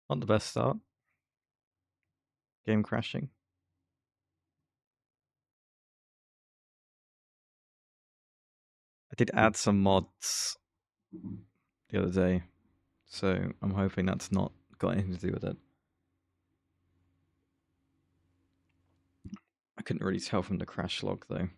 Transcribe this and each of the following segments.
Not the best start. Game crashing. I did add some mods the other day, so I'm hoping that's not got anything to do with it. I couldn't really tell from the crash log though.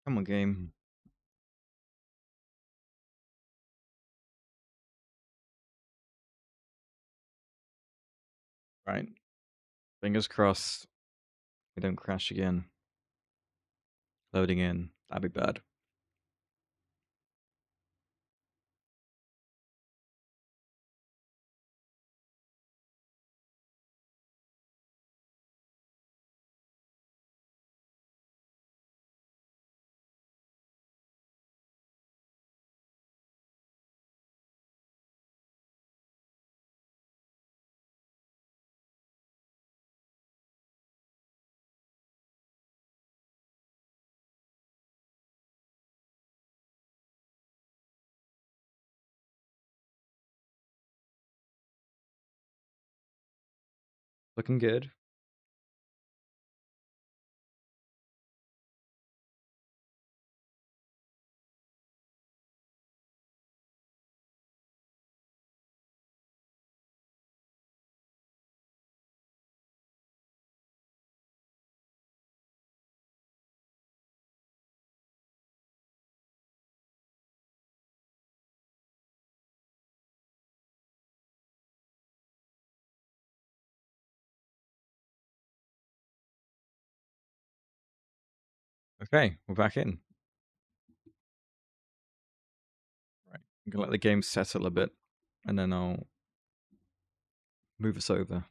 Come on, game. Right. Fingers crossed we don't crash again. Loading in. That'd be bad. Looking good. Okay, we're back in. Right. I'm gonna let the game settle a bit, and then I'll move us over.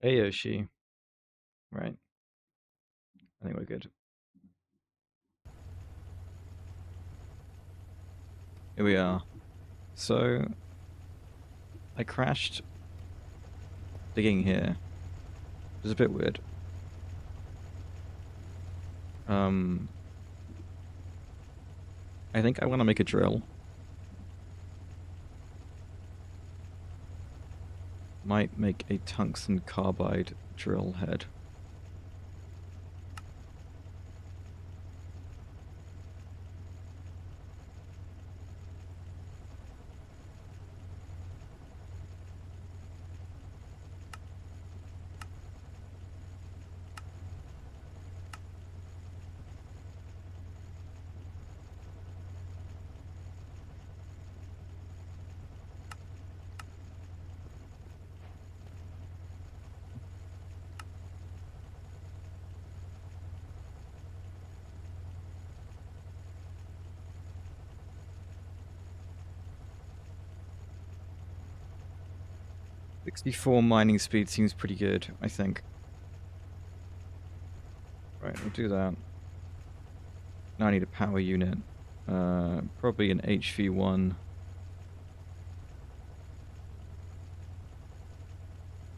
Hey Yoshi. Right. I think we're good. Here we are. So I crashed digging here. It was a bit weird. I think I want to make a drill. Might make a tungsten carbide drill head. 64 mining speed seems pretty good, I think. Right, we'll do that. Now I need a power unit. Probably an HV1.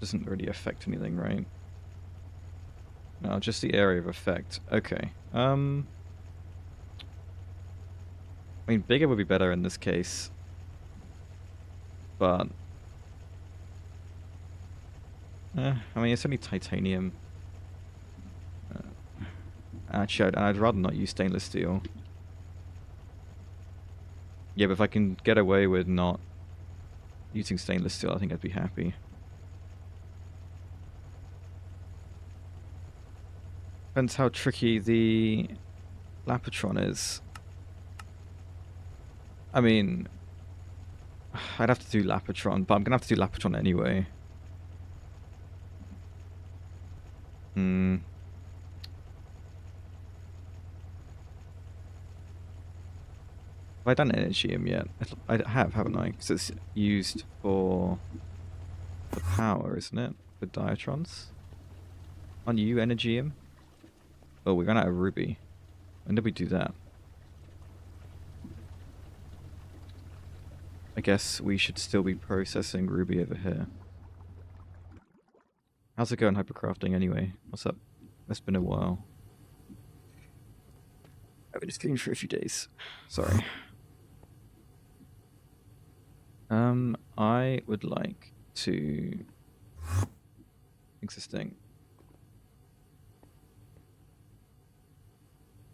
Doesn't really affect anything, right? No, just the area of effect. Okay. I mean, bigger would be better in this case. But... I mean, it's only titanium. Actually, I'd rather not use stainless steel. Yeah, but if I can get away with not using stainless steel, I think I'd be happy. Depends how tricky the Lapotron is. I mean, I'd have to do Lapotron, but I'm gonna have to do Lapotron anyway. Have I done Energium yet? I have, haven't I? Because it's used for the power, isn't it? For Diatrons? On you, Energium? Oh, we ran out of Ruby. When did we do that? I guess we should still be processing Ruby over here. How's it going, hypercrafting, anyway? What's up? It's been a while. I've been streaming for a few days. Sorry. I would like to... Existing.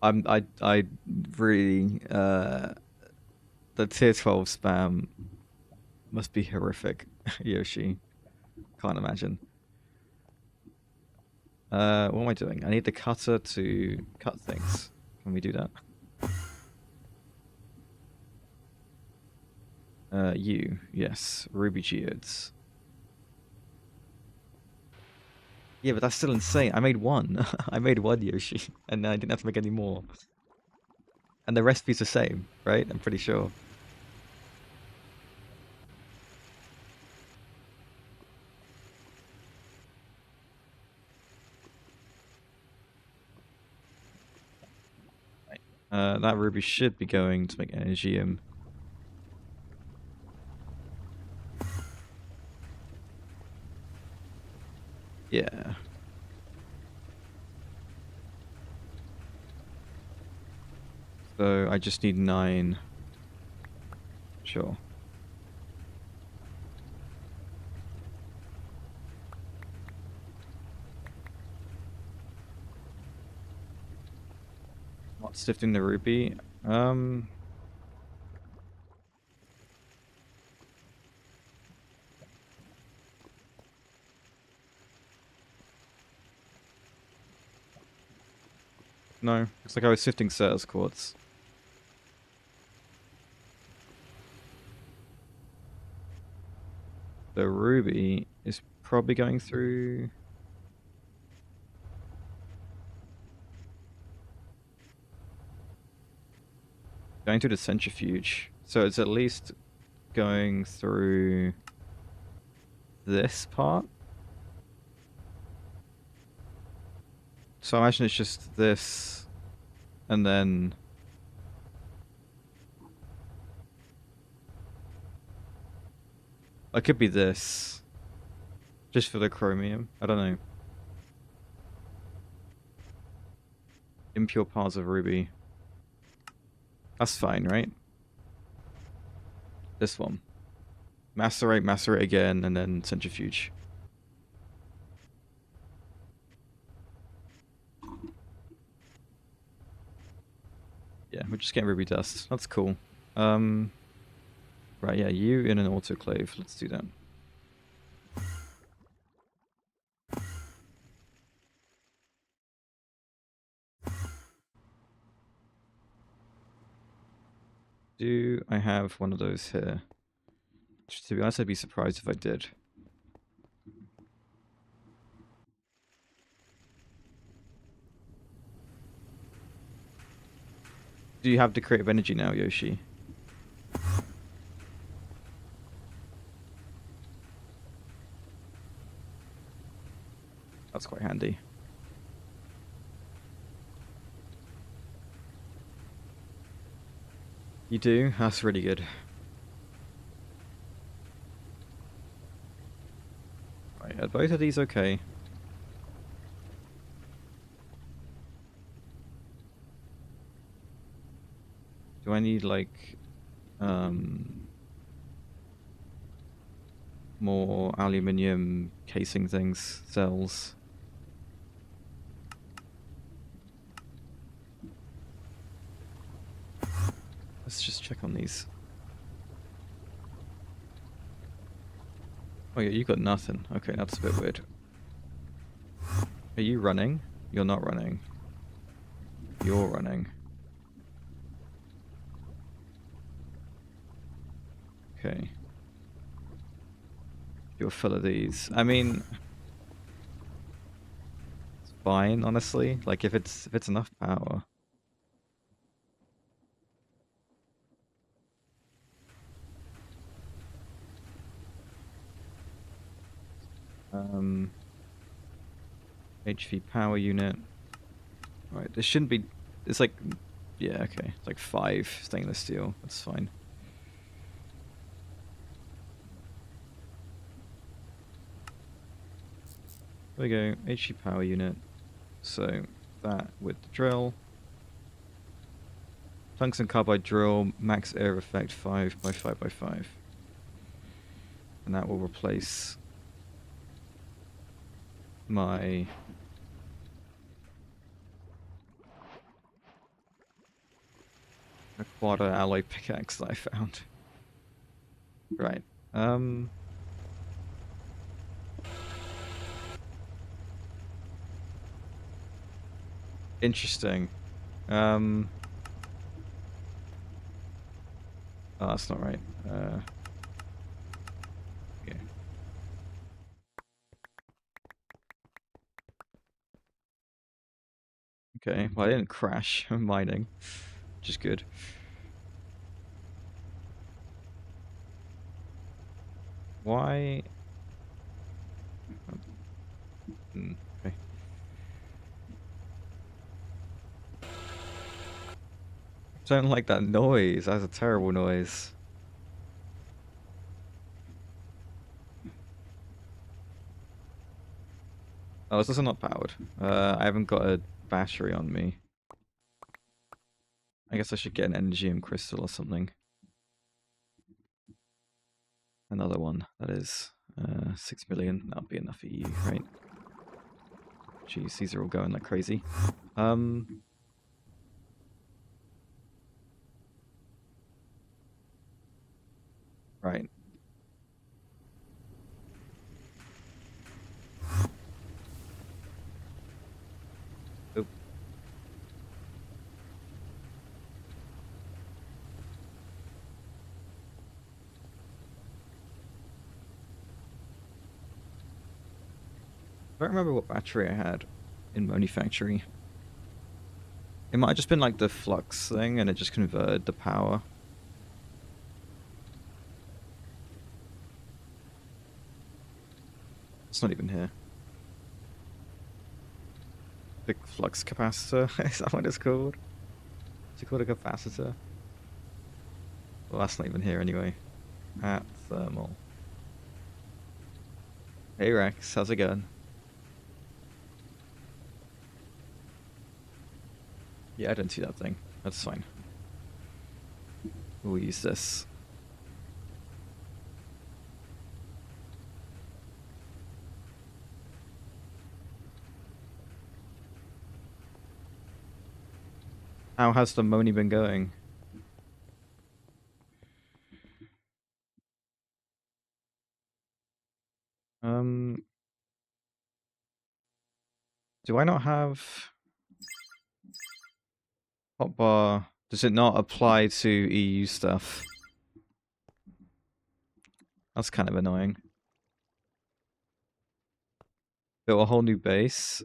I really, the tier 12 spam must be horrific, Yoshi. Can't imagine. What am I doing? I need the cutter to cut things. Can we do that? Yes. Ruby geodes. Yeah, but that's still insane. I made one. I made one Yoshi, and I didn't have to make any more. And the recipe's the same, right? I'm pretty sure. That ruby should be going to make Energium. Yeah. So I just need 9. Sure. Not sifting the ruby. No, looks like I was sifting Certus quartz. The ruby is probably going through... Going through the centrifuge. So it's at least going through this part. So I imagine it's just this, and then... It could be this. Just for the chromium. I don't know. Impure parts of ruby. That's fine, right? This one. Macerate again, and then centrifuge. Yeah, we're just getting ruby dust. That's cool. Right, yeah, you in an autoclave. Let's do that. Do I have one of those here? To be honest, I'd be surprised if I did. Do you have the creative energy now, Yoshi? That's quite handy. You do? That's really good. Right, are both of these okay? Do I need, like, more aluminium casing things, cells? Let's just check on these. Oh yeah, you got nothing. Okay, that's a bit weird. Are you running? You're not running. You're running. Okay. You're full of these. I mean, it's fine, honestly. Like if it's enough power. HV power unit. Right, this shouldn't be. It's like, yeah, okay. It's like 5 stainless steel. That's fine. There we go. HV power unit. So that with the drill. Tungsten carbide drill, max air effect 5 by 5 by 5. And that will replace my quad alloy pickaxe that I found. Right. Interesting. Oh, that's not right. Yeah. Okay, well I didn't crash mining, which is good. Why? Okay. Don't like that noise. That's a terrible noise. Oh, it's also not powered. I haven't got a battery on me. I guess I should get an energy crystal or something. Another one, that is. 6 million. That'll be enough for you, right? Jeez, these are all going like crazy. Right. Oop. I don't remember what battery I had in manufacturing. It might have just been like the flux thing and it just converted the power. It's not even here. Big flux capacitor, is that what it's called? Is it called a capacitor? Well, that's not even here anyway. At thermal. Hey Rex, how's it going? Yeah, I didn't see that thing. That's fine. We'll use this. How has the Moni been going? Um, do I not have hotbar? Does it not apply to EU stuff? That's kind of annoying. Built a whole new base.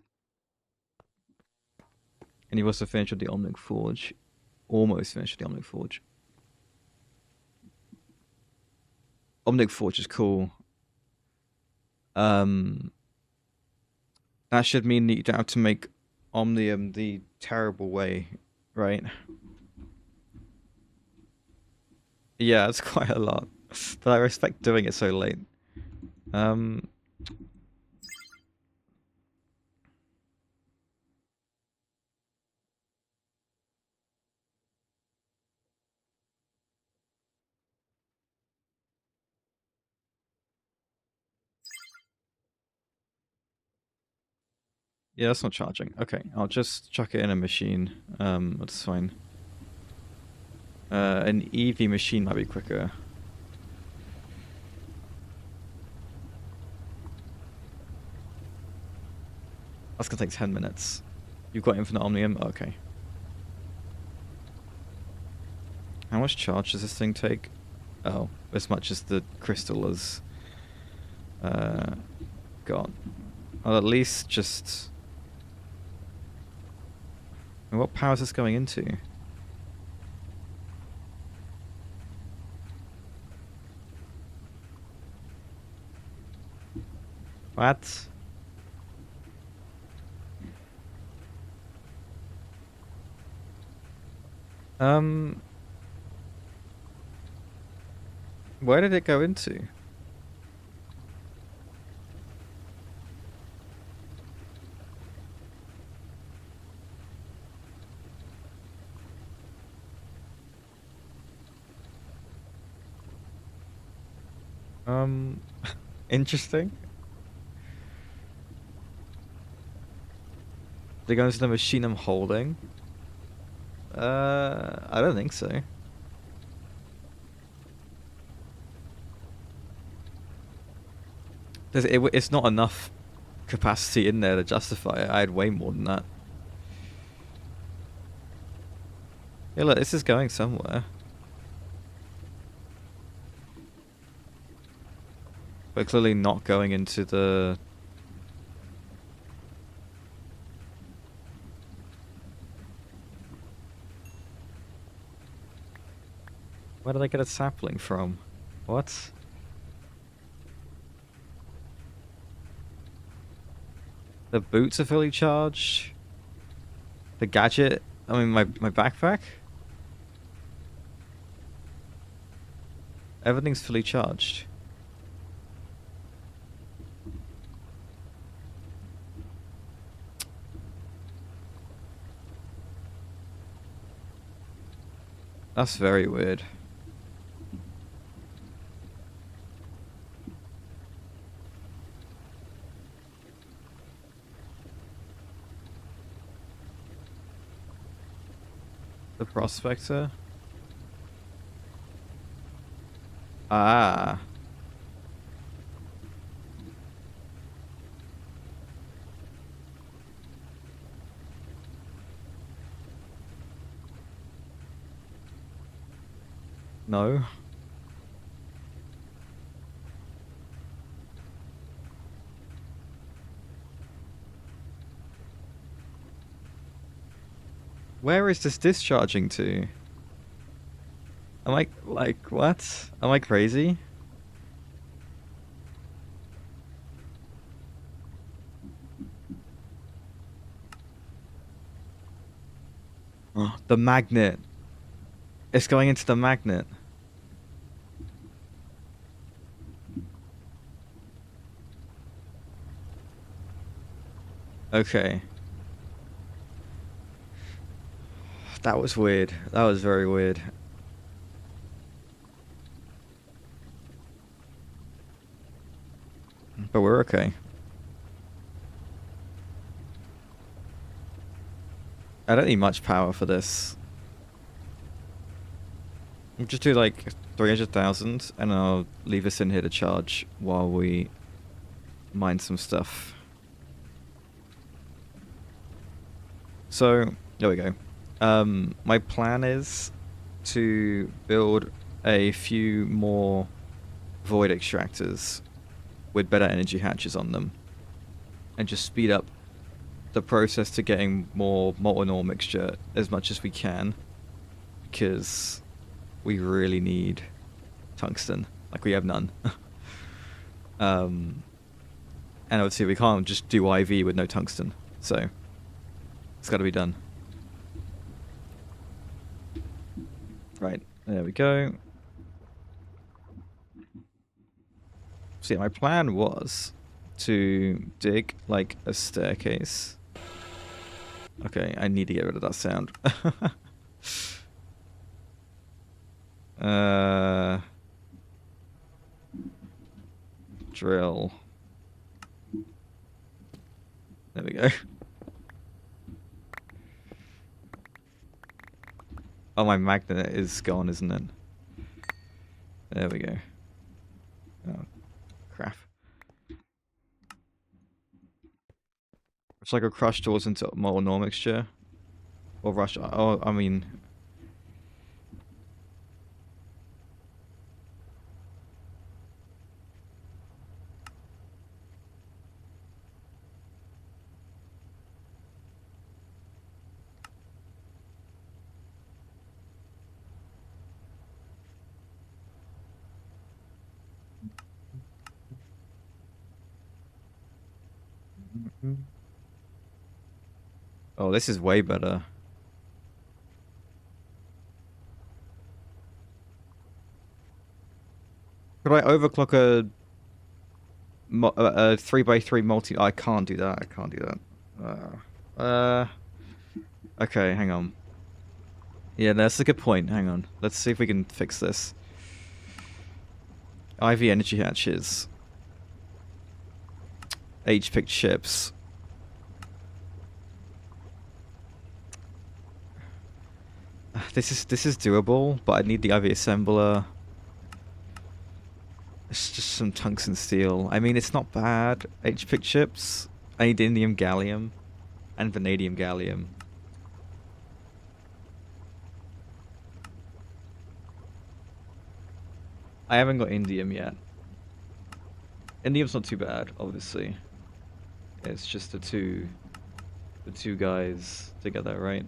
And he also finished with the Omnic Forge. Almost finished with the Omnic Forge. Omnic Forge is cool. That should mean that you don't have to make Omnium the terrible way, right? Yeah, it's quite a lot. But I respect doing it so late. Yeah, that's not charging. Okay, I'll just chuck it in a machine. That's fine. An EV machine might be quicker. That's gonna take 10 minutes. You've got infinite omnium? Okay. How much charge does this thing take? Oh, as much as the crystal has got. I'll at least just... What power is this going into? What? Where did it go into? Interesting. They go into the machine I'm holding? I don't think so. It's not enough capacity in there to justify it. I had way more than that. Yeah, look, this is going somewhere. But clearly not going into the... Where did I get a sapling from? What? The boots are fully charged? The gadget? I mean, my backpack? Everything's fully charged. That's very weird. The prospector? Ah. No. Where is this discharging to? Am I, like, what? Am I crazy? The magnet. It's going into the magnet. Okay. That was weird. That was very weird. But we're okay. I don't need much power for this. We'll just do like 300,000 and I'll leave this in here to charge while we mine some stuff. So, there we go. My plan is to build a few more void extractors with better energy hatches on them and just speed up the process to getting more molten ore mixture as much as we can, because we really need tungsten. Like, we have none. And obviously we can't just do IV with no tungsten, so it's got to be done. Right, there we go. So yeah, my plan was to dig like a staircase. Okay, I need to get rid of that sound. Drill. There we go. Oh, my magnet is gone, isn't it? There we go. Oh, crap. It's like a crush doors into molten ore mixture. Or rush. Oh, I mean. Oh, this is way better. Could I overclock a 3x3 multi? I can't do that. I can't do that. Okay, hang on. Yeah, that's a good point. Hang on. Let's see if we can fix this. IV energy hatches. H-picked ships. This is doable, but I need the IV assembler. It's just some tungsten steel. I mean, it's not bad. H-picked ships. I need indium gallium and vanadium gallium. I haven't got indium yet. Indium's not too bad, obviously. It's just the two guys together, right?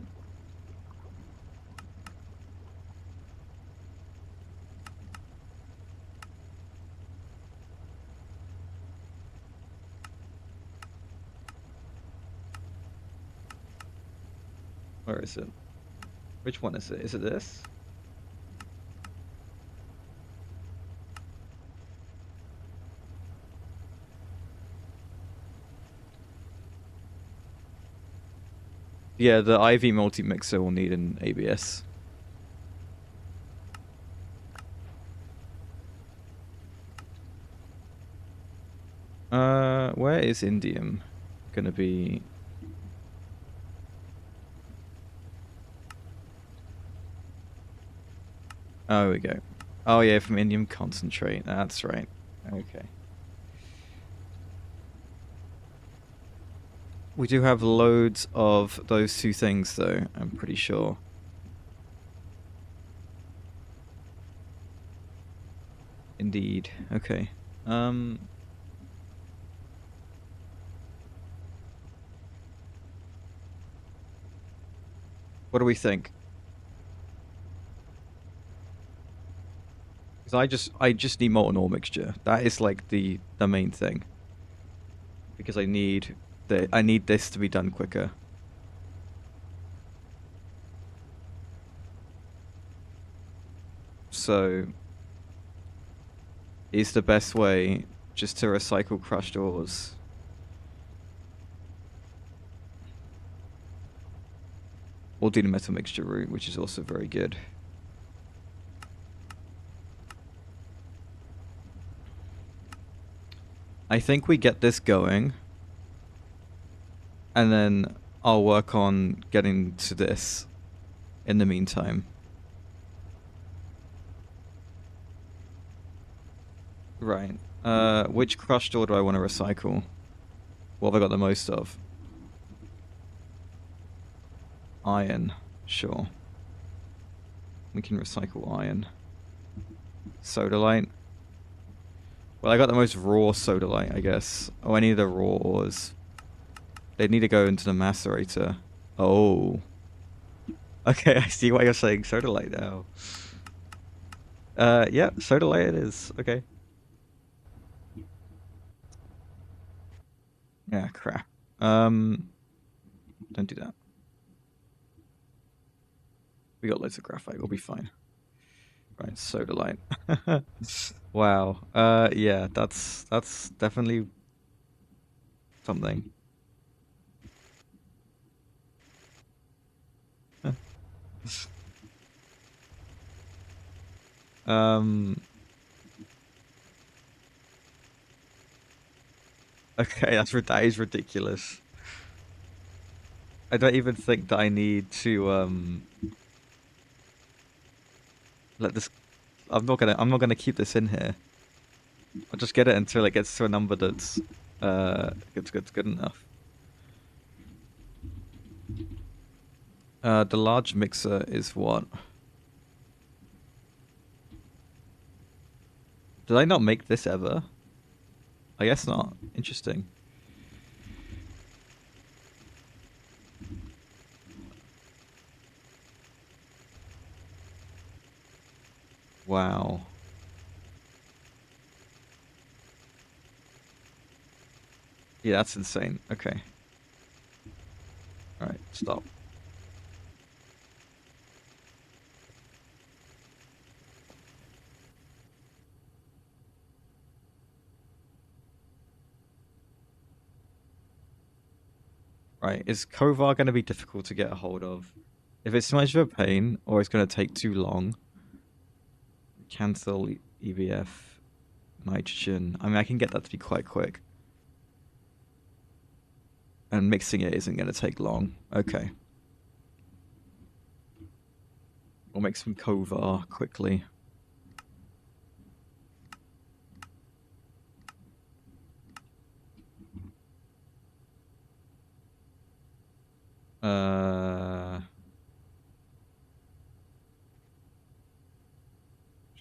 Where is it? Which one is it? Is it this? Yeah, the IV multi-mixer will need an ABS. Where is indium gonna be? Oh, we go. Oh yeah, from indium concentrate. That's right. Okay. We do have loads of those two things, though, I'm pretty sure. Indeed. Okay. What do we think? Because I just need molten ore mixture. That is like the main thing. Because I need this to be done quicker. So is the best way just to recycle crushed ores? Ordinary metal mixture route, which is also very good. I think we get this going, and then I'll work on getting to this in the meantime. Right. Which crushed ore do I want to recycle? What have I got the most of? Iron. Sure. We can recycle iron. Sodalite. Well, I got the most raw sodalite, I guess. Oh, I need the raw ores. They need to go into the macerator. Oh. Okay, I see why you're saying sodalite now. Yeah, sodalite it is. Okay. Yeah, crap. Don't do that. We got loads of graphite. We'll be fine. Right, sodalite. Wow. Yeah, that's definitely something. Okay, that is ridiculous. I don't even think that I need to let this. I'm not gonna keep this in here. I'll just get it until it gets to a number that's good enough. The large mixer is what? Did I not make this ever? I guess not. Interesting. Wow. Yeah, that's insane. Okay. Alright, stop. Right, is Kovar going to be difficult to get a hold of? If it's too much of a pain, or it's going to take too long, cancel EVF, nitrogen. I mean, I can get that to be quite quick. And mixing it isn't going to take long. Okay. We'll make some Kovar quickly.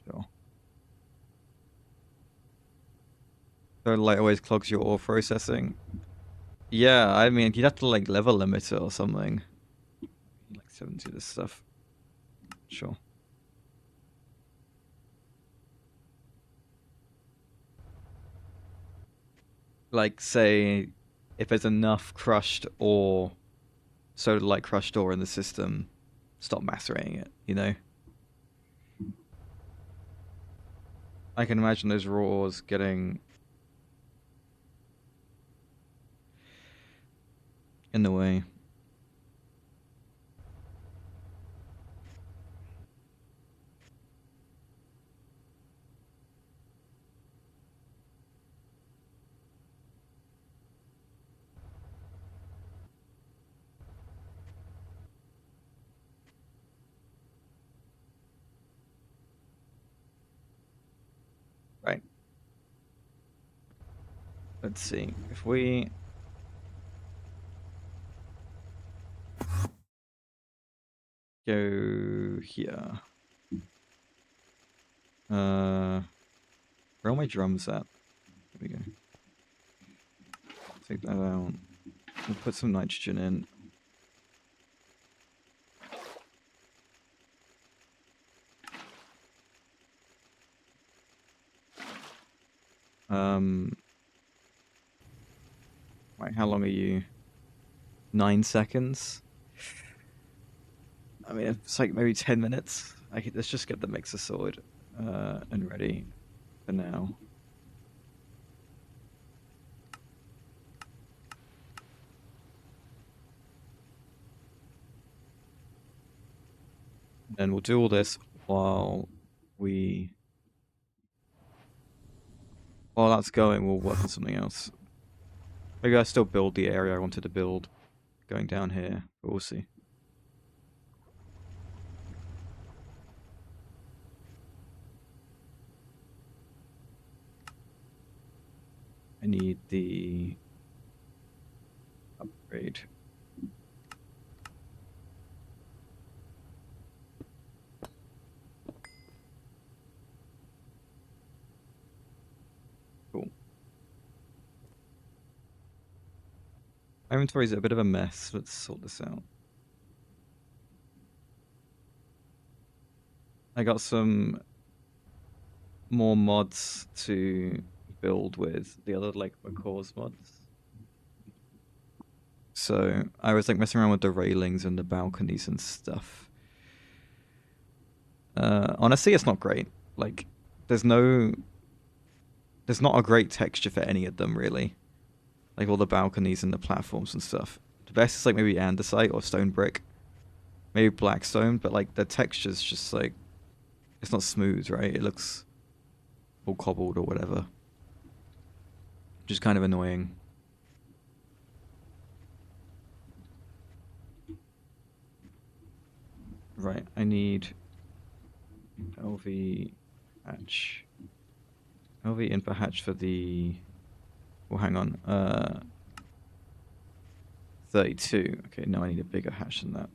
Sure. So light always clogs your ore processing. Yeah, I mean, you'd have to like level limit it or something. Like 70 this stuff. Sure. Like, say, if there's enough crushed ore, like crushed ore in the system, stop macerating it, you know? I can imagine those raw ores getting in the way. Right. Let's see. If we go here. Where are my drums at? There we go. Take that out. We'll put some nitrogen in. Right, how long are you? 9 seconds? I mean, it's like maybe 10 minutes. Let's just get the mixer sorted and ready for now. And we'll do all this while that's going, we'll work on something else. Maybe I still build the area I wanted to build going down here, but we'll see. I need the upgrade. Cool. My inventory is a bit of a mess. Let's sort this out. I got some more mods to build with the other like cores mods. So I was like messing around with the railings and the balconies and stuff. Honestly, it's not great. Like, there's not a great texture for any of them really. Like all the balconies and the platforms and stuff. The best is like maybe andesite or stone brick, maybe blackstone, but like the texture's just like it's not smooth, right? It looks all cobbled or whatever. Just kind of annoying. Right, I need LV hatch. LV input hatch for the... Well, hang on. 32. Okay, now I need a bigger hatch than that.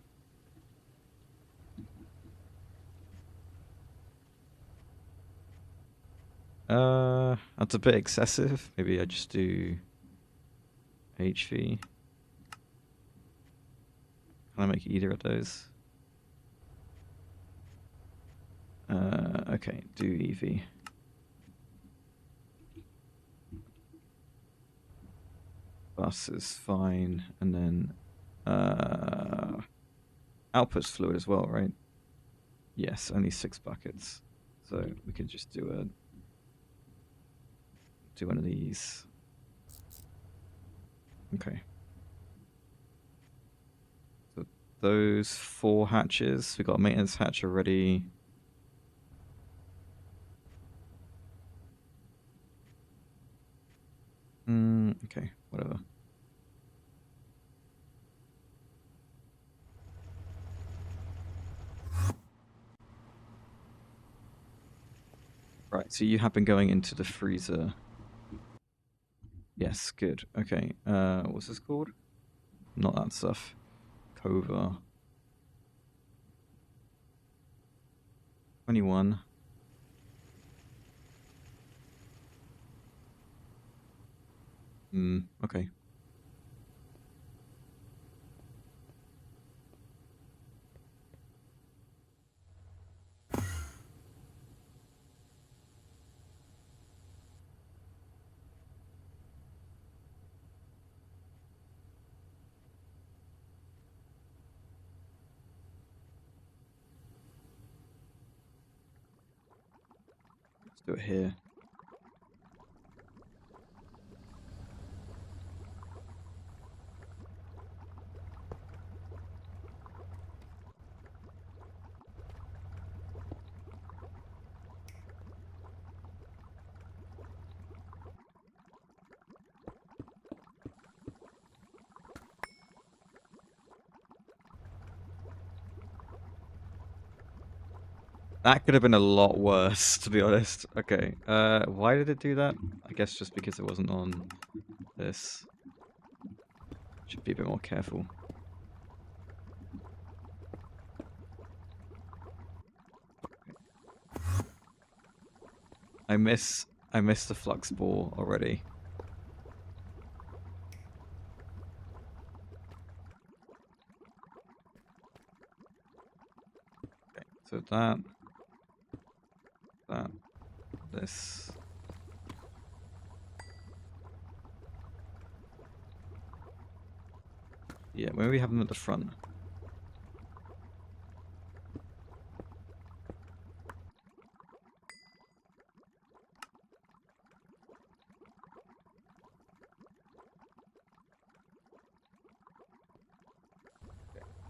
That's a bit excessive. Maybe I just do HV. Can I make either of those? Okay, do EV. Bus is fine, and then output's fluid as well, right? Yes, only 6 buckets, so we can just do one of these. Okay. So those 4 hatches, we got a maintenance hatch already. Okay, whatever. Right, so you have been going into the freezer. Yes, good. Okay, what's this called? Not that stuff. Cova. 21. Okay. Let's do it here. That could have been a lot worse, to be honest. Okay, why did it do that? I guess just because it wasn't on this. Should be a bit more careful. I miss the flux ball already. Okay, so that, this. Yeah, maybe we have them at the front.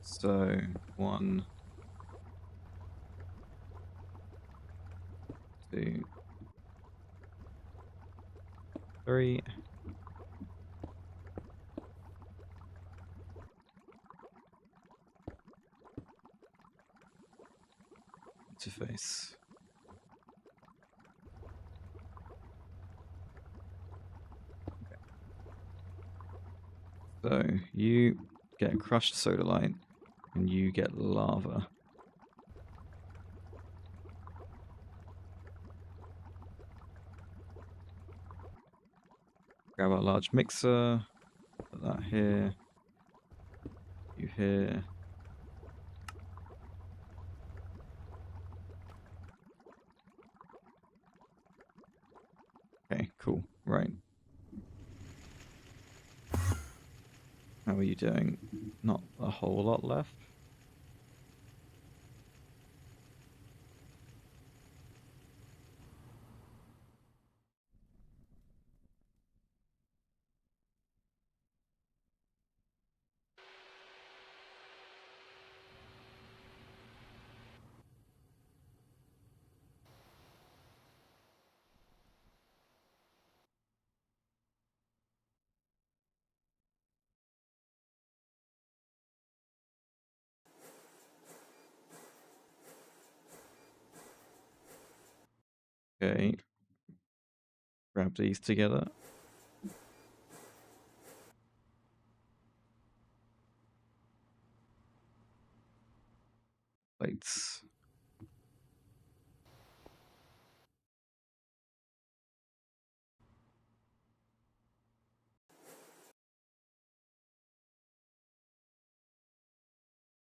So 1, 2, 3. Interface. So you get a crushed sodalite, and you get lava. Grab our large mixer, put that here, you here. Okay, cool, right. How are you doing? Not a whole lot left. Okay. Grab these together. Plates.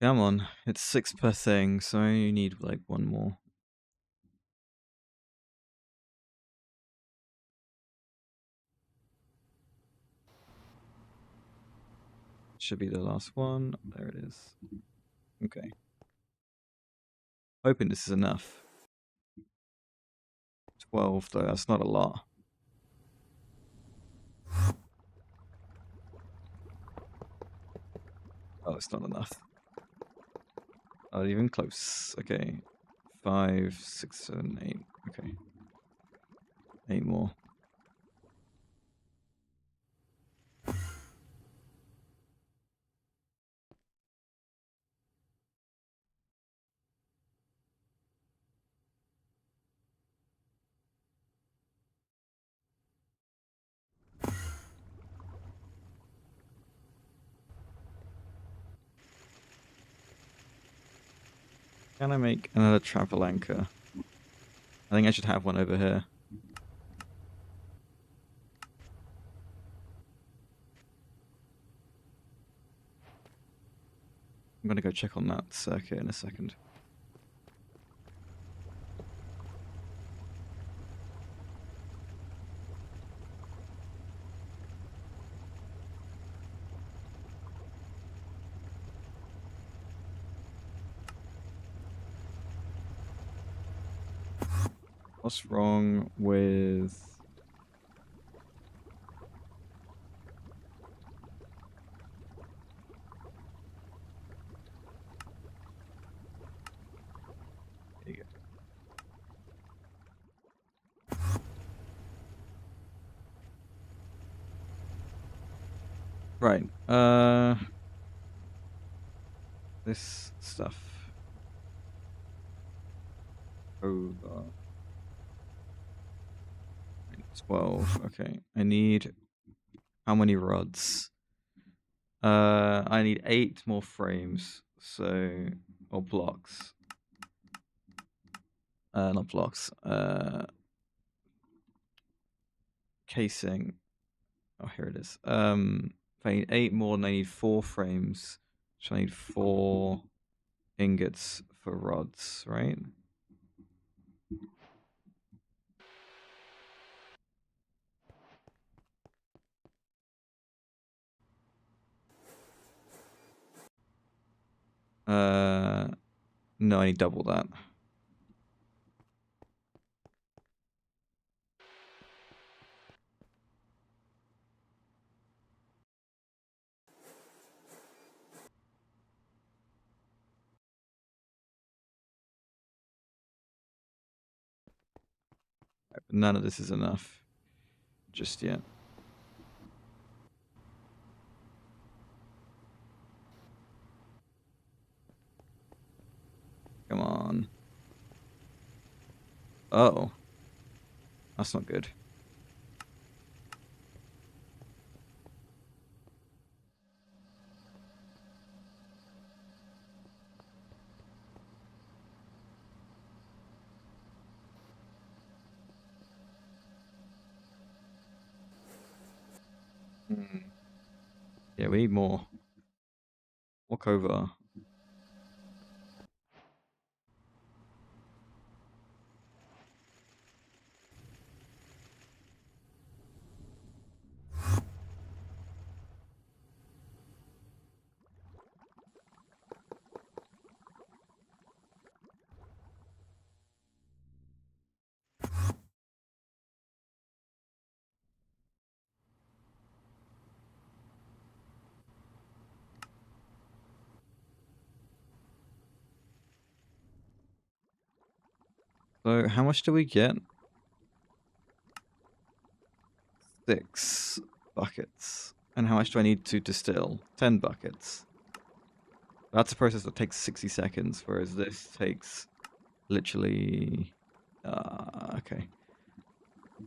Come on, it's 6 per thing, so you need like one more. Should be the last one. There it is. Okay. Hoping this is enough. 12 though, that's not a lot. Oh, it's not enough. Not even close. Okay. 5, 6, 7, 8. Okay. 8 more. Can I make another travel anchor? I think I should have one over here. I'm gonna go check on that circuit in a second. What's wrong with... There you go. Right. This stuff. Over. 12. Okay. I need how many rods? I need 8 more frames. So, or blocks. Not blocks. Casing. Oh, here it is. If I need 8 more, then I need 4 frames. So I need 4 ingots for rods, right? No, I need double that. None of this is enough just yet. Come on. Oh. That's not good. Yeah, we need more. Walk over. So how much do we get? 6 buckets. And how much do I need to distill? 10 buckets. That's a process that takes 60 seconds, whereas this takes literally... okay.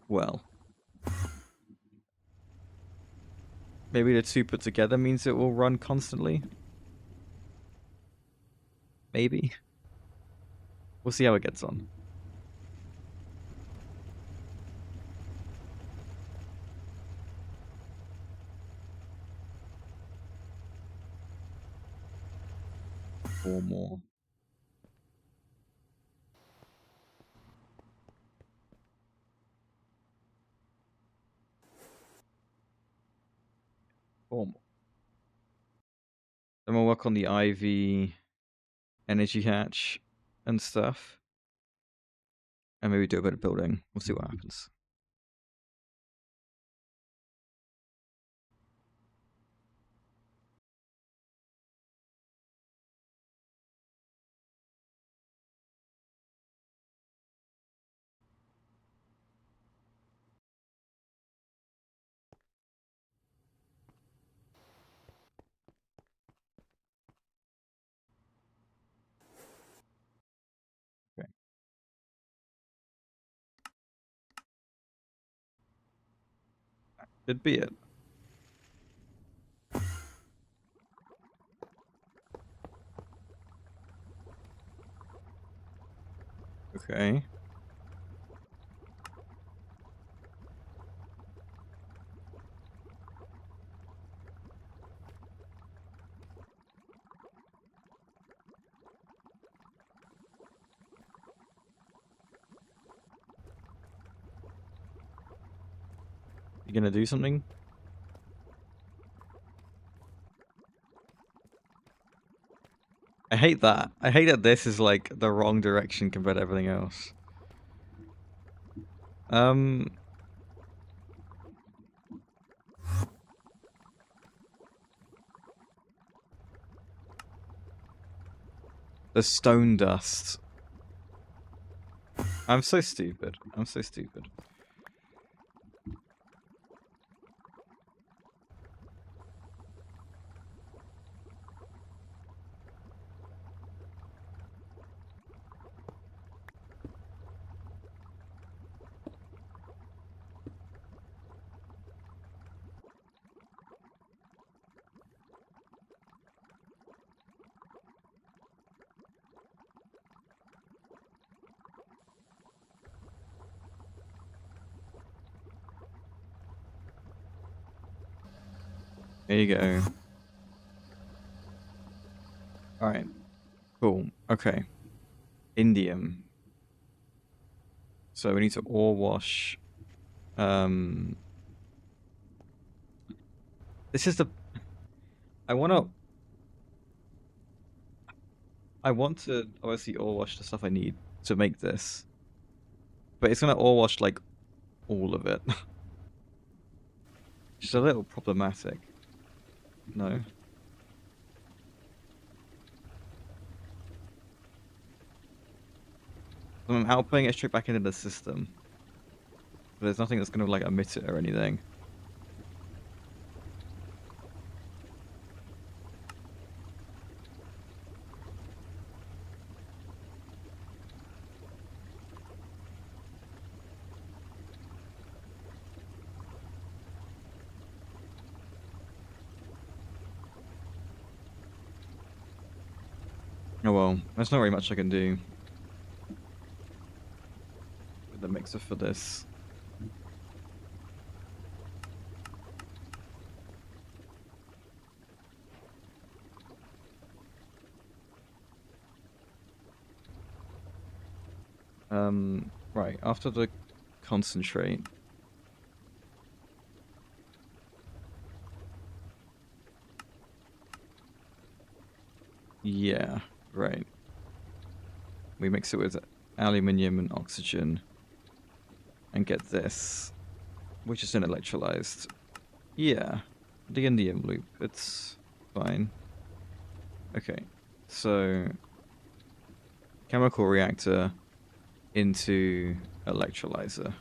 Well. Maybe the two put together means it will run constantly? Maybe. We'll see how it gets on. Four more. Four more. Then we'll work on the IV energy hatch and stuff. And maybe do a bit of building. We'll see what happens. Okay. That should be it. Okay. You gonna do something? I hate that. I hate that this is like the wrong direction compared to everything else. The stone dust. I'm so stupid. I'm so stupid. There you go. Alright. Cool. Okay. Indium. So we need to ore wash. This is the... I want to obviously ore wash the stuff I need to make this. But it's gonna ore wash like all of it. Which is a little problematic. No. I'm outputting it straight back into the system. But there's nothing that's gonna like emit it or anything. Oh well, there's not very much I can do with the mixer for this. Right, after the concentrate. Yeah, right. We mix it with aluminium and oxygen and get this, which is an electrolyzed. Yeah, the indium loop, it's fine. Okay, so chemical reactor into electrolyzer.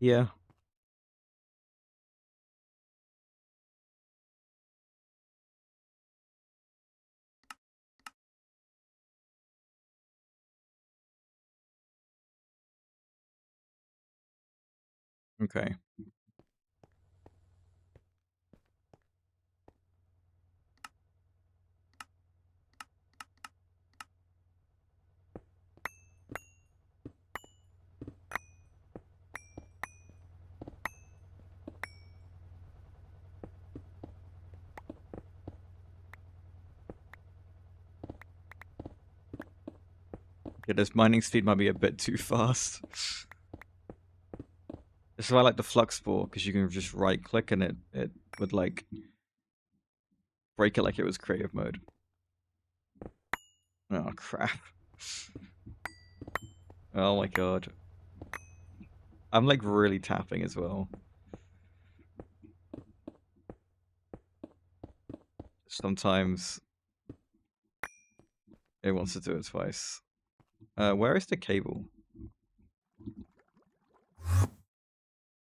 Yeah. Okay. Yeah, this mining speed might be a bit too fast. This is why I like the flux spore, because you can just right click and it would like break it like it was creative mode. Oh crap. Oh my god. I'm like really tapping as well. Sometimes it wants to do it twice. Where is the cable?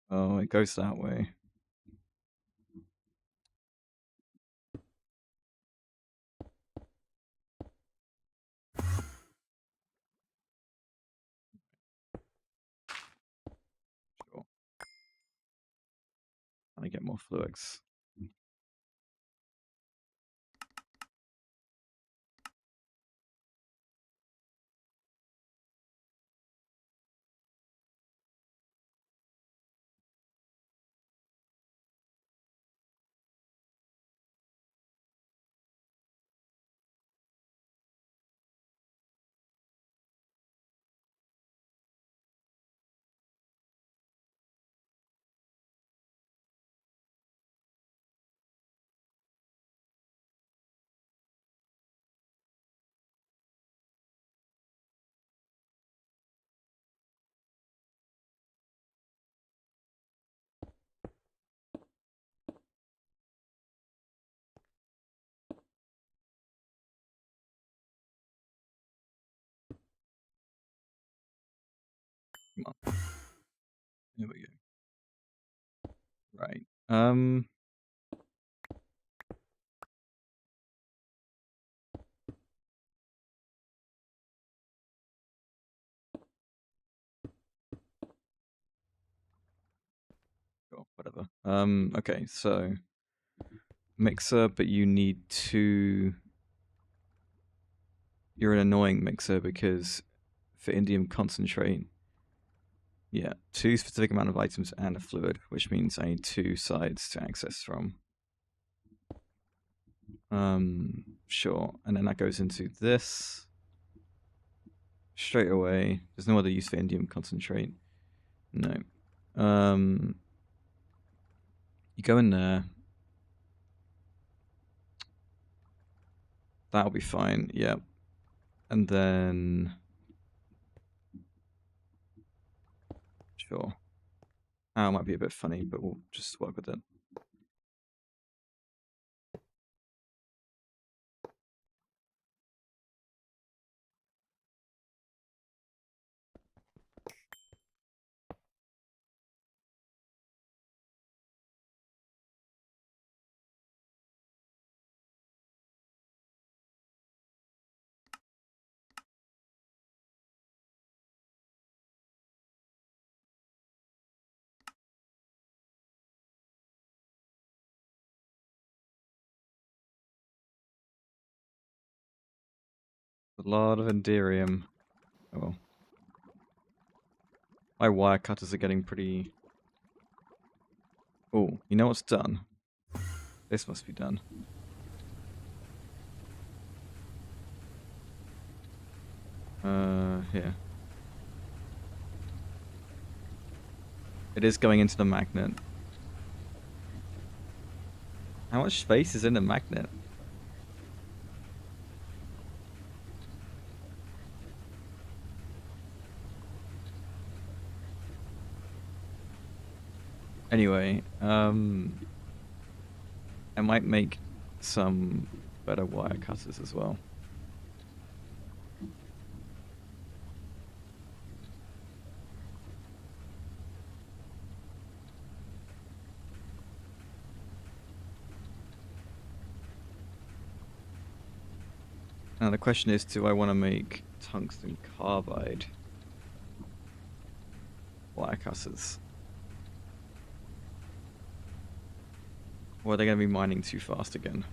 Oh, it goes that way. Sure. I get more fluids. Come on. Here we go. Right. Sure, whatever. Okay, so mixer, but you need to. You're an annoying mixer because for indium concentrate, Yeah, 2 specific amount of items and a fluid, which means I need 2 sides to access from. Sure. And then that goes into this straight away. There's no other use for indium concentrate. No. You go in there. That'll be fine. Yeah. And then sure. That might be a bit funny, but we'll just work with it. A lot of Enderium. Oh well. My wire cutters are getting pretty... Oh, you know what's done? This must be done. Here. It is going into the magnet. How much space is in the magnet? Anyway, I might make some better wire cutters as well. Now the question is, do I want to make tungsten carbide wire cutters? Or are they going to be mining too fast again?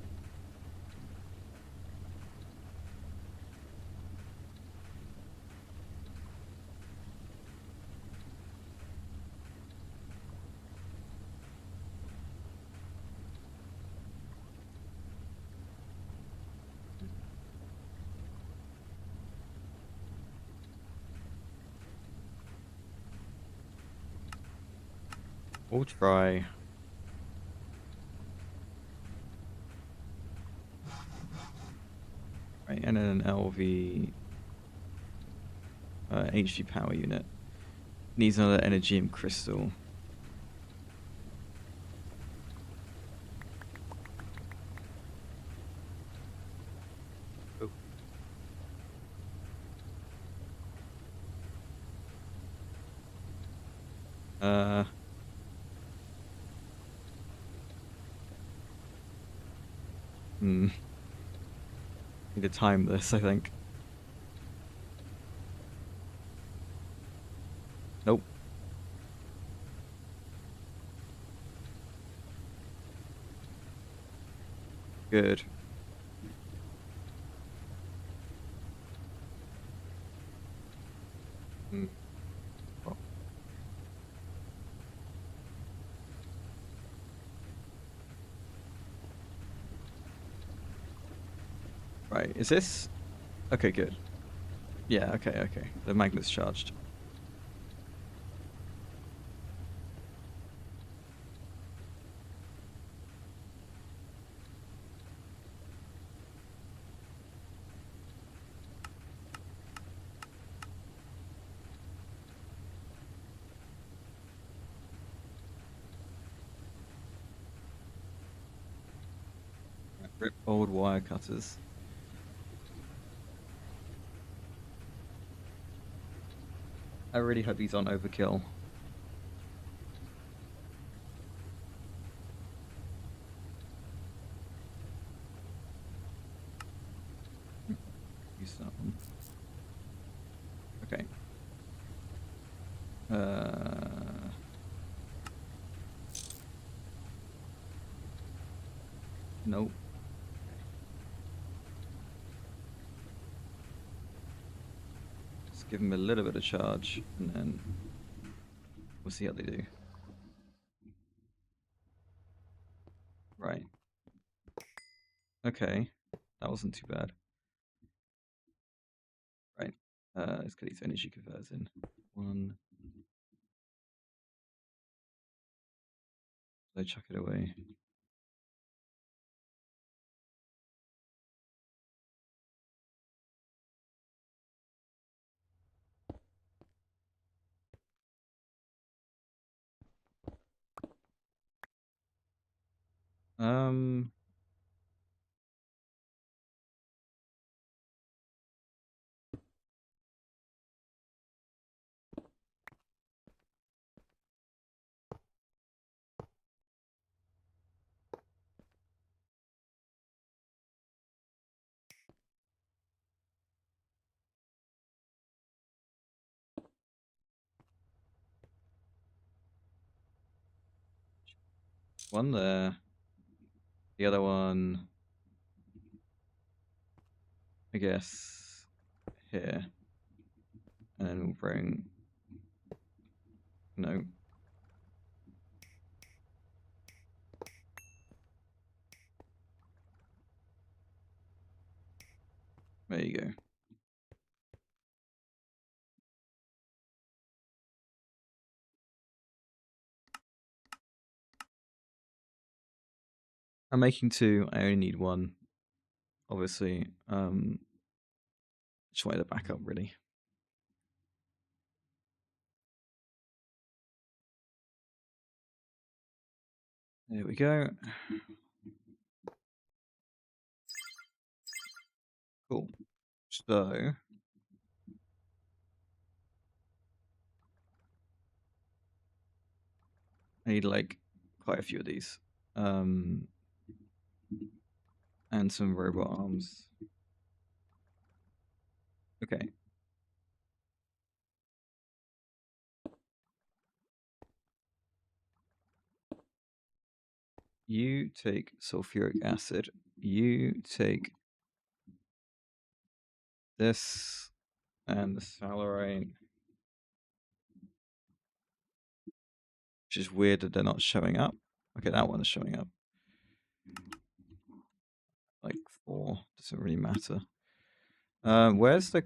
We'll try. Right, and then an LV HV power unit. Needs another energium crystal. Oh. Need to time this, I think. Nope. Good. Oh. Right, is this... Okay, good. Yeah, okay. The magnet's charged. Rip old wire cutters. I really hope these aren't overkill. Use that one. Okay. Nope. Just give him a little bit of charge, and then Let's see how they do. Right. Okay. That wasn't too bad. Right. Let's get these energy converters in. One. I chuck it away. One there. The other one, I guess, here. And then we'll bring... No. There you go. I'm making two. I only need one. Obviously. Just wanted a backup, really. There we go. Cool. So... I need, like, quite a few of these. And some robot arms. Okay. You take sulfuric acid. You take this and the salarine. Which is weird that they're not showing up. Okay, that one is showing up. Like 4. Doesn't really matter. Where's the...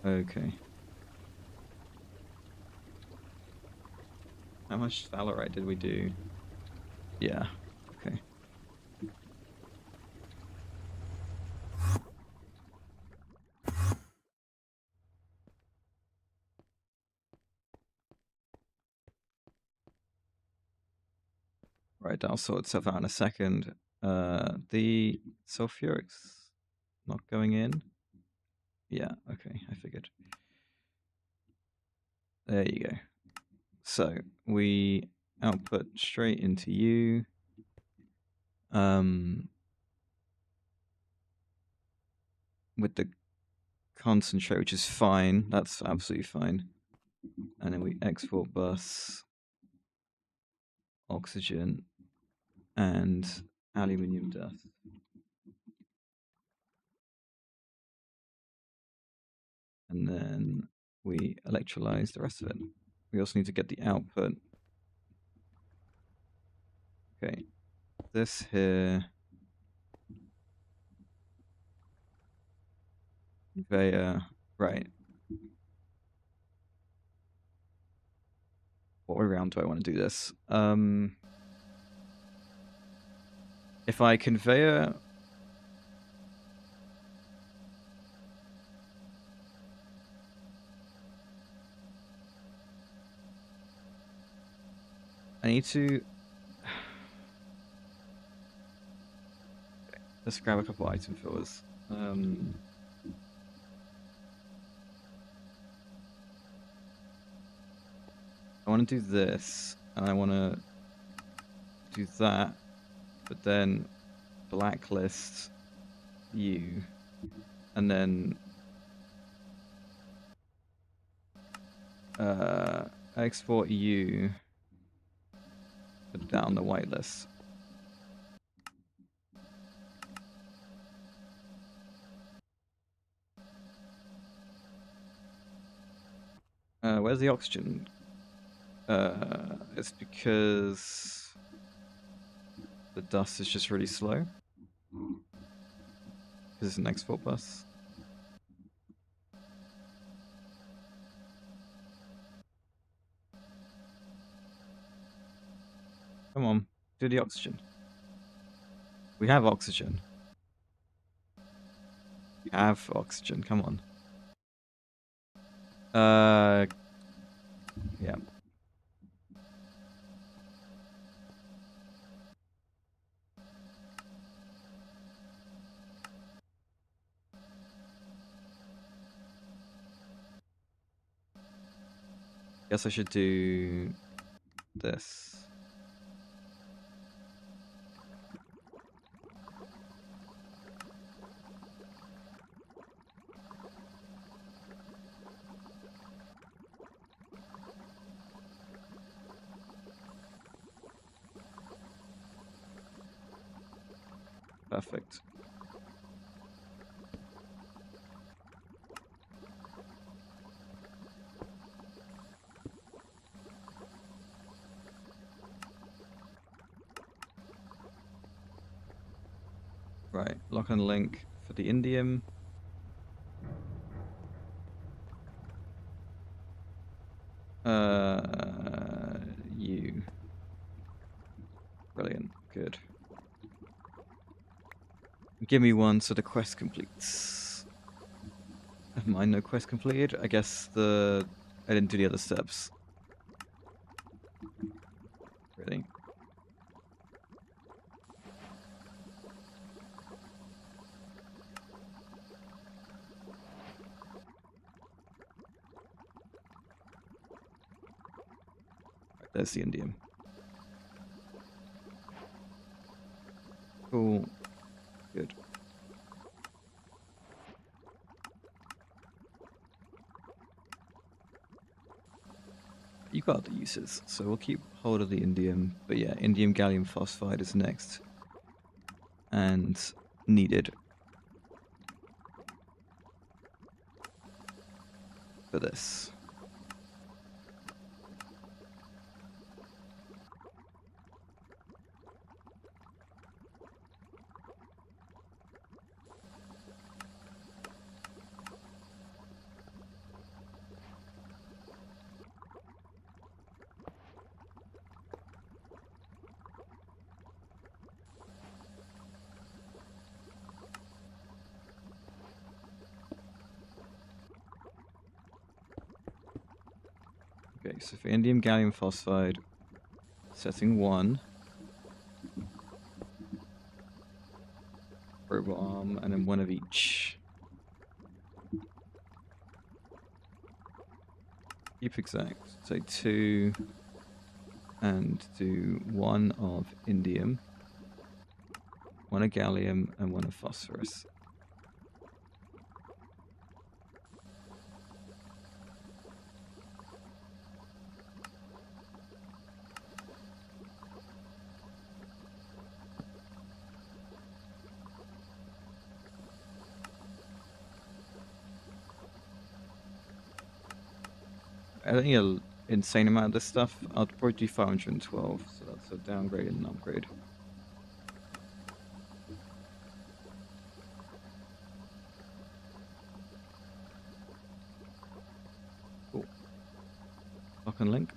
Okay. How much salarite did we do? Yeah. Okay. Right, that'll sort itself out in a second. The sulfuric's not going in. Yeah, okay, I figured. There you go. So we output straight into you. With the concentrate, which is fine. That's absolutely fine. And then we export bus, oxygen, and aluminium dust. And then we electrolyze the rest of it. We also need to get the output. Okay, this here. Conveyor, right. What way around do I want to do this? If I conveyor... I need to... Let's grab a couple item fillers. I want to do this, and I want to do that, but then blacklist you, and then export you, put down the whitelist. Where's the oxygen? It's because the dust is just really slow. This is an export bus. Come on, do the oxygen. We have oxygen. We have oxygen, come on. Yeah. Guess I should do this. Perfect. Right, lock and link for the indium. You. Brilliant, good. Give me one so the quest completes. Never mind, no quest completed. I guess I didn't do the other steps. Really? Right, there's the indium. Cool. Good. You got other uses, so we'll keep hold of the indium. But yeah, indium gallium phosphide is next. And needed for this. Okay, so for indium gallium phosphide, setting 1. Robot arm, and then one of each. Keep exact. Say 2, and do 1 of indium, 1 of gallium, and 1 of phosphorus. I don't need an insane amount of this stuff. I'll probably do 512, so that's a downgrade and an upgrade. Cool. Lock and link.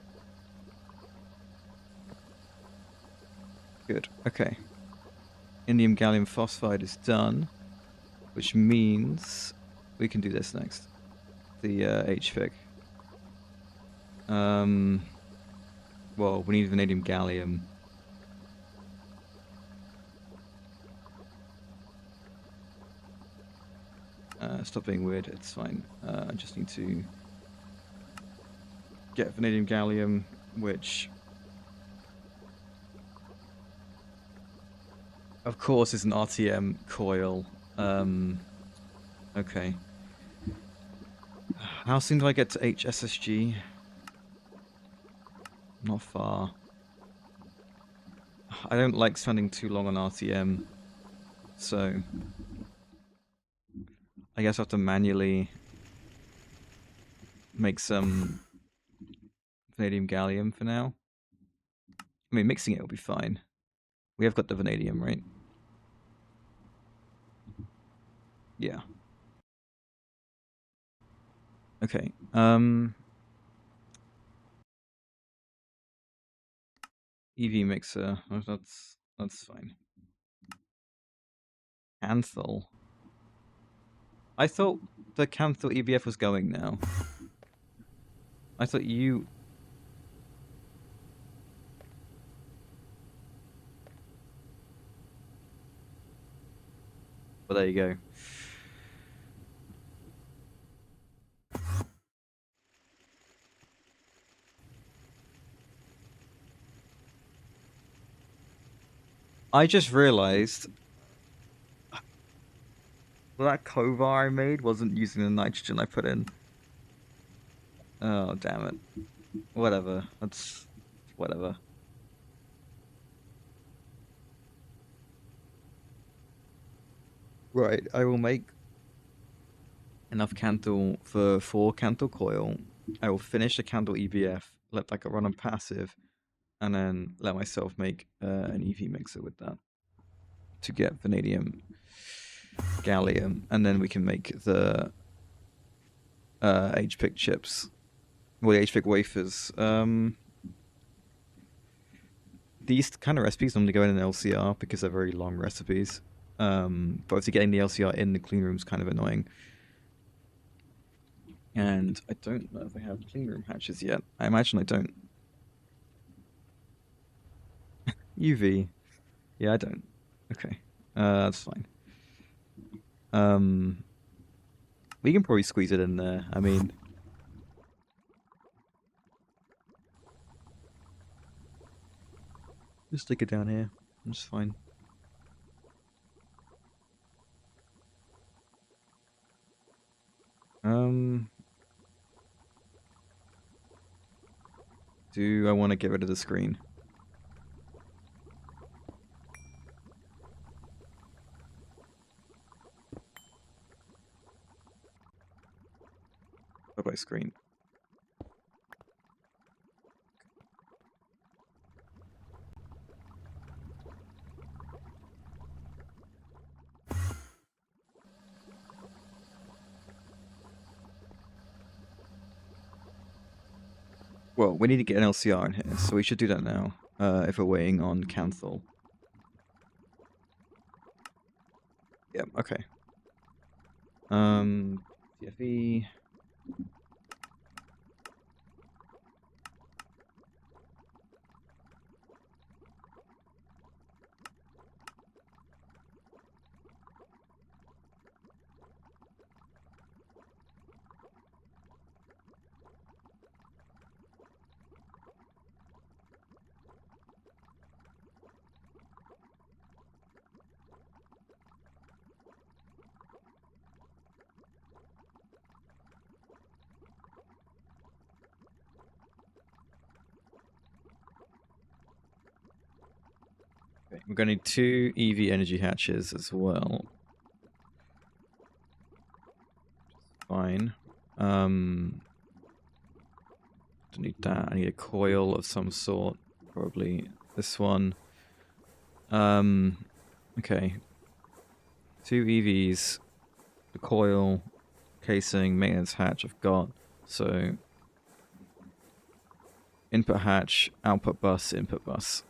Good. Okay. Indium gallium phosphide is done, which means we can do this next. The HFIG. Well, we need vanadium gallium. Stop being weird, it's fine. I just need to get vanadium gallium, which of course is an RTM coil. Okay. How soon do I get to HSSG? Not far. I don't like spending too long on RTM, so I guess I have to manually make some vanadium gallium for now. I mean, mixing it will be fine. We have got the vanadium, right? Yeah. Okay. EV mixer. Oh, that's fine. Canthal. I thought the Canthal EVF was going now. I thought you. Well, there you go. I just realized that Kovar I made wasn't using the nitrogen I put in. Oh, damn it. Whatever. That's whatever. Right, I will make enough Canthal for 4 Canthal coil. I will finish the Canthal EVF, let that run on passive, and then let myself make an EV mixer with that to get vanadium gallium, and then we can make the HPIC chips. Well, the HPIC wafers. These kind of recipes normally go in an LCR because they're very long recipes. But obviously getting the LCR in the clean room is kind of annoying. And I don't know if I have clean room hatches yet. I imagine I don't. UV. Yeah, I don't. Okay. That's fine. We can probably squeeze it in there. I mean, just stick it down here. It's fine. Do I want to get rid of the screen? Bye-bye screen. Well, we need to get an LCR in here, so we should do that now, if we're waiting on Canthal. Yep, okay. CFE. Okay, we're going to need 2 EV energy hatches as well. Fine. Don't need that. I need a coil of some sort. Probably this one. Okay. 2 EVs. The coil, casing, maintenance hatch I've got. So input hatch, output bus, input bus.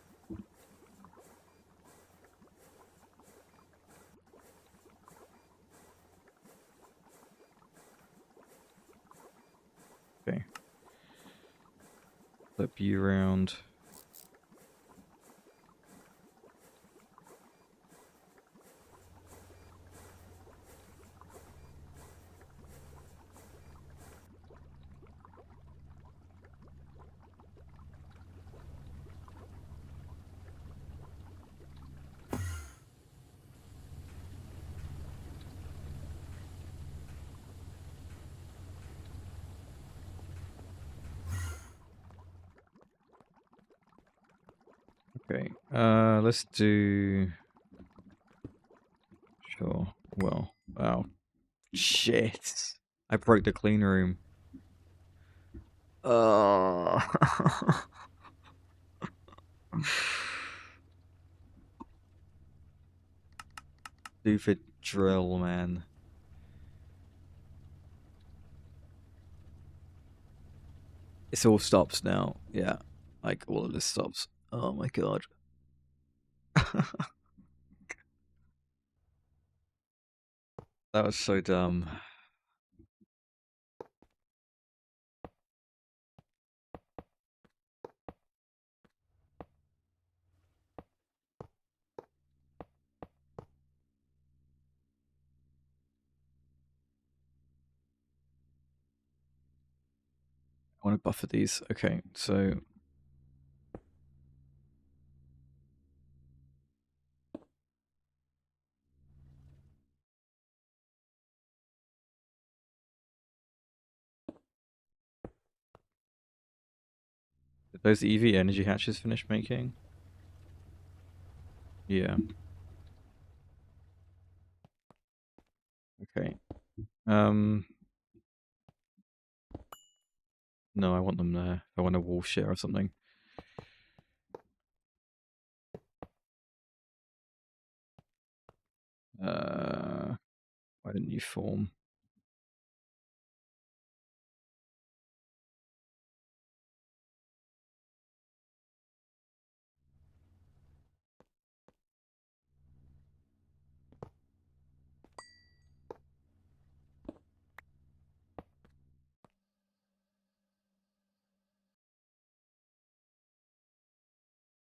Okay. Flip you around. Okay, let's do... Sure, well, wow. Shit! I broke the clean room. Stupid drill, man. It's all stops now. Yeah, like all of this stops. Oh my god. That was so dumb. I want to buffer these. Okay, so did those EV energy hatches finish making? Yeah. Okay. No, I want them there. I want a wall share or something. Why didn't you form?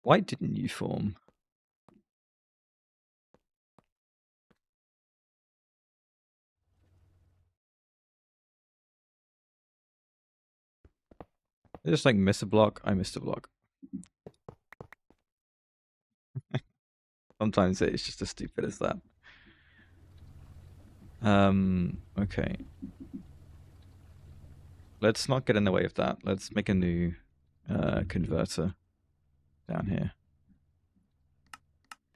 Why didn't you form? I just like miss a block. I missed a block. Sometimes it's just as stupid as that. Okay. Let's not get in the way of that. Let's make a new converter down here.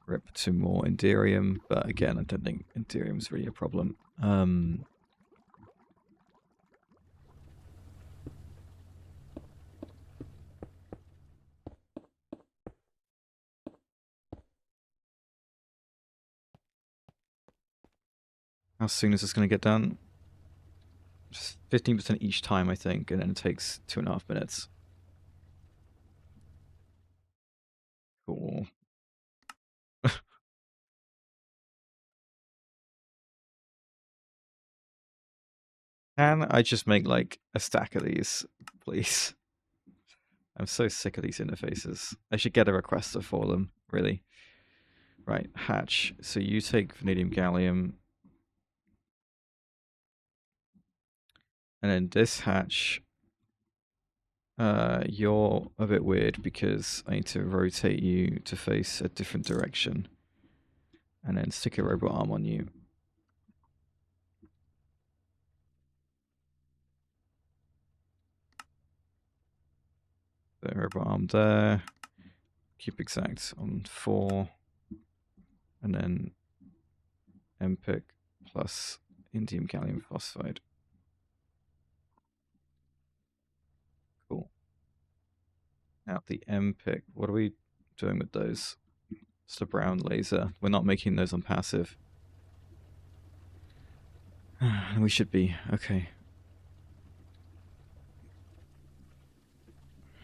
Rip to more Enderium, but again, I don't think Enderium's really a problem. How soon is this going to get done? Just 15% each time, I think, and then it takes 2.5 minutes. Cool. Can I just make like a stack of these, please? I'm so sick of these interfaces. I should get a requester for them, really. Right, hatch. So you take vanadium gallium. And then this hatch, you're a bit weird because I need to rotate you to face a different direction. And then stick a robot arm on you. The robot arm there. Keep exact on 4. And then MPIC plus indium gallium phosphide. Cool. Now the MPIC, what are we doing with those? It's a brown laser. We're not making those on passive. We should be. Okay.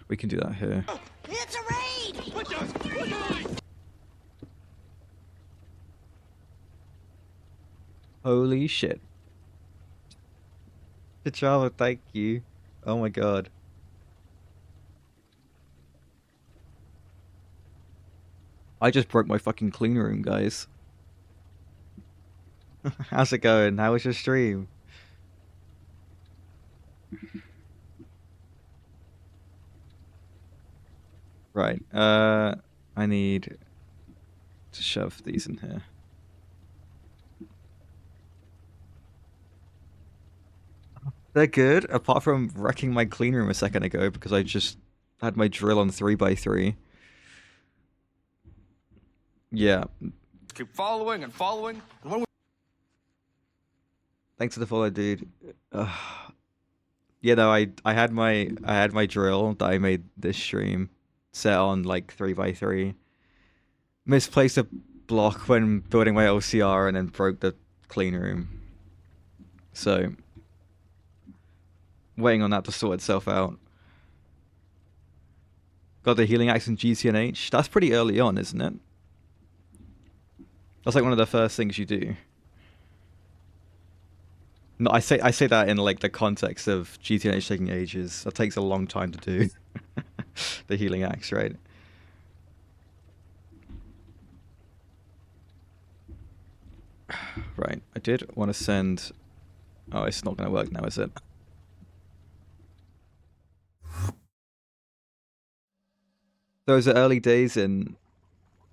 We can do that here. It's a raid! Holy shit. T'Challa, thank you. Oh my god. I just broke my fucking clean room, guys. How's it going? How was your stream? Right, I need to shove these in here. They're good, apart from wrecking my clean room a second ago because I just had my drill on 3x3. Yeah. Keep following and following. And when we Thanks for the follow, dude. Yeah, no, I had my drill that I made this stream set on like 3x3. Misplaced a block when building my LCR and then broke the clean room. So waiting on that to sort itself out. Got the healing axe in GTNH. That's pretty early on, isn't it? That's like one of the first things you do. No, I say that in like the context of GTNH taking ages. That takes a long time to do. The healing axe, right? Right. I did want to send. Oh, it's not going to work now, is it? Those are early days in.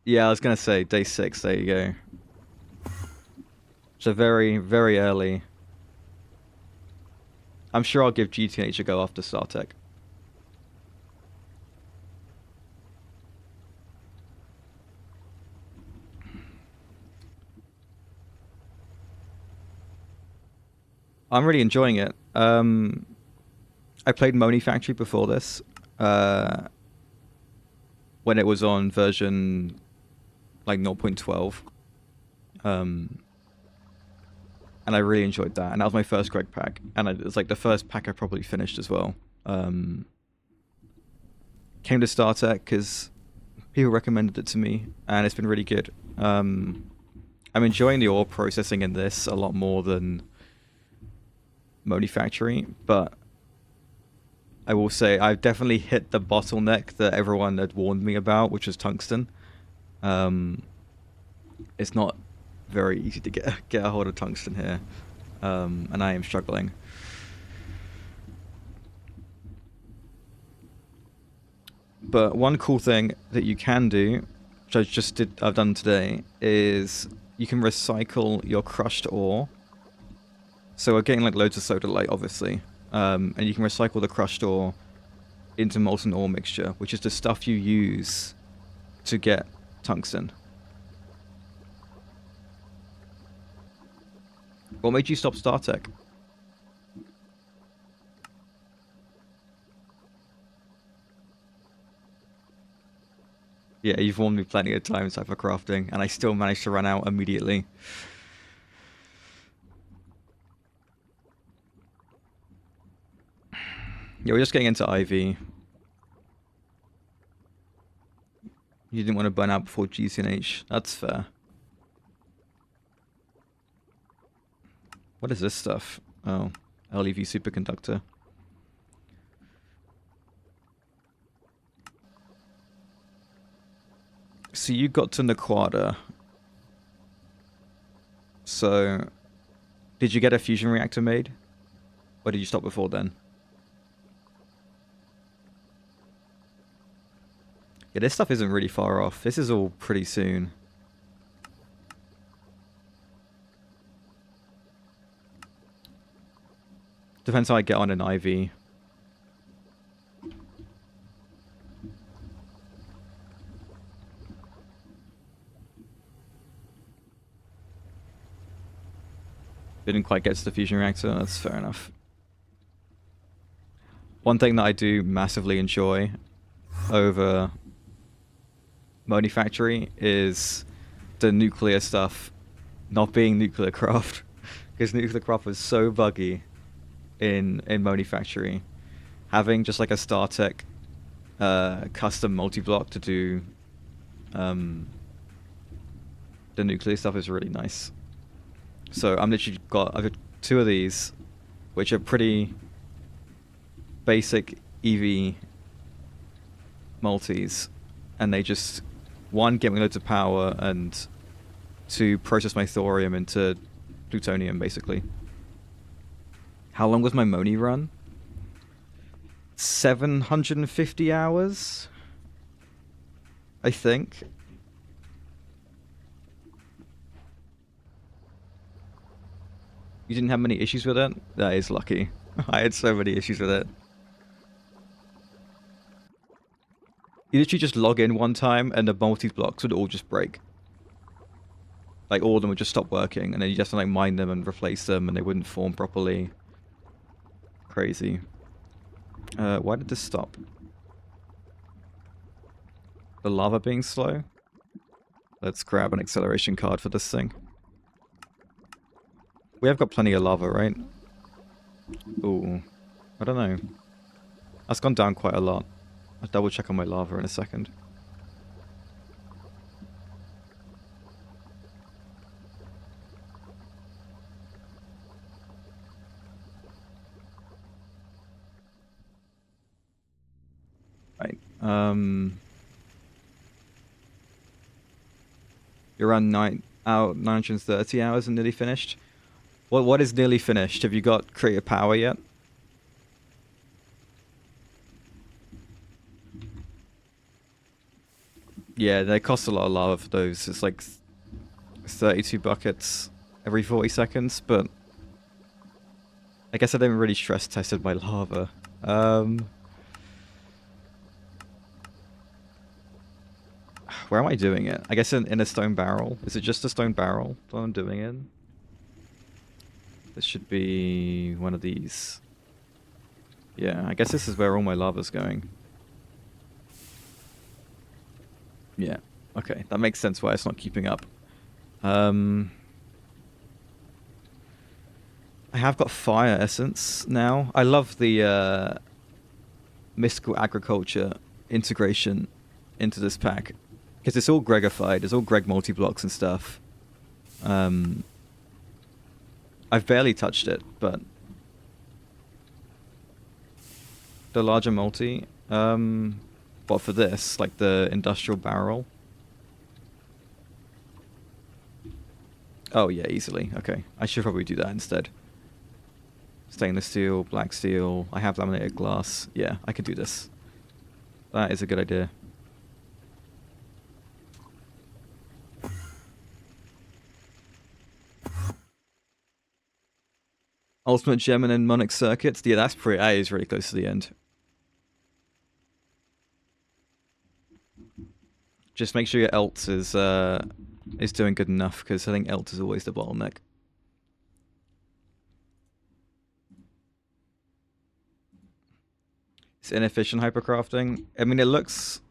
Yeah, I was going to say day 6. There you go. So very, very early. I'm sure I'll give GTH a go after StarTech. I'm really enjoying it. I played Moni Factory before this. When it was on version like 0.12. And I really enjoyed that. And that was my first Greg pack. And it was like the first pack I probably finished as well. Came to StarTech because people recommended it to me. And it's been really good. I'm enjoying the ore processing in this a lot more than Moni Factory. But I will say I've definitely hit the bottleneck that everyone had warned me about, which was tungsten. It's not very easy to get a hold of tungsten here, and I am struggling. But one cool thing that you can do, which I've done today, is you can recycle your crushed ore. So we're getting like loads of sodalite, obviously, and you can recycle the crushed ore into molten ore mixture, which is the stuff you use to get tungsten. What made you stop StarTech? Yeah, you've warned me plenty of times for crafting, and I still managed to run out immediately. Yeah, we're just getting into IV. You didn't want to burn out before GCNH. That's fair. What is this stuff? Oh, LEV superconductor. So you got to Naquada. So, did you get a fusion reactor made? Or did you stop before then? Yeah, this stuff isn't really far off. This is all pretty soon. Depends how I get on an IV. Didn't quite get to the fusion reactor, that's fair enough. One thing that I do massively enjoy over Moni Factory is the nuclear stuff not being nuclear craft. Because nuclear craft was so buggy in Moni Factory. Having just like a StarTech custom multi-block to do the nuclear stuff is really nice. So I've got 2 of these, which are pretty basic EV multis, and they just, 1, get me loads of power, and 2, process my thorium into plutonium, basically. How long was my Moni run? 750 hours? I think. You didn't have many issues with it? That is lucky. I had so many issues with it. You literally just log in one time and the multi-blocks would all just break. Like, all of them would just stop working, and then you just have to like mine them and replace them, and they wouldn't form properly. Crazy. Why did this stop? The lava being slow? Let's grab an acceleration card for this thing. We have got plenty of lava, right? Ooh. I don't know. That's gone down quite a lot. I'll double check on my lava in a second. Right. You're around 930 hours and nearly finished. What is nearly finished? Have you got creative power yet? Yeah, they cost a lot of lava for those. It's like 32 buckets every 40 seconds, but I guess I didn't really stress tested my lava. Where am I doing it? I guess in a stone barrel. Is it just a stone barrel that I'm doing it? This should be one of these. Yeah, I guess this is where all my lava's going. Yeah, okay. That makes sense why it's not keeping up. I have got fire essence now. I love the mystical agriculture integration into this pack. Because it's all Gregified, it's all Greg multi-blocks and stuff. I've barely touched it, but the larger multi, but for this, like the industrial barrel. Oh yeah, easily. Okay, I should probably do that instead. Stainless steel, black steel. I have laminated glass. Yeah, I can do this. That is a good idea. Ultimate Gem and then Mnemonic Circuits. Yeah, that is really close to the end. Just make sure your elt is doing good enough, because I think elt is always the bottleneck. It's inefficient hypercrafting. I mean, it looks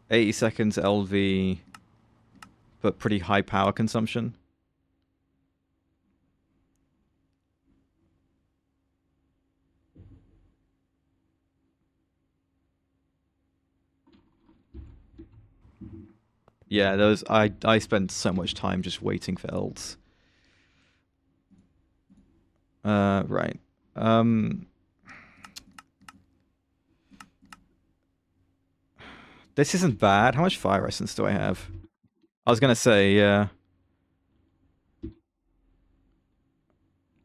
80 seconds LV, but pretty high power consumption. Yeah, those I spent so much time just waiting for elts. Right. This isn't bad. How much fire essence do I have? I was gonna say, yeah. I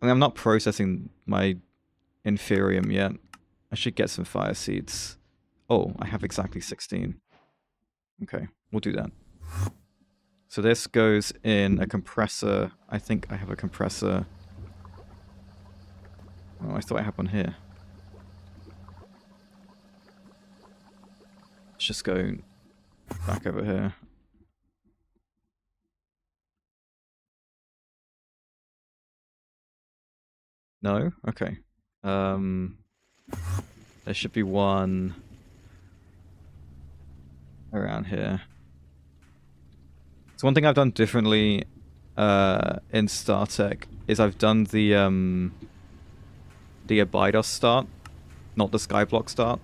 mean, I'm not processing my Inferium yet. I should get some fire seeds. Oh, I have exactly 16. Okay, we'll do that. So this goes in a compressor. I think I have a compressor. Oh, I thought I had one here. Let's just go back over here. No? Okay. There should be one around here. So one thing I've done differently in StarTech is I've done the Abydos start, not the Skyblock start.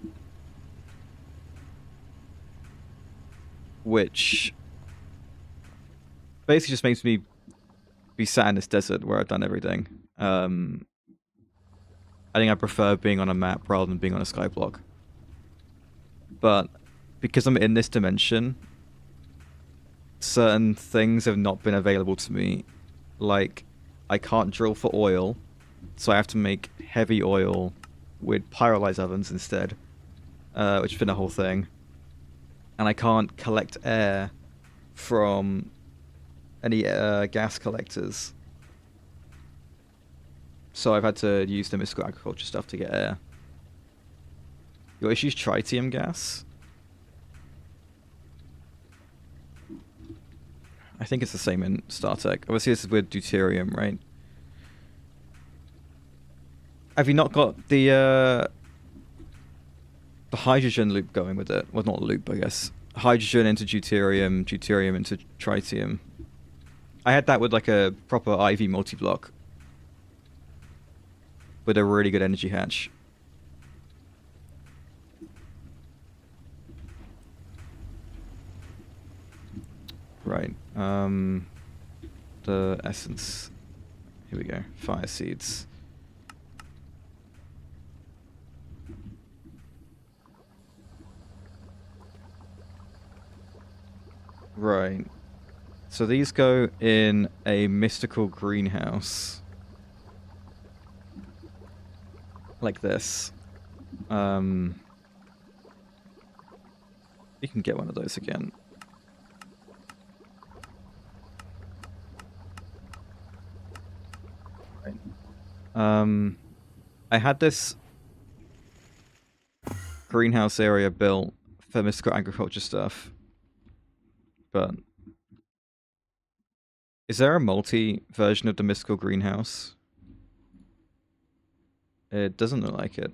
Which basically just makes me be sat in this desert where I've done everything. I think I prefer being on a map rather than being on a skyblock. But because I'm in this dimension, certain things have not been available to me. Like, I can't drill for oil, so I have to make heavy oil with pyrolyze ovens instead, which has been a whole thing. And I can't collect air from any gas collectors. So I've had to use the mystical agriculture stuff to get air. Your issue's tritium gas? I think it's the same in StarTech. Obviously this is with deuterium, right? Have you not got the hydrogen loop going with it? Well, not loop, I guess. Hydrogen into deuterium, deuterium into tritium. I had that with like a proper IV multi-block. With a really good energy hatch. Right. The essence. Here we go. Fire seeds. Right. So these go in a mystical greenhouse. Like this. You can get one of those again. Right. I had this greenhouse area built for mystical agriculture stuff. But is there a multi version of the mystical greenhouse? It doesn't look like it.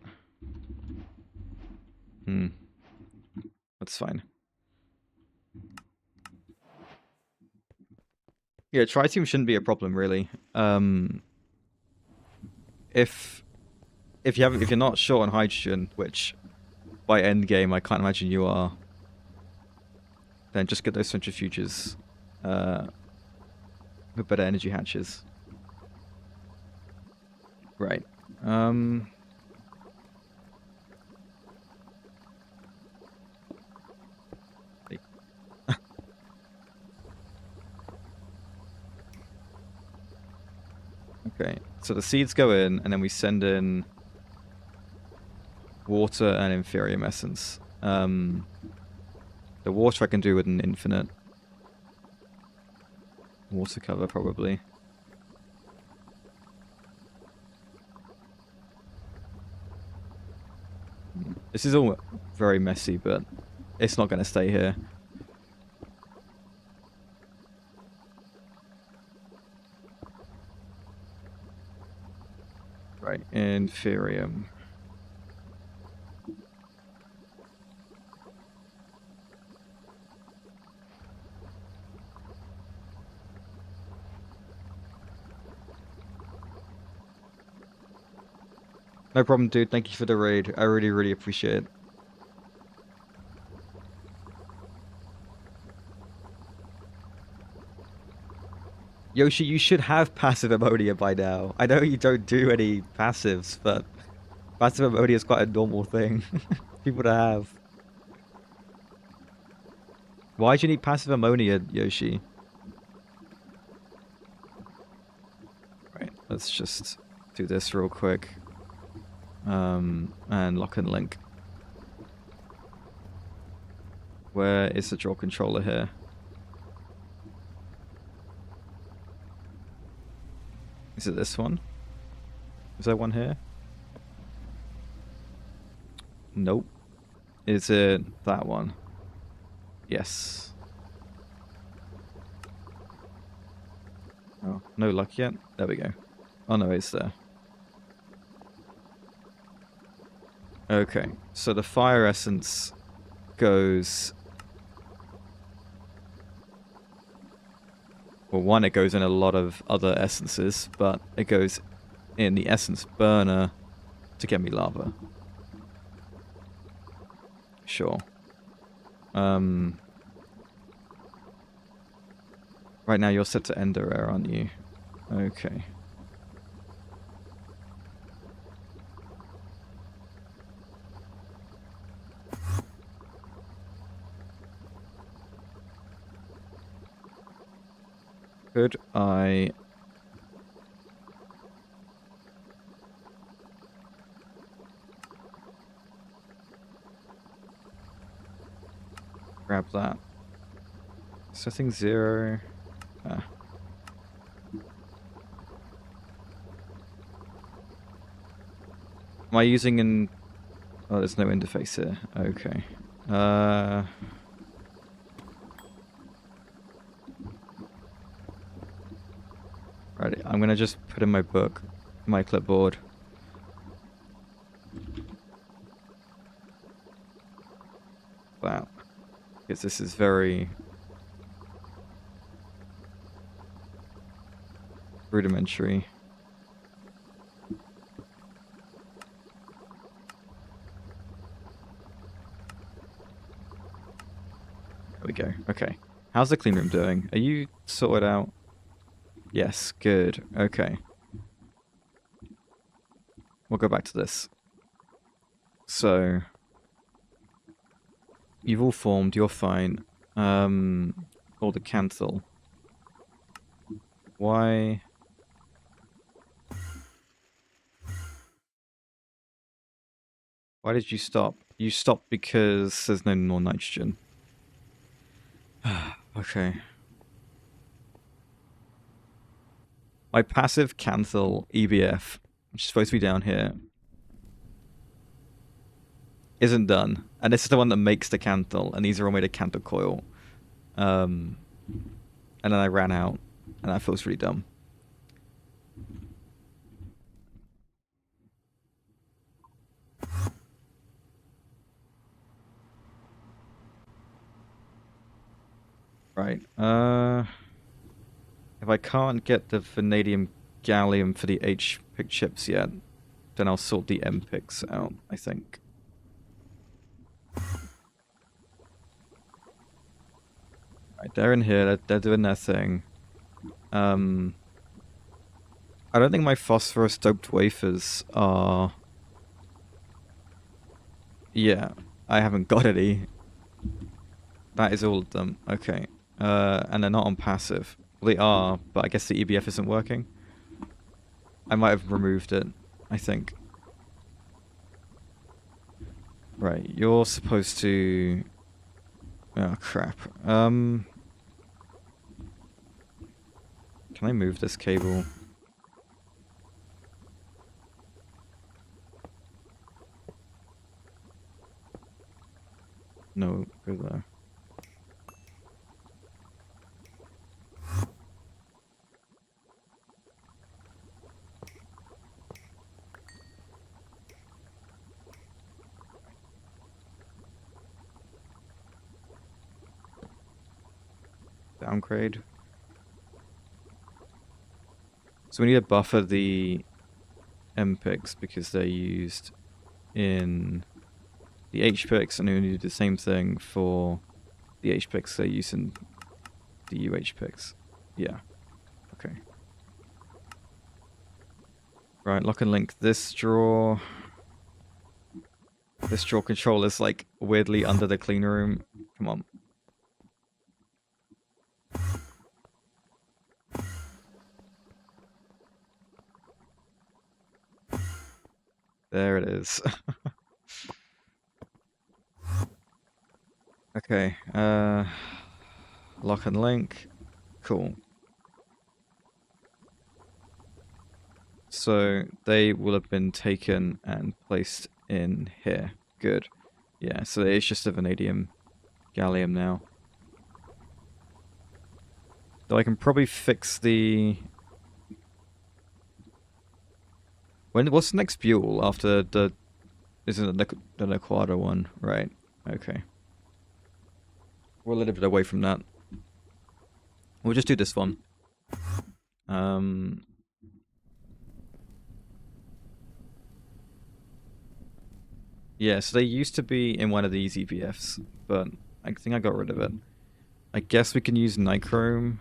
That's fine. Yeah, tritium shouldn't be a problem really. If you're not short on hydrogen, which by end game I can't imagine you are, then just get those centrifuges with better energy hatches. Right. Okay, so the seeds go in, and then we send in water and inferium essence. The water I can do with an infinite water cover, probably. This is all very messy, but it's not going to stay here. Right, inferium. No problem, dude. Thank you for the raid. I really, really appreciate it. Yoshi, you should have passive ammonia by now. I know you don't do any passives, but passive ammonia is quite a normal thing people to have. Why do you need passive ammonia, Yoshi? Right, let's just do this real quick. And lock and link. Where is the draw controller here? Is it this one? Is there one here? Nope. Is it that one? Yes. Oh, no luck yet? There we go. Oh no, it's there. Okay, so the fire essence goes... Well, one, it goes in a lot of other essences, but it goes in the essence burner to get me lava. Sure. Right now you're set to ender air, aren't you? Okay. Could I... grab that? Setting 0. Ah. Am I using an... Oh, there's no interface here. Okay. Right, I'm gonna just put in my book, my clipboard. Because this is very rudimentary. There we go. Okay. How's the clean room doing? Are you sorted out? Yes, good. Okay. We'll go back to this. So, you've all formed, you're fine. All the cancel. Why? Why did you stop? You stopped because there's no more nitrogen. Okay. My passive cancel EBF, which is supposed to be down here, isn't done. And this is the one that makes the cancel, and these are all made of cantle coil. And then I ran out, and that feels really dumb. Right. If I can't get the vanadium gallium for the H-pick chips yet, then I'll sort the M-picks out, I think. Right, they're in here, they're doing their thing. I don't think my phosphorus doped wafers are... Yeah, I haven't got any. That is all of them. Okay. And they're not on passive. Well, they are, but I guess the EBF isn't working. I might have removed it, I think. Right, you're supposed to... Oh, crap. Can I move this cable? No, go there. Downgrade. So we need to buffer the M-picks because they're used in the H-picks, and we need to do the same thing for the H-picks they're used in the UH-picks. Yeah. Okay. Right, lock and link this drawer. This drawer control is like weirdly under the clean room. Come on. There it is. Okay, lock and link. Cool. So they will have been taken and placed in here. Good. Yeah, so it's just a vanadium gallium now. Though I can probably fix the... What's the next buell after the... Isn't it the Nequada one? Right. Okay. We're a little bit away from that. We'll just do this one. Yeah, so they used to be in one of these EBFs, but I think I got rid of it. I guess we can use nichrome.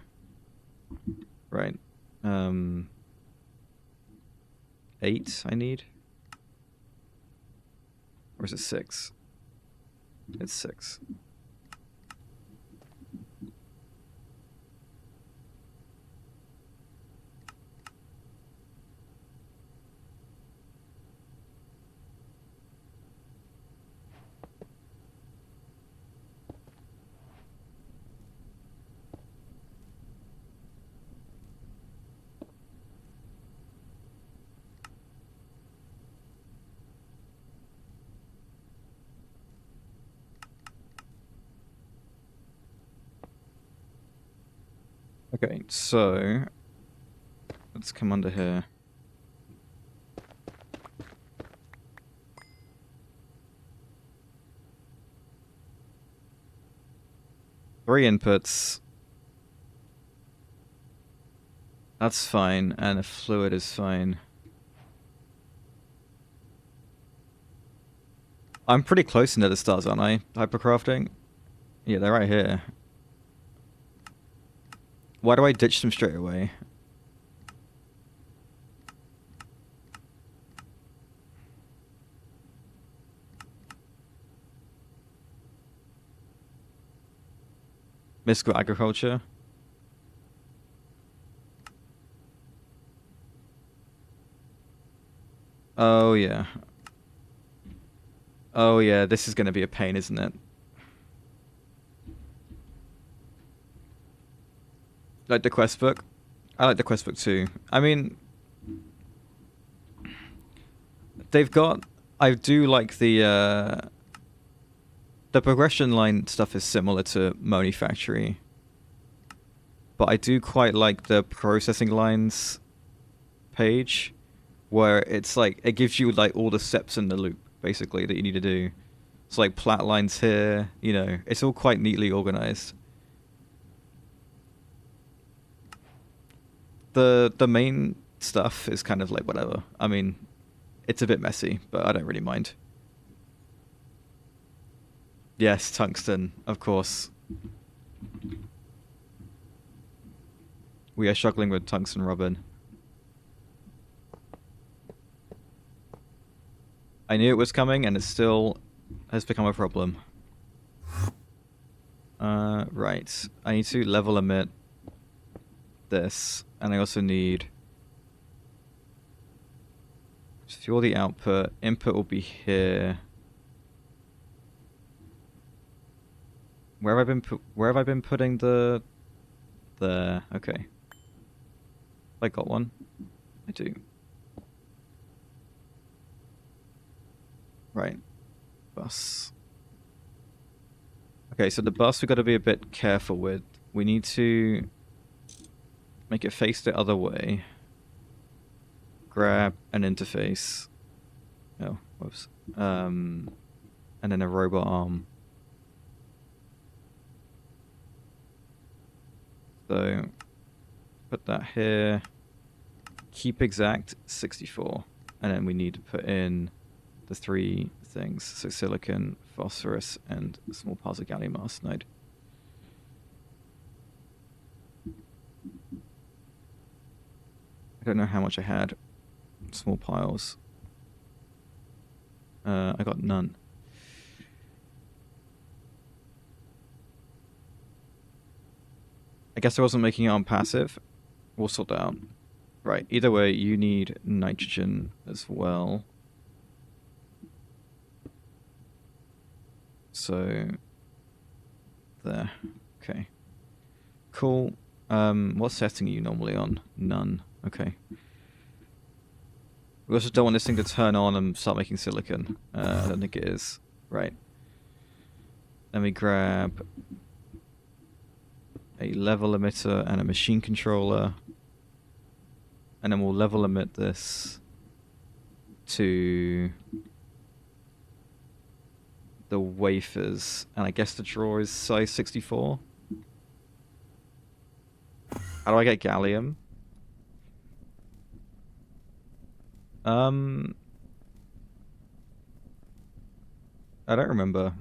Right. 8 I need? Or is it 6? It's 6. Okay, so let's come under here. 3 inputs. That's fine, and a fluid is fine. I'm pretty close into the stars, aren't I? Hypercrafting? Yeah, they're right here. Why do I ditch them straight away? Mystical agriculture? Oh, yeah. Oh, yeah, this is going to be a pain, isn't it? Like the quest book? I like the quest book too. I mean, they've got... I do like the progression line stuff is similar to Moni Factory. But I do quite like the processing lines page, where it's like, it gives you like all the steps in the loop, basically, that you need to do. It's like plat lines here, you know, it's all quite neatly organized. The main stuff is kind of like whatever. I mean, it's a bit messy, but I don't really mind. Yes, tungsten, of course. We are struggling with tungsten, Robin. I knew it was coming, and it still has become a problem. Right. I need to level emit this, and I also need to fuel the output. Input will be here. Where have I been putting the... There. Okay. I got one. I do. Right. Bus. Okay, so the bus we've got to be a bit careful with. We need to make it face the other way. Grab an interface. Oh, whoops. And then a robot arm. So, put that here. Keep exact 64. And then we need to put in the 3 things. So silicon, phosphorus, and small piles of gallium arsenide. I don't know how much I had. Small piles. I got none. I guess I wasn't making it on passive. We'll sort that out. Right, either way, you need nitrogen as well. So, there. Okay. Cool. What setting are you normally on? None. Okay. We also don't want this thing to turn on and start making silicon. I don't think it is. Right. Let me grab a level emitter and a machine controller. And then we'll level emit this to the wafers. And I guess the drawer is size 64. How do I get gallium? I don't remember.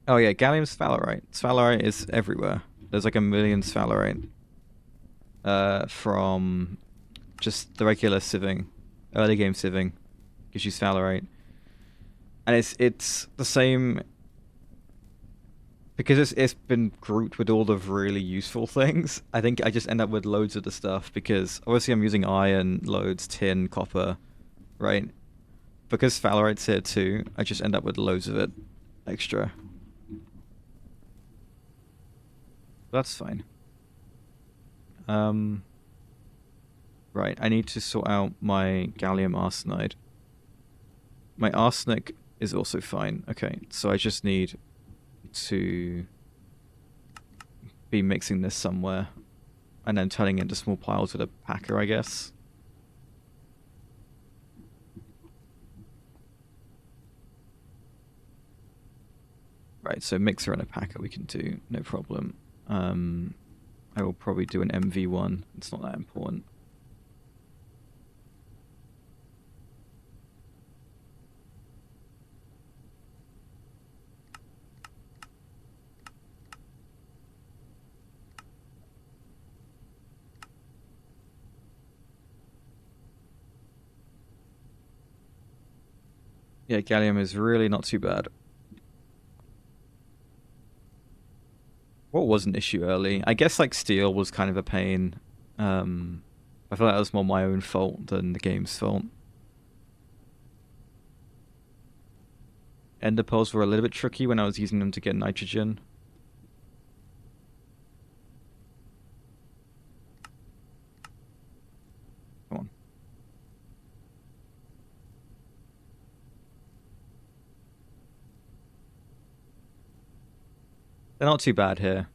Oh yeah, gallium sphalerite. Sphalerite is everywhere. There's like a million sphalerite. From just the regular sieving. Early game sieving. Gives you sphalerite. And it's the same... Because it's been grouped with all the really useful things, I think I just end up with loads of the stuff, because obviously I'm using iron, loads, tin, copper, right? Because sphalerite's here too, I just end up with loads of it extra. That's fine. Right, I need to sort out my gallium arsenide. My arsenic is also fine. Okay, so I just need to be mixing this somewhere and then turning it into small piles with a packer, I guess. Right, so mixer and a packer we can do, no problem. I will probably do an MV1. It's not that important. Yeah, gallium is really not too bad. What was an issue early? I guess like steel was kind of a pain. I feel like that was more my own fault than the game's fault. Ender pearls were a little bit tricky when I was using them to get nitrogen. Come on. They're not too bad here.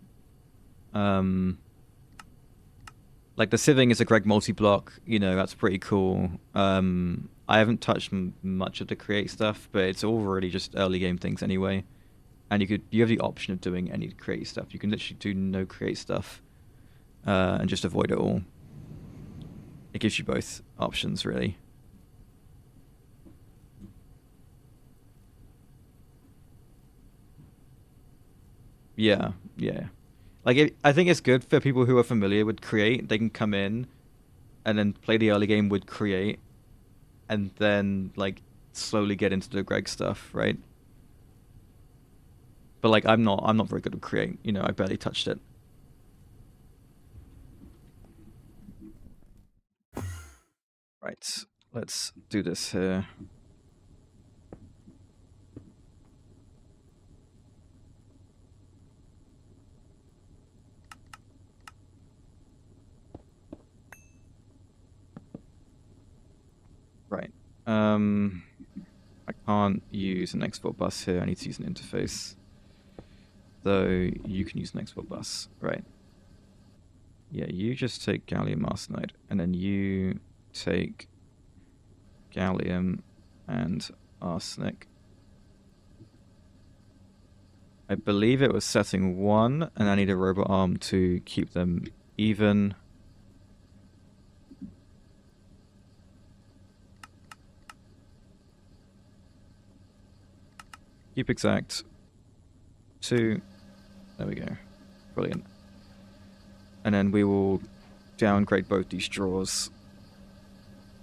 Like the sieving is a Greg multi-block, you know, that's pretty cool. I haven't touched much of the create stuff, but it's all really just early game things anyway. And you have the option of doing any create stuff. You can literally do no create stuff and just avoid it all. It gives you both options, really. Yeah, yeah. Like, I think it's good for people who are familiar with create. They can come in and then play the early game with create and then, like, slowly get into the Greg stuff, right? But, like, I'm not very good at create. You know, I barely touched it. Right, let's do this here. Right. I can't use an export bus here. I need to use an interface. Though you can use an export bus. Right. Yeah, you just take gallium arsenide, and then you take gallium and arsenic. I believe it was setting 1, and I need a robot arm to keep them even. Keep exact. 2. There we go. Brilliant. And then we will downgrade both these drawers.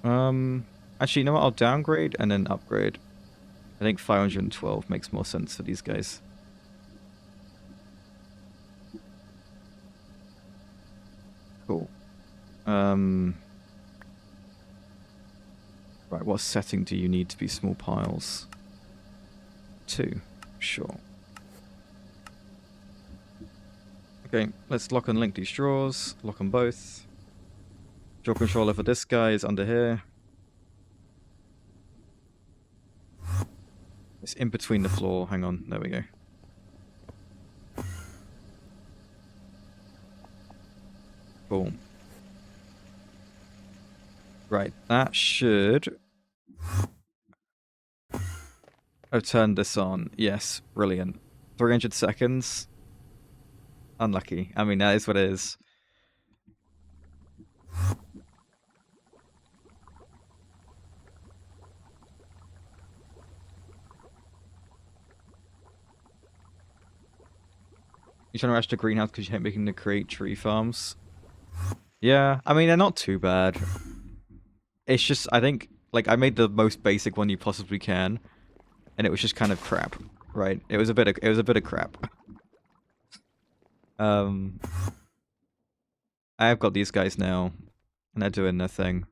Actually, you know what? I'll downgrade and then upgrade. I think 512 makes more sense for these guys. Cool. Right, what setting do you need to be small piles? 2. Sure. Okay, let's lock and link these drawers. Lock them both. Draw controller for this guy is under here. It's in between the floor. Hang on. There we go. Boom. Right, that should have turned this on. Yes, brilliant. 300 seconds. Unlucky. I mean, that is what it is. You trying to rush the greenhouse because you hate making to create tree farms? Yeah, I mean, they're not too bad. It's just, I think, like, I made the most basic one you possibly can, and it was just kind of crap, right? It was a bit of crap. I have got these guys now, and they're doing their thing.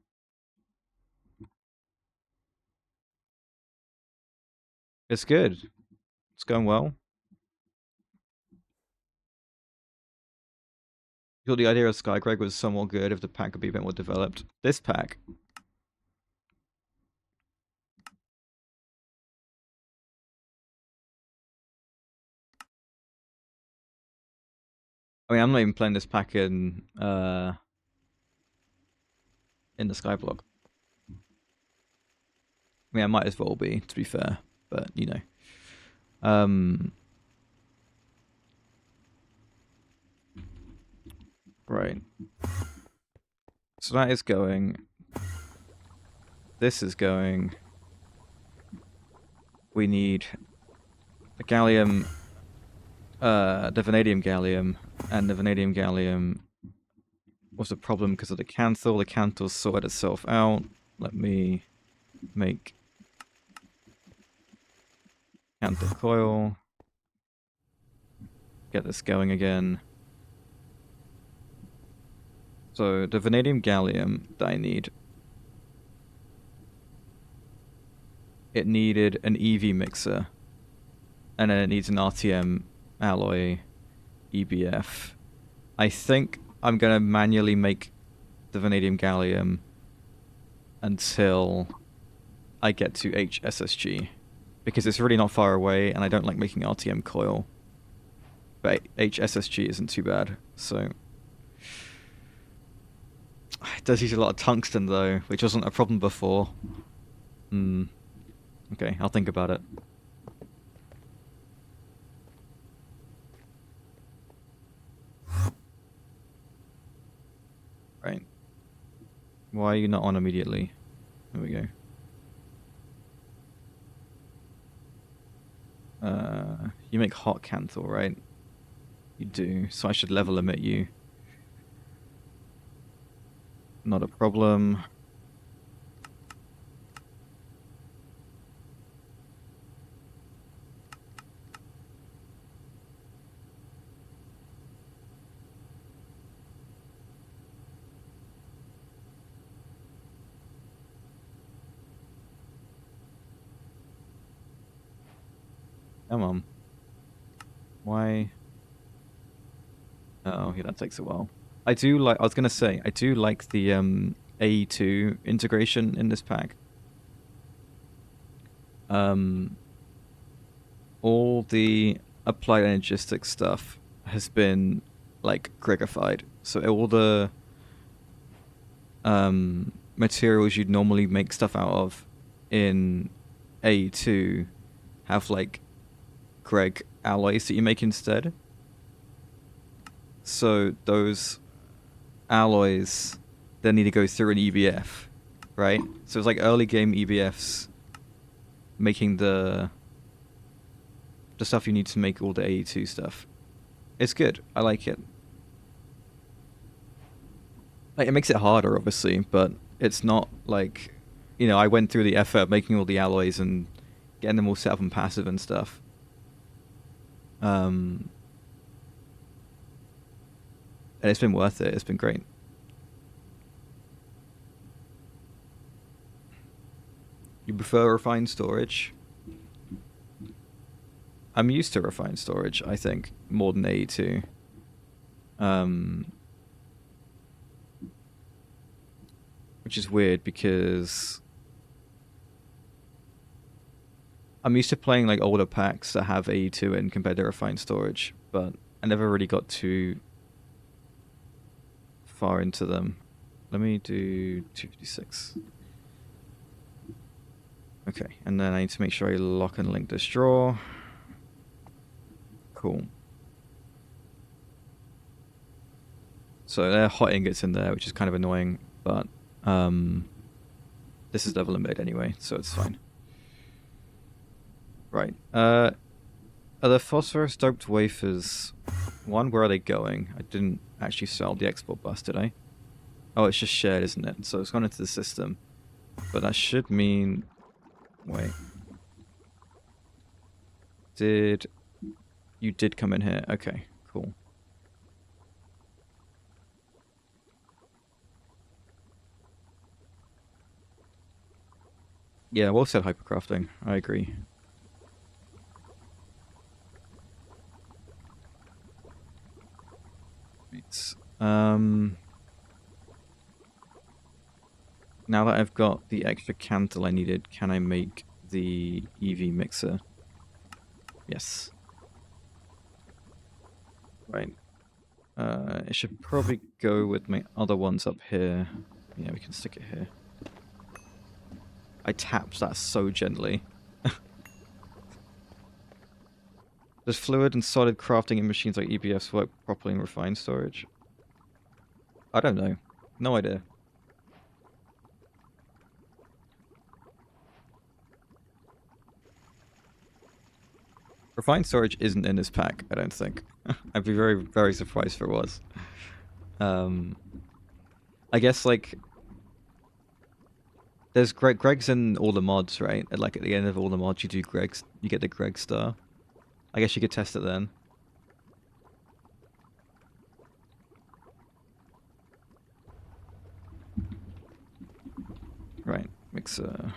It's good. It's going well. I thought the idea of Sky Greg was somewhat good if the pack could be a bit more developed. This pack. I mean, I'm not even playing this pack in the Skyblock. I mean, I might as well be, to be fair, but you know. Right. So that is going. This is going. We need a gallium, the vanadium gallium, and the vanadium gallium was a problem because of the canthal. The canthal sorted itself out. Let me make canthal coil. Get this going again. So the vanadium gallium that I need, it needed an EV mixer, and then it needs an RTM alloy EBF. I think I'm gonna manually make the vanadium gallium until I get to HSSG, because it's really not far away, and I don't like making RTM coil. But HSSG isn't too bad, so... It does use a lot of tungsten, though, which wasn't a problem before. Okay, I'll think about it. Right. Why are you not on immediately? There we go. You make hot canthal, right? You do, so I should level limit you. Not a problem. Come on. Why? Oh, yeah, that takes a while. I do like, I was going to say, I do like the AE2 integration in this pack. All the applied energistic stuff has been, like, Gregified. So all the materials you'd normally make stuff out of in AE2 have, like, Greg alloys that you make instead. So those alloys then need to go through an EBF, right? So it's like early game EBFs making the stuff you need to make all the AE2 stuff. It's good. I like it. Like, it makes it harder, obviously, but it's not like, you know, I went through the effort of making all the alloys and getting them all set up and passive and stuff. And it's been worth it. It's been great. You prefer refined storage? I'm used to refined storage, I think, more than AE2. Which is weird because I'm used to playing like older packs that have AE2 in compared to refined storage, but I never really got too far into them. Let me do 256. Okay, and then I need to make sure I lock and link this drawer. Cool. So there are hot ingots in there, which is kind of annoying, but this is level limited anyway, so it's fine. Right. Are the phosphorus doped wafers... One, where are they going? I didn't actually sell the export bus, did I? Oh, it's just shared, isn't it? So it's gone into the system. But that should mean... Wait. You did come in here. Okay, cool. Yeah, well said, hypercrafting. I agree. Right. Now that I've got the extra cantle I needed, can I make the EV mixer? Yes. Right. It should probably go with my other ones up here. Yeah, we can stick it here. I tapped that so gently. Does fluid and solid crafting in machines like EBFs work properly in refined storage? I don't know. No idea. Refined storage isn't in this pack, I don't think. I'd be very, very surprised if it was. I guess, like, there's Greg's in all the mods, right? And, like, at the end of all the mods, you do Greg's, you get the Greg star. I guess you could test it then. Right, mixer.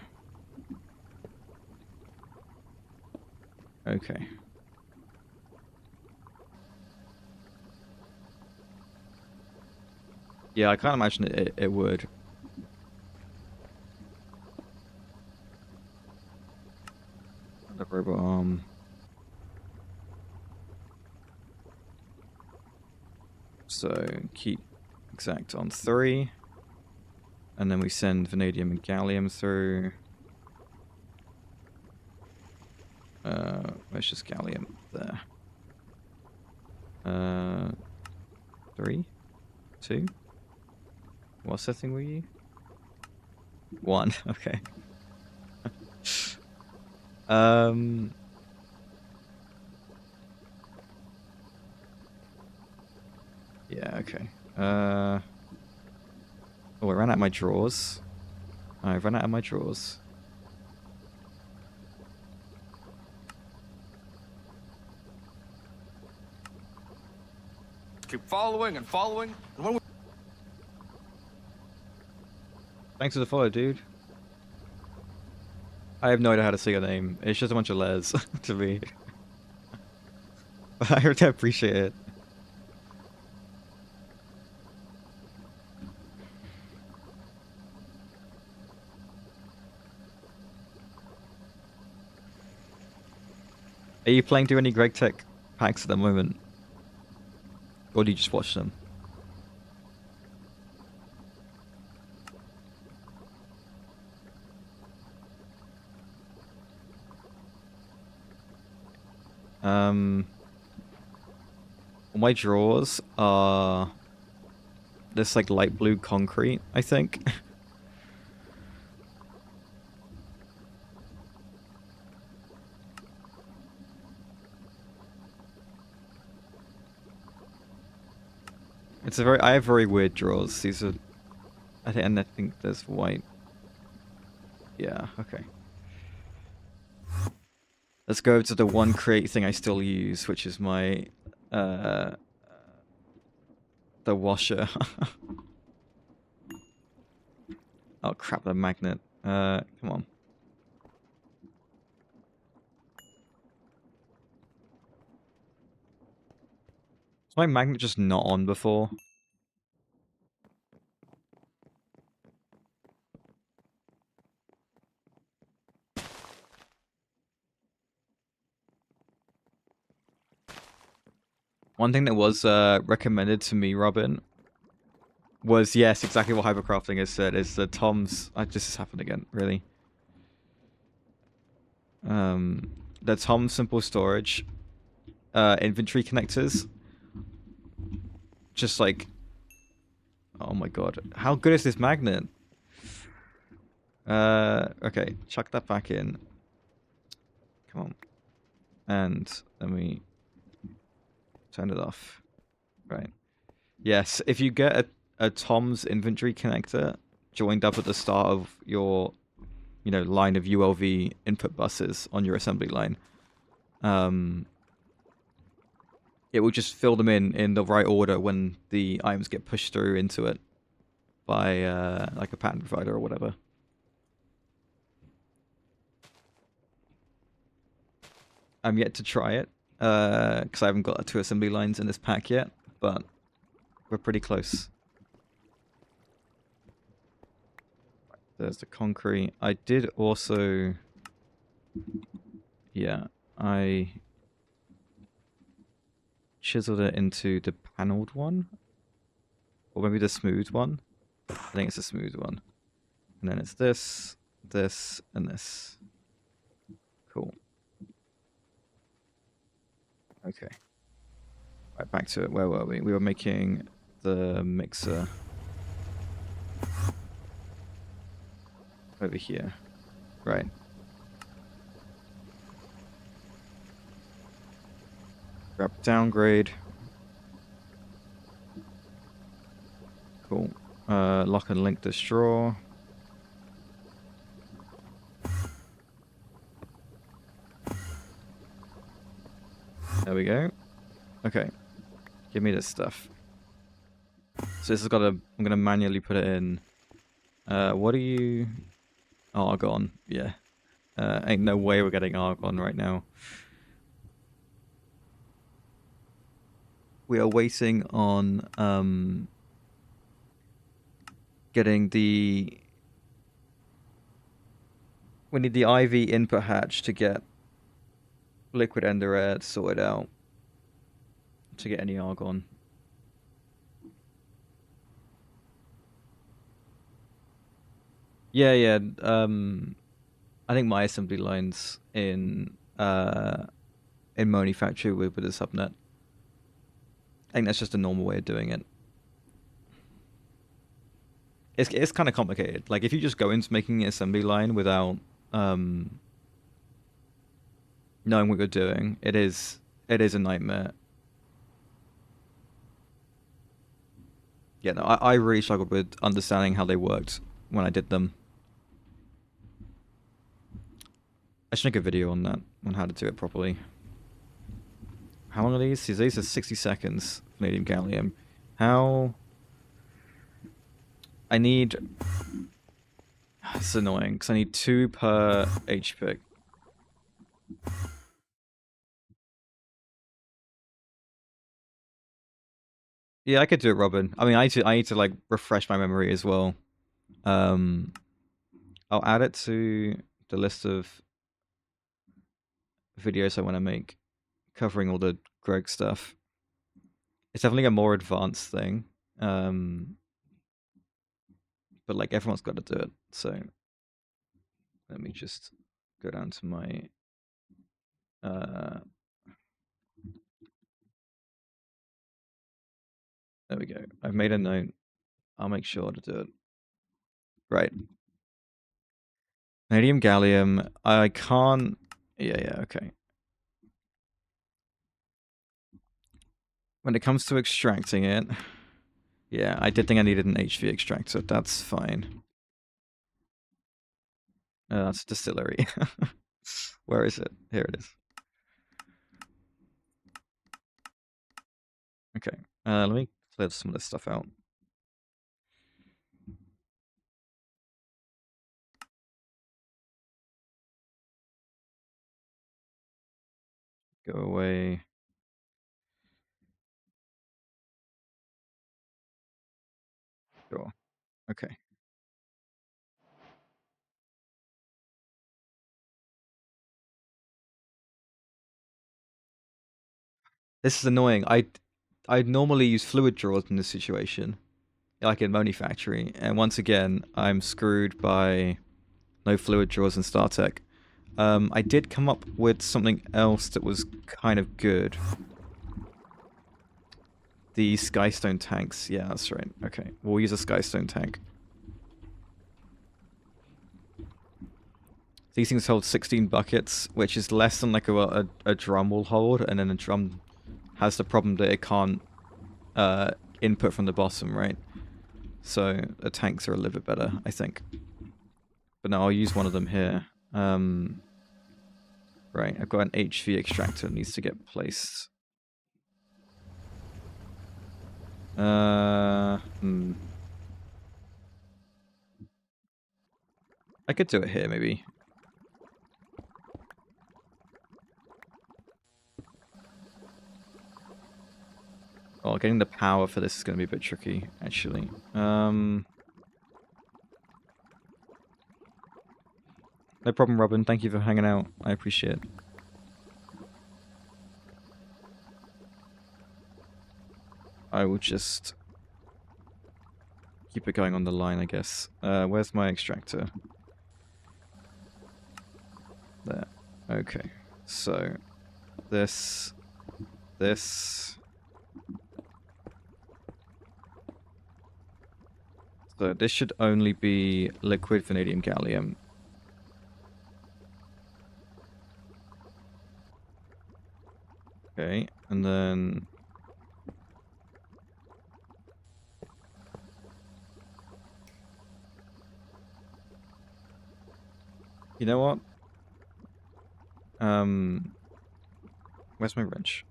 Okay. Yeah, I can't imagine it would. The robot arm. So keep exact on 3. And then we send vanadium and gallium through. Where's just gallium? There. 3, 2. What setting were you? 1. Okay. Yeah. Okay. Oh, I ran out of my drawers. I ran out of my drawers. Keep following and following. And when we Thanks for the follow, dude. I have no idea how to say your name. It's just a bunch of letters to me. But I really appreciate it. Are you playing through any GregTech packs at the moment? Or do you just watch them? My drawers are this like light blue concrete, I think. It's a very, I have very weird drawers. These are, and I think there's white. Yeah, okay. Let's go to the one create thing I still use, which is my, the washer. Oh crap, the magnet. Come on. Is my magnet just not on before? One thing that was recommended to me, Robin, was, yes, exactly what Hypercrafting has said, is the Tom's... this has happened again, really. The Tom Simple Storage inventory connectors. Just like... Oh my god. How good is this magnet? Okay, chuck that back in. Come on. And let me turn it off. Right. Yes, if you get a Tom's inventory connector joined up at the start of your, you know, line of ULV input buses on your assembly line, it will just fill them in the right order when the items get pushed through into it by like a pattern provider or whatever. I'm yet to try it because I haven't got 2 assembly lines in this pack yet, but we're pretty close. There's the concrete. I did also... Yeah, I chiseled it into the paneled one. Or maybe the smooth one. I think it's a smooth one. And then it's this, this, and this. Cool. Okay. Right, back to it. Where were we? We were making the mixer. over here. Right. Grab downgrade. Cool. Lock and link this drawer. There we go. Okay. Give me this stuff. So this has got to... I'm going to manually put it in. What are you... Argon. Yeah. Ain't no way we're getting Argon right now. We are waiting on getting the... We need the IV input hatch to get liquid ender air sorted out to get any Argon. Yeah, yeah. I think my assembly lines in Moni factory with a subnet. I think that's just a normal way of doing it. It's kind of complicated. Like if you just go into making an assembly line without knowing what you're doing, it is a nightmare. Yeah, no, I really struggled with understanding how they worked when I did them. I should make a video on that, on how to do it properly. How long are these? These are 60 seconds, vanadium gallium. How... I need... It's annoying, because I need 2 per HPIC. Yeah, I could do it, Robin. I mean, I need to like refresh my memory as well. I'll add it to the list of videos I want to make, covering all the Greg stuff. It's definitely a more advanced thing, but like everyone's got to do it. So let me just go down to my there we go. I've made a note. I'll make sure to do it. Right. Vanadium gallium. I can't. Yeah, okay. When it comes to extracting it, yeah, I did think I needed an HV extractor. That's fine. That's distillery. Where is it? Here it is. Okay. Let me clear some of this stuff out. Go away. Sure. Okay. This is annoying. I'd normally use fluid drawers in this situation, like in Moni Factory, and once again, I'm screwed by no fluid drawers in StarTech. I did come up with something else that was kind of good. The Skystone tanks. Yeah, that's right. Okay, we'll use a Skystone tank. These things hold 16 buckets, which is less than like a drum will hold, and then a drum has the problem that it can't input from the bottom, right? So the tanks are a little bit better, I think. But no, I'll use one of them here. Right, I've got an HV extractor that needs to get placed. I could do it here, maybe. Oh, getting the power for this is going to be a bit tricky, actually. No problem, Robin. Thank you for hanging out. I appreciate it. I will just keep it going on the line, I guess. Where's my extractor? There. Okay. So, this... So this should only be liquid vanadium gallium. Okay, and then you know what? Where's my wrench?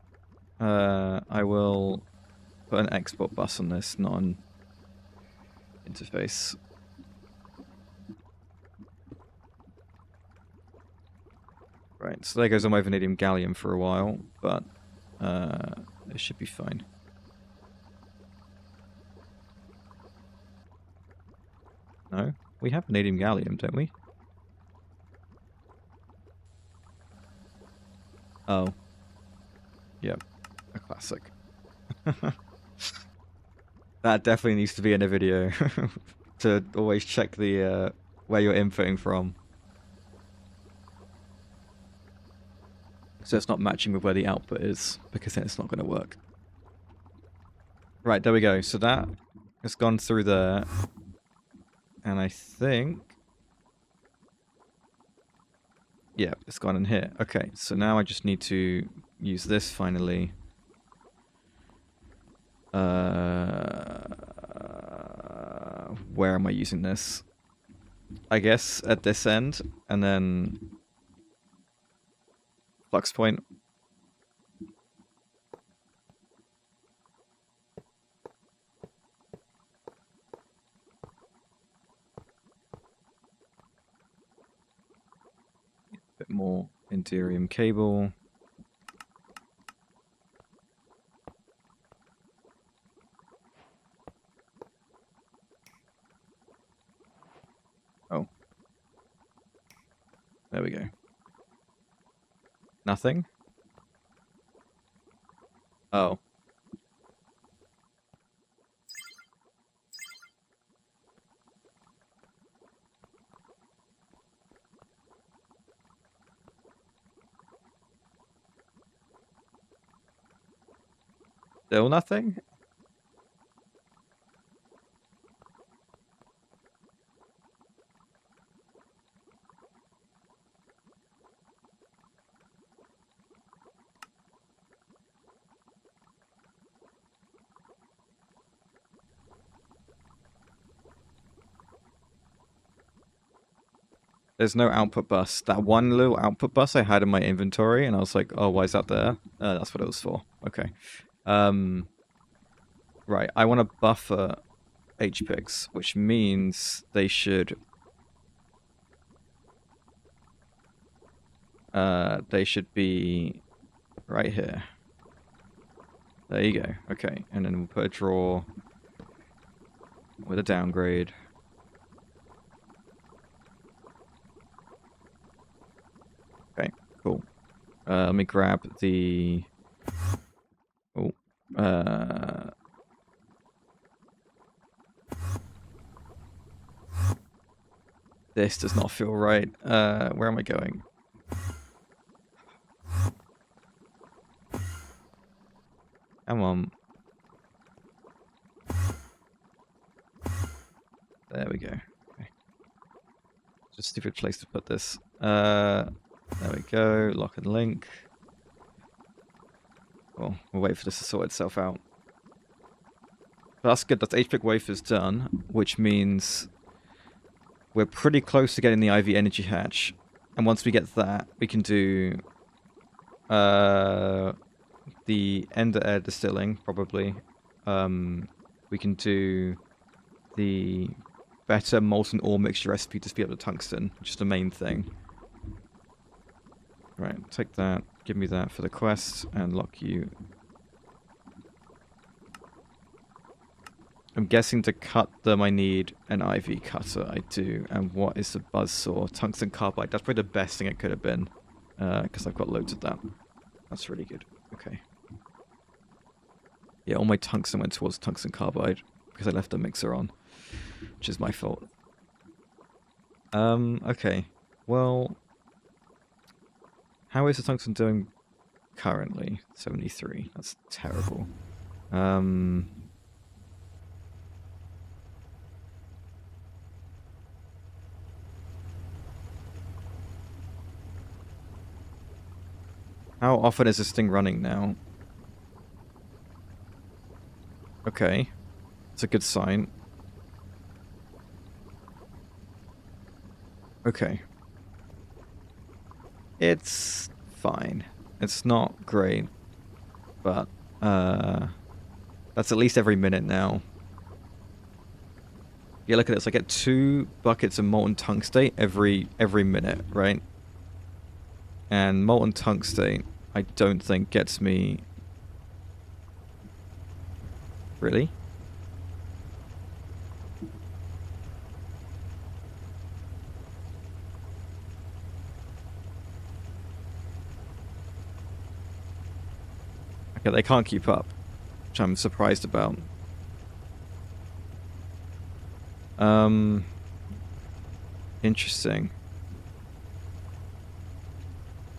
I will put an export bus on this, not an interface. Right, so there goes all my vanadium gallium for a while, but it should be fine. No? We have vanadium gallium, don't we? Oh. Yep. A classic. That definitely needs to be in a video. To always check the where you're inputting from. So it's not matching with where the output is, because then it's not going to work. Right, there we go. So that has gone through there. And I think... yeah, it's gone in here. Okay, so now I just need to use this finally. Where am I using this? I guess at this end, and then flux point. Bit more Inderium cable. Oh. There we go. Nothing? Oh. Still nothing? There's no output bus. That one little output bus I had in my inventory, and I was like, oh, why is that there? That's what it was for. Okay. Right, I want to buffer HPICs, which means they should... they should be right here. There you go. Okay, and then we'll put a drawer with a downgrade. Okay, cool. Let me grab the... oh, this does not feel right. Where am I going? Come on. There we go. Okay. Just a stupid place to put this. There we go. Lock and link. Well, we'll wait for this to sort itself out. But that's good. That's HPIC wafers done, which means we're pretty close to getting the IV energy hatch. And once we get that, we can do the ender air distilling, probably. We can do the better molten ore mixture recipe to speed up the tungsten, which is the main thing. Right, take that, give me that for the quest, and lock you. I'm guessing to cut them I need an IV cutter, I do. And what is the buzzsaw? Tungsten carbide, that's probably the best thing it could have been. Because I've got loads of that. That's really good. Okay. Yeah, all my tungsten went towards tungsten carbide because I left the mixer on, which is my fault. Okay. Well, how is the tungsten doing currently? 73. That's terrible. How often is this thing running now? Okay. It's a good sign. Okay. It's fine. It's not great, but that's at least every minute now. Yeah, look at this. I get 2 buckets of molten tungstate every minute, right? And molten tungstate, I don't think gets me... Really? Okay, they can't keep up, which I'm surprised about. Interesting.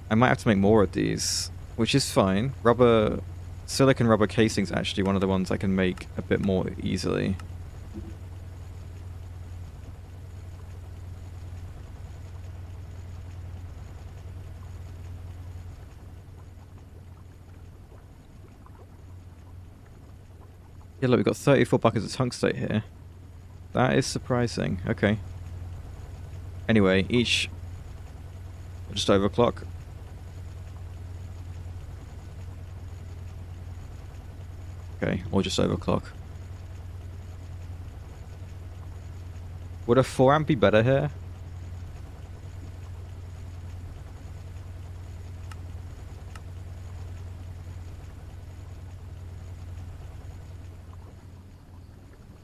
I might have to make more of these, which is fine. Silicon rubber casing's actually one of the ones I can make a bit more easily. Yeah, look, we've got 34 buckets of tungstate here. That is surprising. Okay. Anyway, each... just overclock. Okay, or just overclock. Would a 4 amp be better here?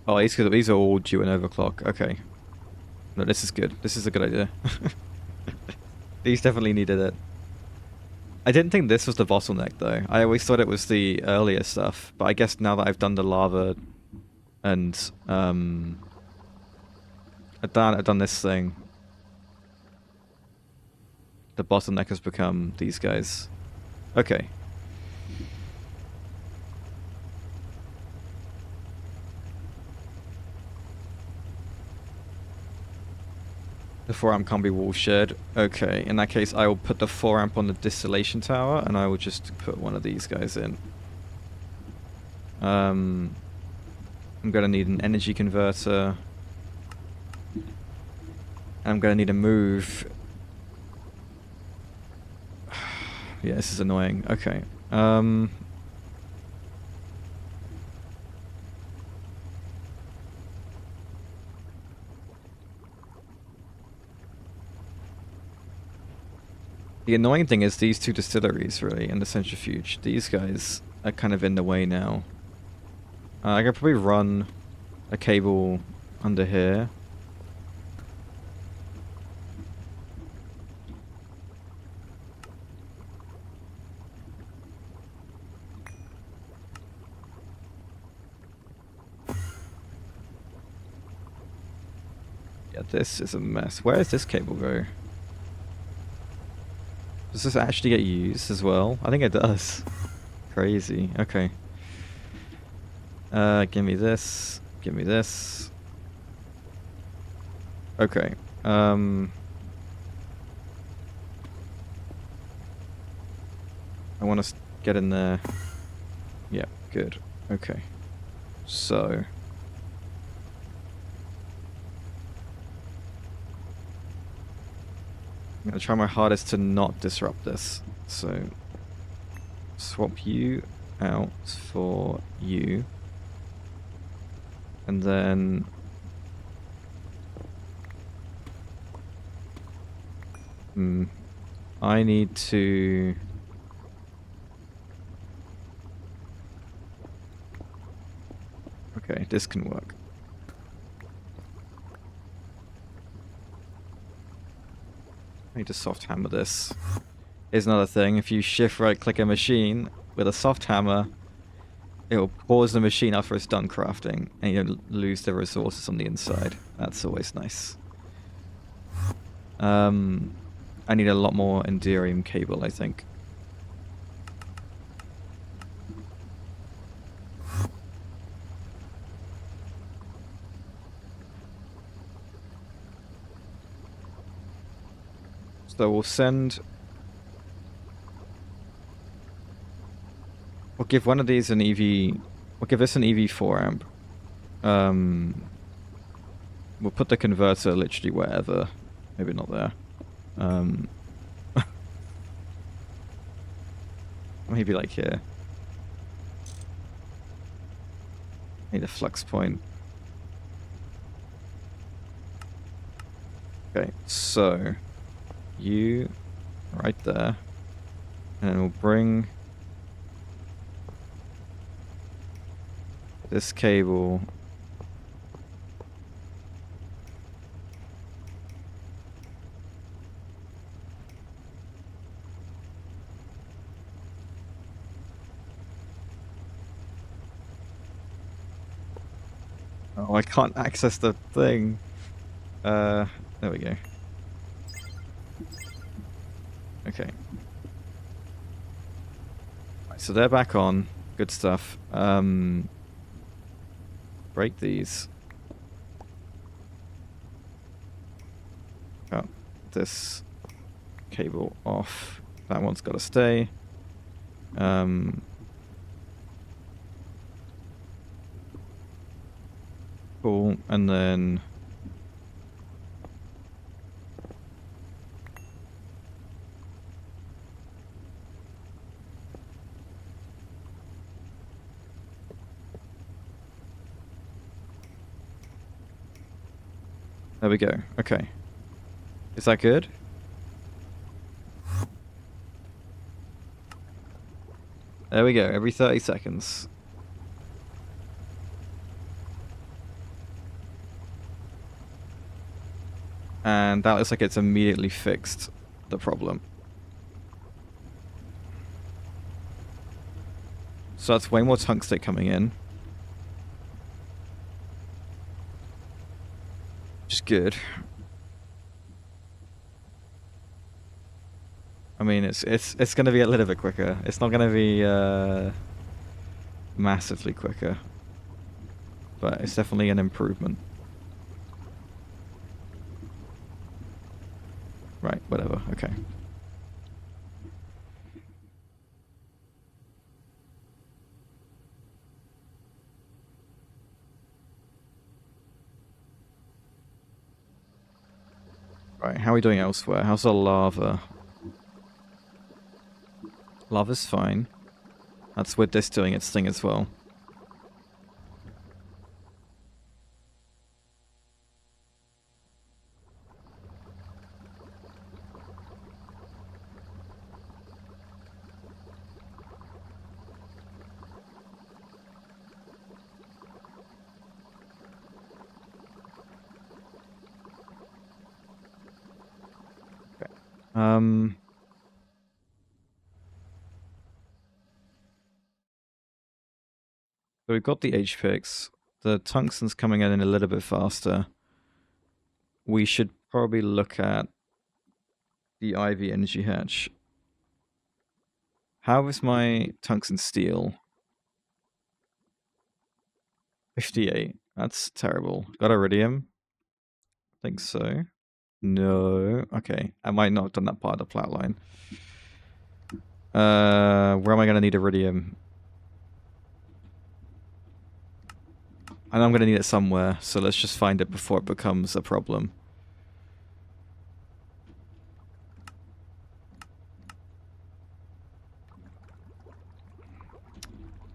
Oh, these are all due an overclock. Okay. No, this is good. This is a good idea. These definitely needed it. I didn't think this was the bottleneck, though. I always thought it was the earlier stuff. But I guess now that I've done the lava and I've done this thing, the bottleneck has become these guys. Okay. The 4 amp can't be wall shared. Okay, in that case I will put the 4 amp on the distillation tower and I will just put one of these guys in. I'm gonna need an energy converter. I'm gonna need a move. Yeah, this is annoying. Okay. The annoying thing is these 2 distilleries, really, and the centrifuge. These guys are kind of in the way now. I could probably run a cable under here. Yeah, this is a mess. Where does this cable go? Does this actually get used as well? I think it does. Crazy. Okay. Give me this. Give me this. Okay. I want to get in there. Yeah, good. Okay. So... I'm going to try my hardest to not disrupt this. So, swap you out for you. And then... I need to... Okay, this can work. I need to soft hammer this. Here's another thing. If you shift right click a machine with a soft hammer, it will pause the machine after it's done crafting and you don't lose the resources on the inside. That's always nice. I need a lot more Enderium cable, I think. So we'll send give one of these an EV. We'll give this an EV4 amp. We'll put the converter literally wherever. Maybe not there. Maybe like here. Need a flux point. Okay, so you right there, and then we'll bring this cable Oh, I can't access the thing. There we go. Okay. Right, so they're back on. Good stuff. Break these. Cut this cable off. That one's got to stay. Cool, and then there we go. Okay. Is that good? There we go, every 30 seconds. And that looks like it's immediately fixed the problem. So that's way more tungsten coming in. Which is good. I mean, it's going to be a little bit quicker. It's not going to be massively quicker. But it's definitely an improvement. Right, whatever, okay. Right, how are we doing elsewhere? How's the lava? Lava's fine. That's with this doing its thing as well. So we've got the H-picks. The tungsten's coming in a little bit faster. We should probably look at the IV energy hatch. How is my tungsten steel? 58. That's terrible. Got iridium? I think so. No. Okay. I might not have done that part of the plat line. Where am I going to need iridium? I know I'm going to need it somewhere, so let's just find it before it becomes a problem.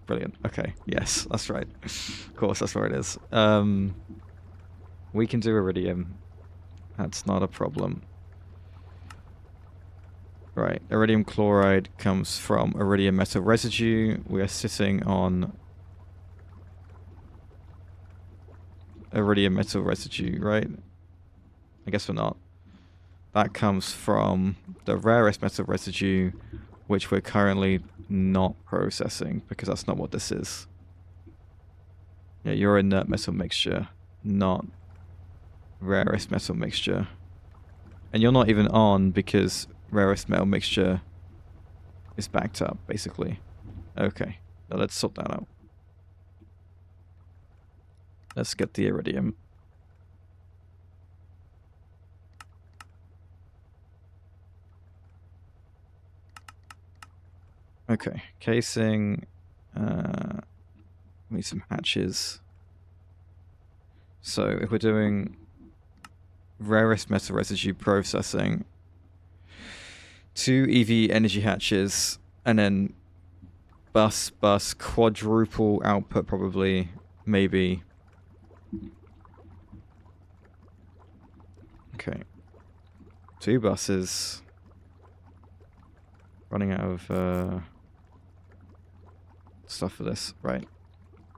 Brilliant. Okay. Yes, that's right. Of course, that's where it is. We can do iridium. That's not a problem. Right. Iridium chloride comes from iridium metal residue. We are sitting on iridium metal residue, right? I guess we're not. That comes from the rarest metal residue, which we're currently not processing, because that's not what this is. Yeah, you're inert metal mixture, not rarest metal mixture. And you're not even on because rarest metal mixture is backed up, basically. Okay, now let's sort that out. Let's get the iridium. Okay, casing We need some hatches. So if we're doing rarest metal residue processing, 2 EV energy hatches, and then bus, quadruple output probably, maybe. Okay. 2 buses. Running out of stuff for this. Right.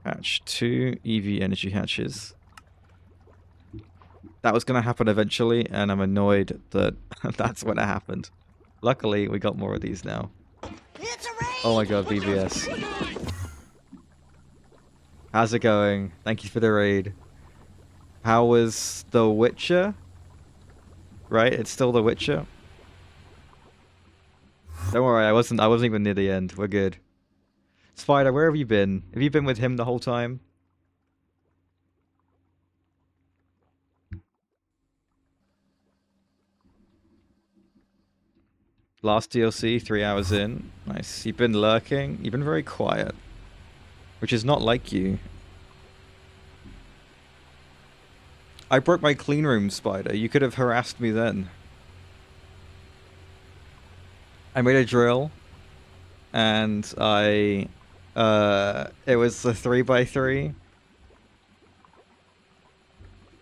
Hatch. 2 EV energy hatches. That was going to happen eventually, and I'm annoyed that that's when it happened. Luckily, we got more of these now. It's a raid! Oh my god, BBS. How's it going? Thank you for the raid. How was The Witcher? Right, it's still The Witcher. Don't worry, I wasn't even near the end. We're good. Spider, where have you been? Have you been with him the whole time? Last DLC, 3 hours in. Nice. You've been lurking. You've been very quiet. Which is not like you. I broke my clean room, Spider. You could have harassed me then. I made a drill. And it was a 3x3.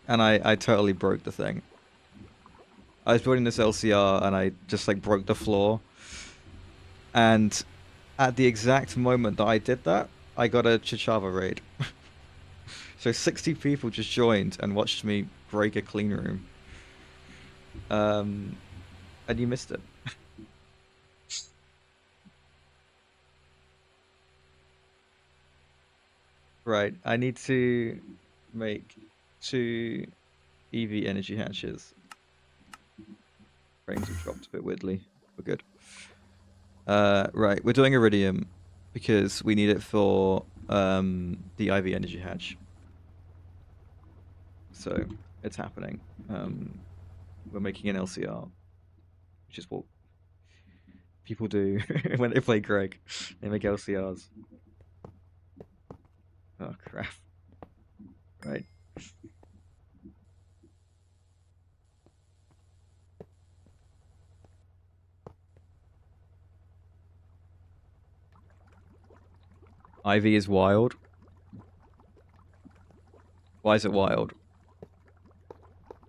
And I totally broke the thing. I was building this LCR and I just like broke the floor. And at the exact moment that I did that, I got a Chichava raid. So 60 people just joined and watched me break a clean room. And you missed it. Right, I need to make 2 EV energy hatches. Frames have dropped a bit weirdly. We're good. Right, we're doing iridium because we need it for the IV energy hatch. So it's happening. We're making an LCR, which is what people do when they play Greg. They make LCRs. Oh crap! Right. IV is wild. Why is it wild?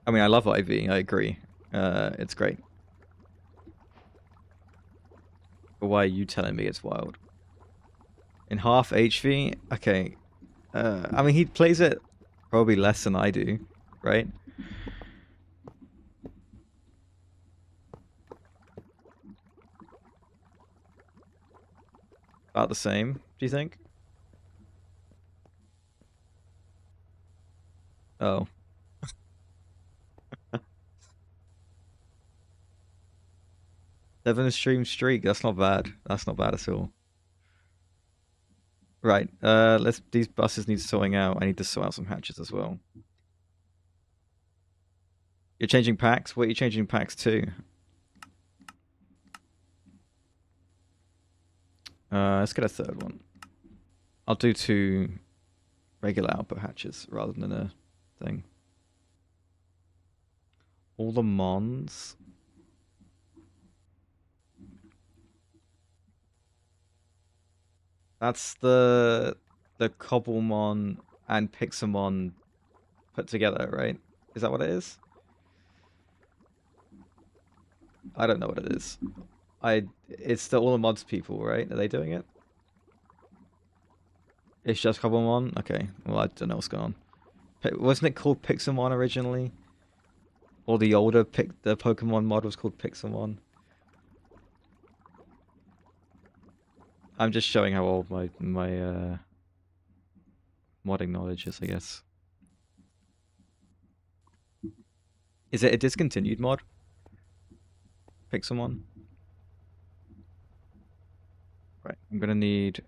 I mean, I love IV. I agree. It's great. But why are you telling me it's wild? In half HV? Okay. I mean, he plays it probably less than I do, right? About the same, do you think? Oh. 7 stream streak, that's not bad. That's not bad at all. Right, these buses need sorting out. I need to sort out some hatches as well. You're changing packs? What are you changing packs to? Let's get a 3rd one. I'll do 2 regular output hatches rather than a thing. All the mons. That's the Cobblemon and Pixelmon put together, right? Is that what it is? I don't know what it is. It's the all the mods people, right? Are they doing it? It's just Cobblemon? Okay. Well, I don't know what's going on. Wasn't it called Pixelmon originally? Or the older the Pokemon mod was called Pixelmon? I'm just showing how old my modding knowledge is, I guess. Is it a discontinued mod? Pixelmon? Right, I'm gonna need...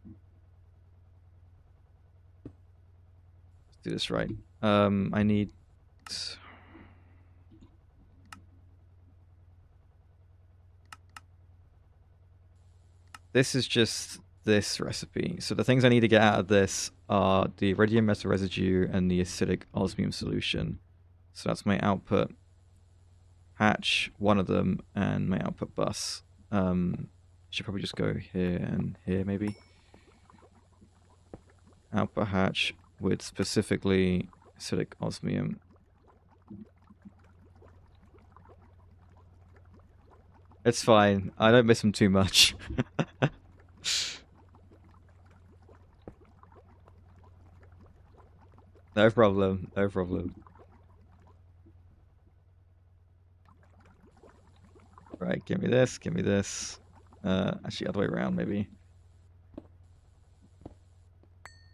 Let's do this right. I need... This is just this recipe. So the things I need to get out of this are the iridium metal residue and the acidic osmium solution. So that's my output hatch, one of them, and my output bus. Should probably just go here and here, maybe. Output hatch with specifically acidic osmium. It's fine. I don't miss them too much. No problem. No problem. Right, give me this. Give me this. Actually, other way around, maybe.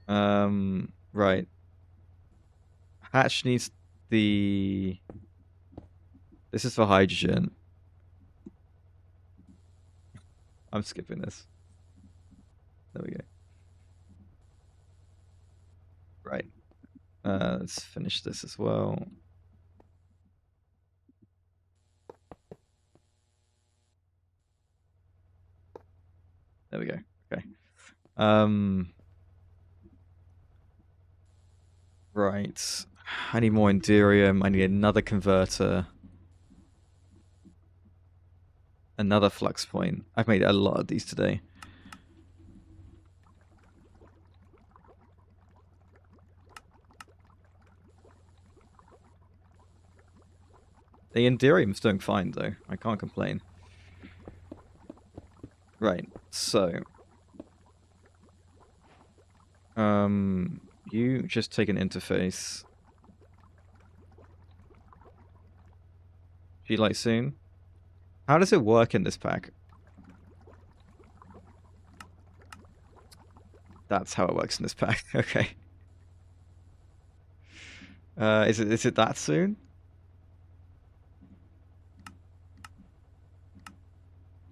Right. Hatch needs the... This is for hydrogen. I'm skipping this. There we go. Right. Let's finish this as well. There we go. Okay. Right. I need more Endurium. I need another converter. Another flux point. I've made a lot of these today. The Endurium's doing fine, though. I can't complain. Right, so... you just take an interface. G-Light soon. How does it work in this pack? That's how it works in this pack. Okay. Is it that soon?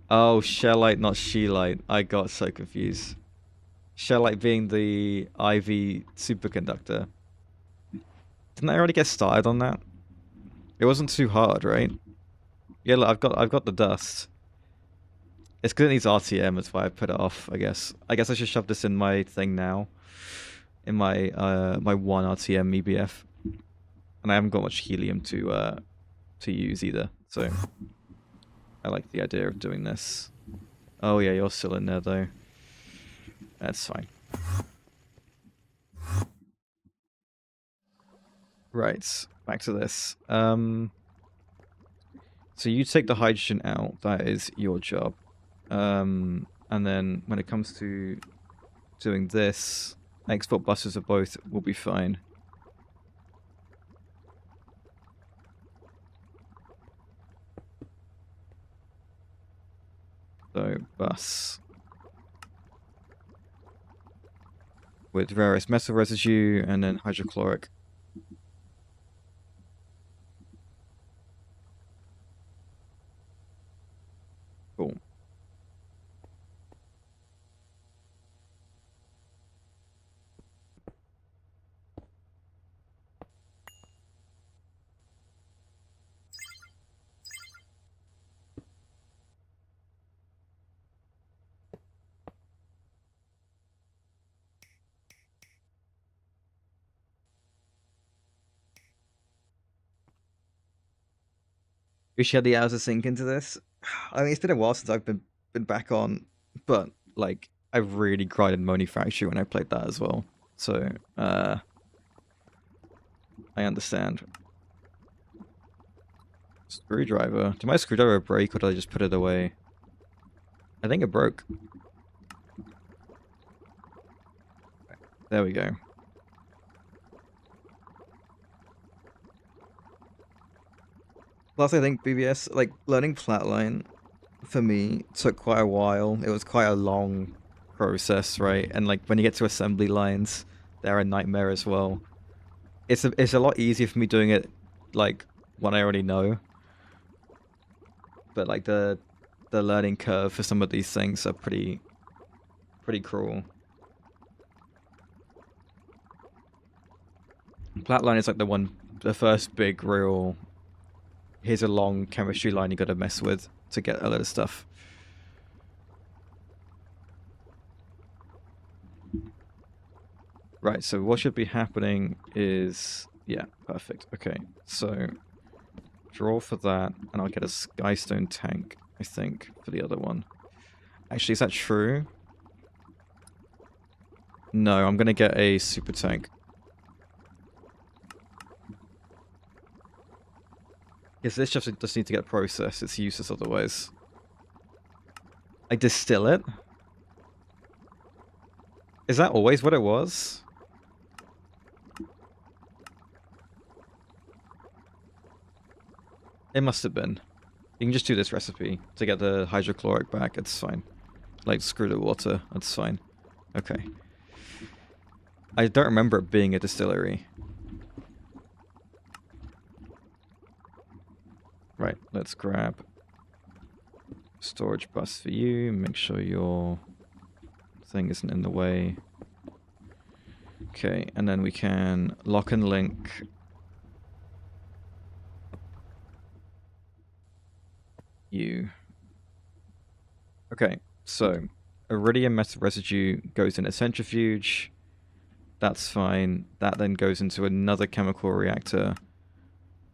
Oh, Shellite, not She-Light. I got so confused. Shellite being the IV superconductor. Didn't I already get started on that? It wasn't too hard, right? Yeah, look, I've got the dust. It's because it needs RTM, that's why I put it off, I guess. I guess I should shove this in my thing now. In my my 1 RTM EBF. And I haven't got much helium to use either, so I like the idea of doing this. Oh yeah, you're still in there though. That's fine. Right, back to this. So you take the hydrogen out, that is your job. And then when it comes to doing this, export buses of both will be fine. So, bus. With various metal residue and then hydrochloric. Cool. Wish you had the hours to sink into this. I mean, it's been a while since I've been back on, but like I really grinded Moni Factory when I played that as well. So I understand. Screwdriver. Did my screwdriver break or did I just put it away? I think it broke. There we go. Plus, I think BBS, like, learning Flatline, for me, took quite a while. It was quite a long process, right? And, like, when you get to assembly lines, they're a nightmare as well. It's a lot easier for me doing it, like, when I already know. But, like, the learning curve for some of these things are pretty cruel. Flatline is, like, the first big real... Here's a long chemistry line you gotta mess with to get a lot of stuff. Right, so what should be happening is... Yeah, perfect. Okay, so draw for that, and I'll get a skystone tank, I think, for the other one. Actually, is that true? No, I'm going to get a super tank. Because this just need to get processed. It's useless otherwise. I distill it? Is that always what it was? It must have been. You can just do this recipe to get the hydrochloric back. It's fine. Like, screw the water. That's fine. Okay. I don't remember it being a distillery. Right, let's grab storage bus for you. Make sure your thing isn't in the way. Okay, and then we can lock and link you. Okay, so iridium metal residue goes in a centrifuge. That's fine. That then goes into another chemical reactor.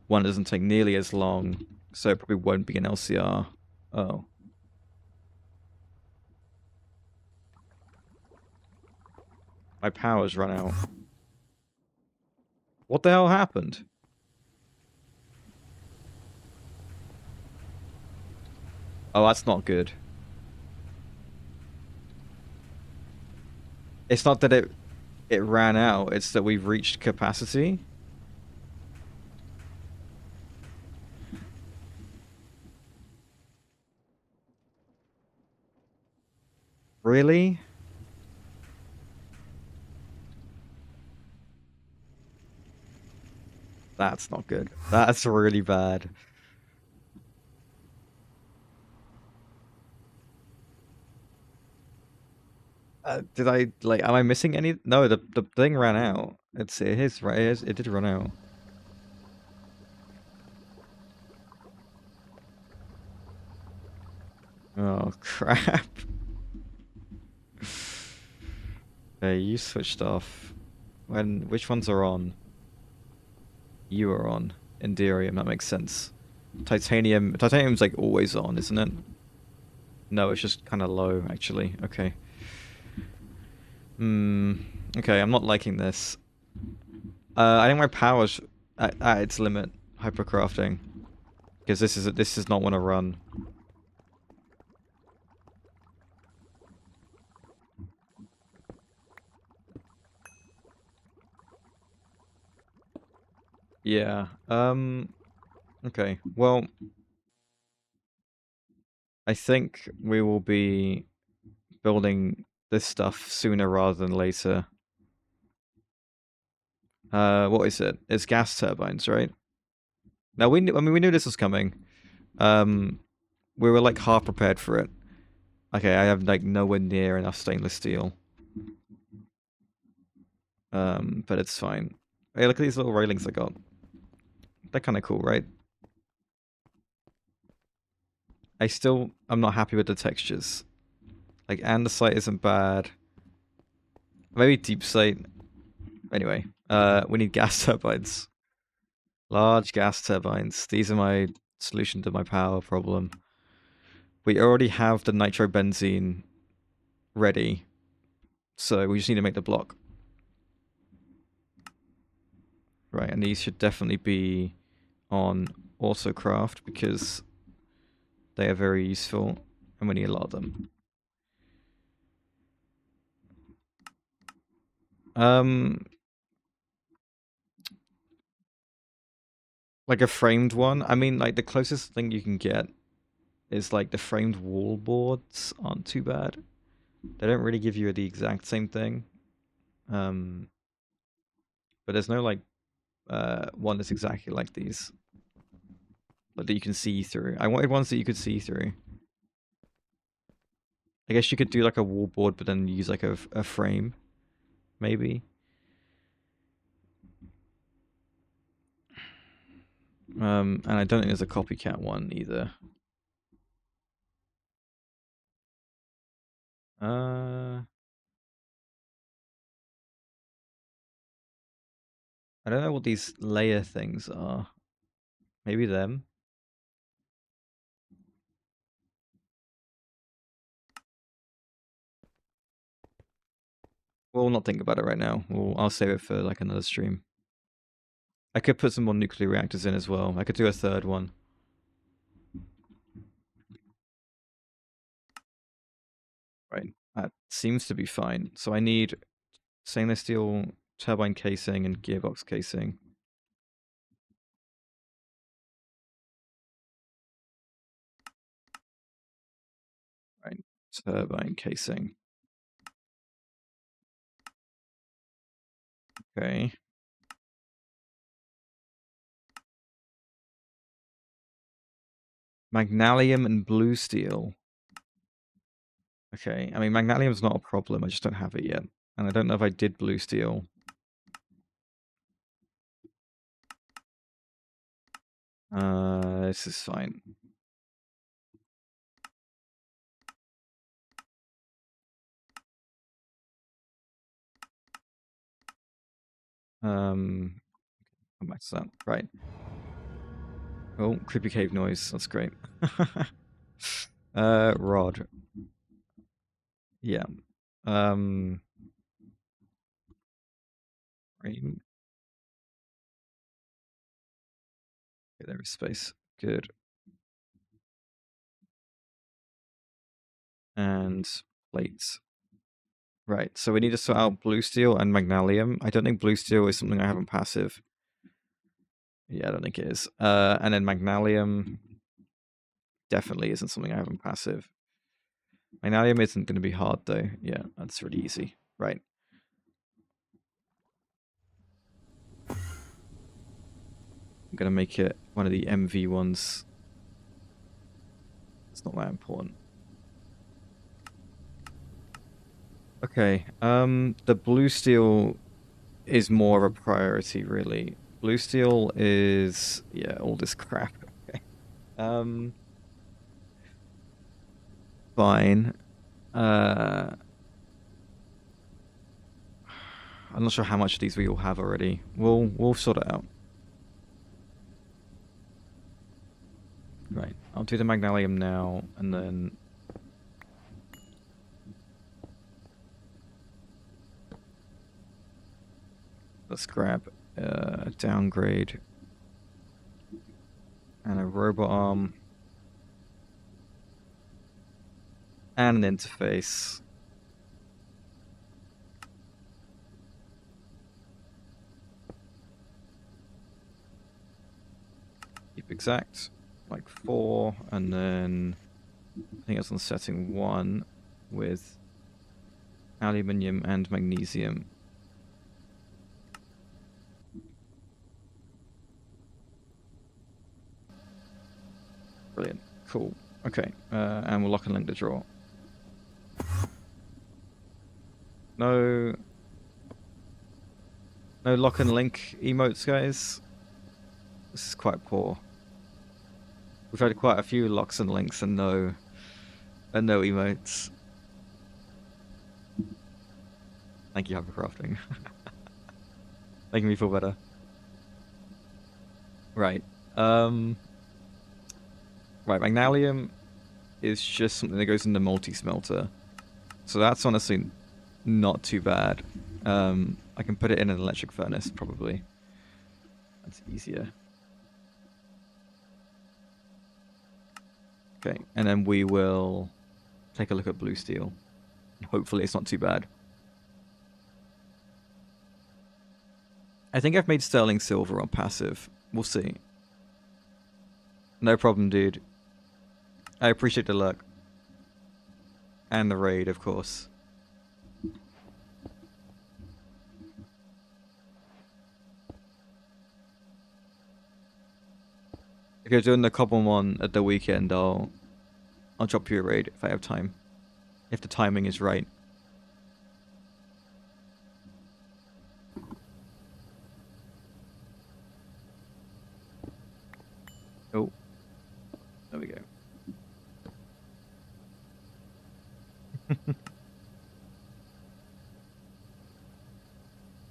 One doesn't take nearly as long, so it probably won't be an LCR. Oh. My power's run out. What the hell happened? Oh, that's not good. It's not that it ran out, it's that we've reached capacity. Really? That's not good. That's really bad. Did I, like, am I missing any? No, the thing ran out. It is, right? It did run out. Oh, crap. Hey, you switched off. Which ones are on? You are on. Enderium, that makes sense. Titanium's like always on, isn't it? No, it's just kind of low, actually. Okay. Okay, I'm not liking this. I think my power's at its limit. Hypercrafting. Because this does not want to run. Yeah. Okay. Well, I think we will be building this stuff sooner rather than later. What is it? It's gas turbines, right? Now we knew this was coming. We were like half prepared for it. Okay, I have like nowhere near enough stainless steel. But it's fine. Hey, look at these little railings I got. They're kind of cool, right? I'm not happy with the textures. Like, andesite isn't bad. Maybe deep slate. Anyway, we need gas turbines. Large gas turbines. These are my solution to my power problem. We already have the nitrobenzene ready, so we just need to make the block. Right, and these should definitely be on AutoCraft because they are very useful, and we need a lot of them. Like a framed one. I mean, like the closest thing you can get is like the framed wall boards aren't too bad. They don't really give you the exact same thing. But there's no like one that's exactly like these. Like that you can see through. I wanted ones that you could see through. I guess you could do like a wall board, but then use like a frame, maybe. And I don't think there's a copycat one either. Uh, I don't know what these layer things are. Maybe them. We'll not think about it right now. I'll save it for like another stream. I could put some more nuclear reactors in as well. I could do a third one. Right. That seems to be fine. So I need stainless steel turbine casing and gearbox casing. Right. Turbine casing. Okay. Magnalium and blue steel. Okay. I mean, magnalium's not a problem. I just don't have it yet. And I don't know if I did blue steel. This is fine. Come back to that. Right. Oh, creepy cave noise. That's great. Rod. Yeah. Right. Okay, there is space. Good. And plates. Right, so we need to sort out blue steel and magnalium. I don't think blue steel is something I have on passive. Yeah, I don't think it is. And then magnalium definitely isn't something I have on passive. Magnalium isn't going to be hard though. Yeah, that's really easy. Right. I'm going to make it one of the MV ones. It's not that important. Okay, the blue steel is more of a priority, really. Blue steel is, yeah, all this crap. Okay. Fine. I'm not sure how much of these we all have already. We'll sort it out. Right, I'll do the magnalium now, and then let's grab a downgrade and a robot arm and an interface. Keep exact, like 4, and then I think it's on setting 1 with aluminium and magnesium. Brilliant. Cool. Okay, and we'll lock and link the draw. No lock and link emotes, guys. This is quite poor. We've had quite a few locks and links and no emotes. Thank you, Hypercrafting. Making me feel better. Right. Right, magnalium is just something that goes in the multi-smelter. So that's honestly not too bad. I can put it in an electric furnace, probably. That's easier. Okay, and then we will take a look at blue steel. Hopefully it's not too bad. I think I've made sterling silver on passive. We'll see. No problem, dude. I appreciate the luck. And the raid, of course. If you're doing the common one at the weekend, I'll drop you a raid if I have time. If the timing is right. Oh. There we go.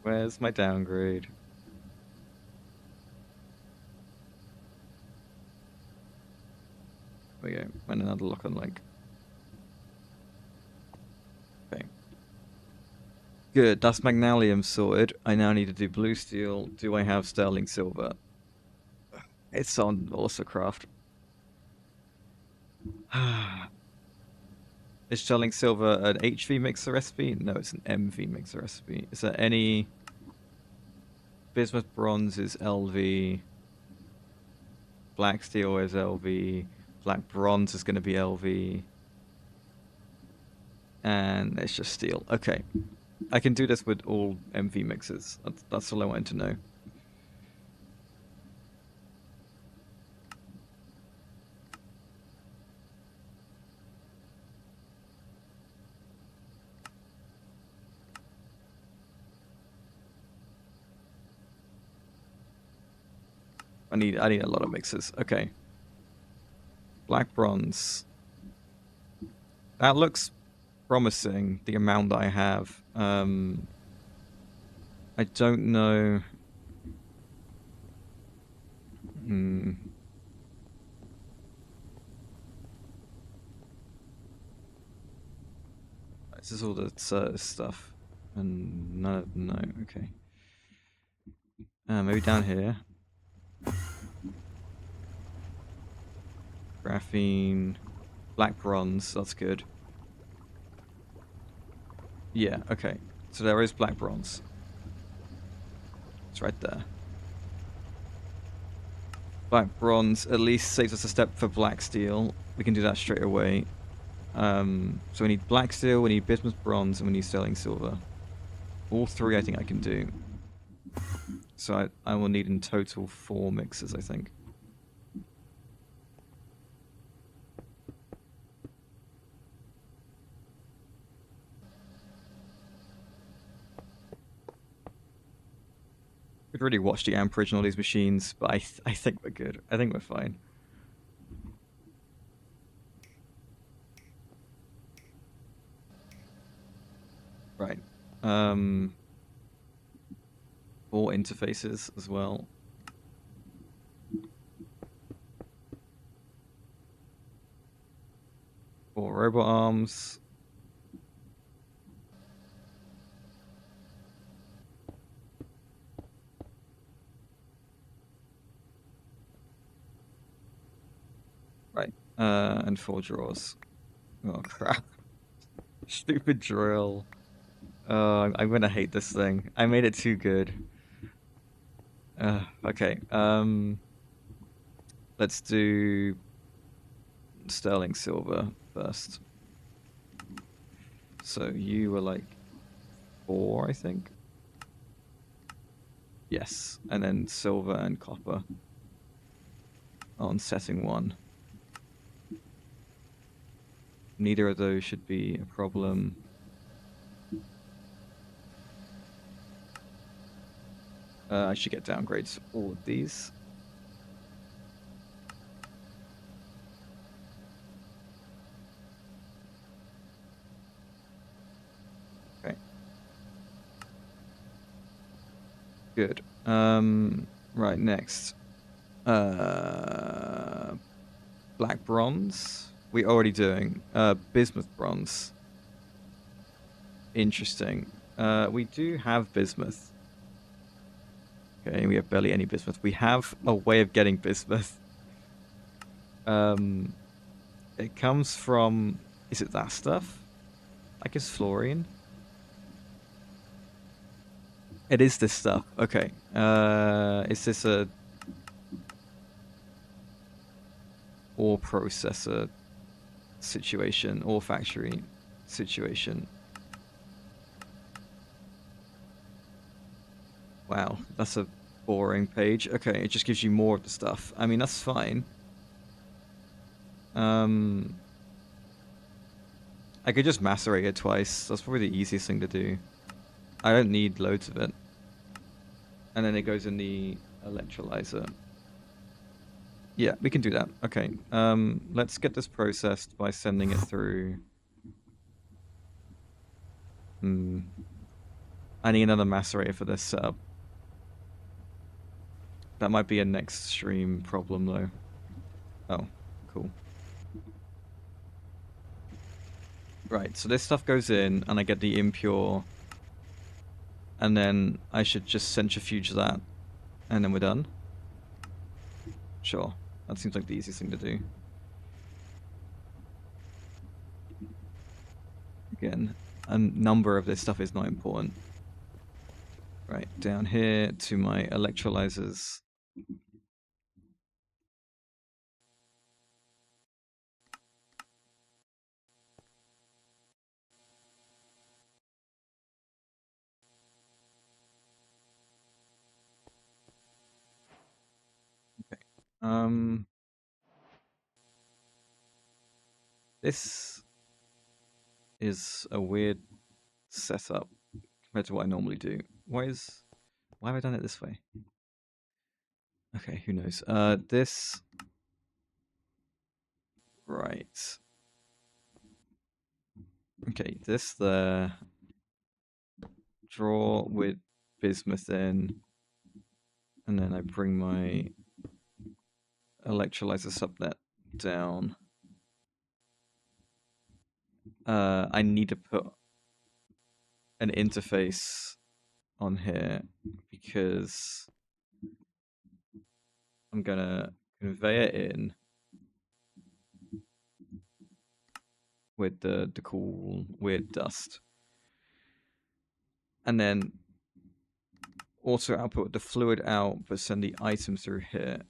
Where's my downgrade? There we go. And another lock on link. Okay. Good. That's magnesium sorted. I now need to do blue steel. Do I have sterling silver? It's on Craft. Is sterling silver an HV mixer recipe? No, it's an MV mixer recipe. Is there any... Bismuth bronze is LV. Black steel is LV. Black bronze is going to be LV. And it's just steel. Okay. I can do this with all MV mixers. That's all I wanted to know. I need a lot of mixes. Okay. Black bronze. That looks promising, the amount that I have. I don't know. This is all the stuff. And no, okay. Maybe down here. Graphene, black bronze, that's good. Yeah, okay. So there is black bronze. It's right there. Black bronze at least saves us a step for black steel. We can do that straight away. So we need black steel, we need bismuth bronze, and we need sterling silver. All three I think I can do. So I will need in total 4 mixes, I think. Could really watch the amperage on all these machines, but I think we're good. I think we're fine. Right. 4 interfaces as well. Four robot arms. Right. And 4 drawers. Oh crap. Stupid drill. I'm gonna hate this thing. I made it too good. Okay. Let's do sterling silver first. So you were like 4, I think. Yes, and then silver and copper on setting 1. Neither of those should be a problem. I should get downgrades for all of these. Okay. Good. Right, next. Black bronze. We're already doing. Bismuth bronze. Interesting. We do have bismuth. Okay, we have barely any bismuth. We have a way of getting bismuth. It comes from... Is it that stuff? Like it's fluorine? It is this stuff. Okay. Is this a... ore processor situation? Ore factory situation? Wow, that's a boring page. Okay, it just gives you more of the stuff. I mean, that's fine. I could just macerate it twice. That's probably the easiest thing to do. I don't need loads of it. And then it goes in the electrolyzer. Yeah, we can do that. Okay, let's get this processed by sending it through... I need another macerator for this setup. That might be a next stream problem, though. Oh, cool. Right, so this stuff goes in, and I get the impure, and then I should just centrifuge that, and then we're done. Sure, that seems like the easiest thing to do. Again, a number of this stuff is not important. Right, down here to my electrolyzers. Okay. This is a weird setup compared to what I normally do. Why have I done it this way? Okay, who knows? This right. Okay, this there. Draw with bismuth in, and then I bring my electrolyzer subnet down. I need to put an interface on here because I'm gonna convey it in with the cool weird dust, and then also output the fluid out, but send the item through here.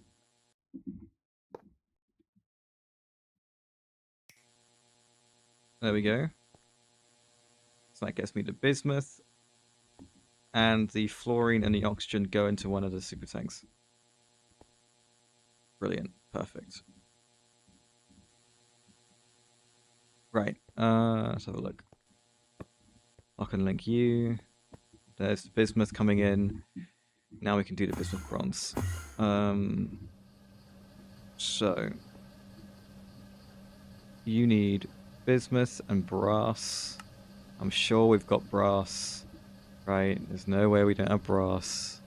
There we go. So that gets me the bismuth, and the fluorine and the oxygen go into one of the super tanks. Brilliant. Perfect. Right. Let's have a look. Lock and link you. There's the bismuth coming in. Now we can do the bismuth bronze. So you need bismuth and brass. I'm sure we've got brass. Right? There's no way we don't have brass.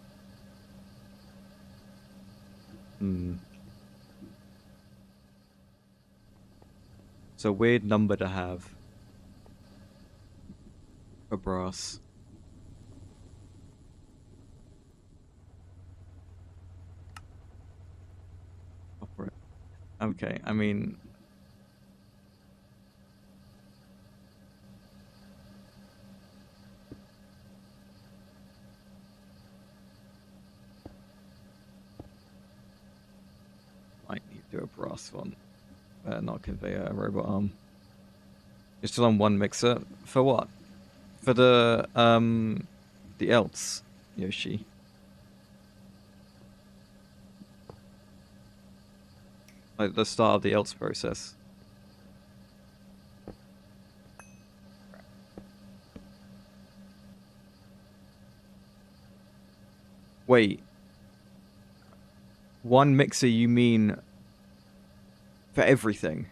It's a weird number to have for brass. Okay, I mean... might need to do a brass one. Not conveyor, a robot arm. You're still on one mixer. For what? For the else, Yoshi. Like the start of the else process. Wait. One mixer, you mean for everything?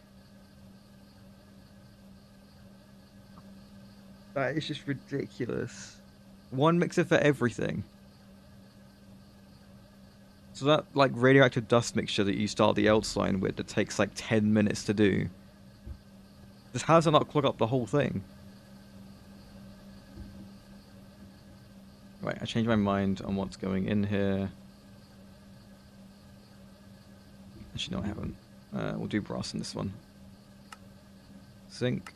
That is just ridiculous. One mixer for everything. So that like radioactive dust mixture that you start the else line with that takes like 10 minutes to do. Just how does it not clog up the whole thing? Right, I changed my mind on what's going in here. Actually, no, I haven't. We'll do brass in this one. Zinc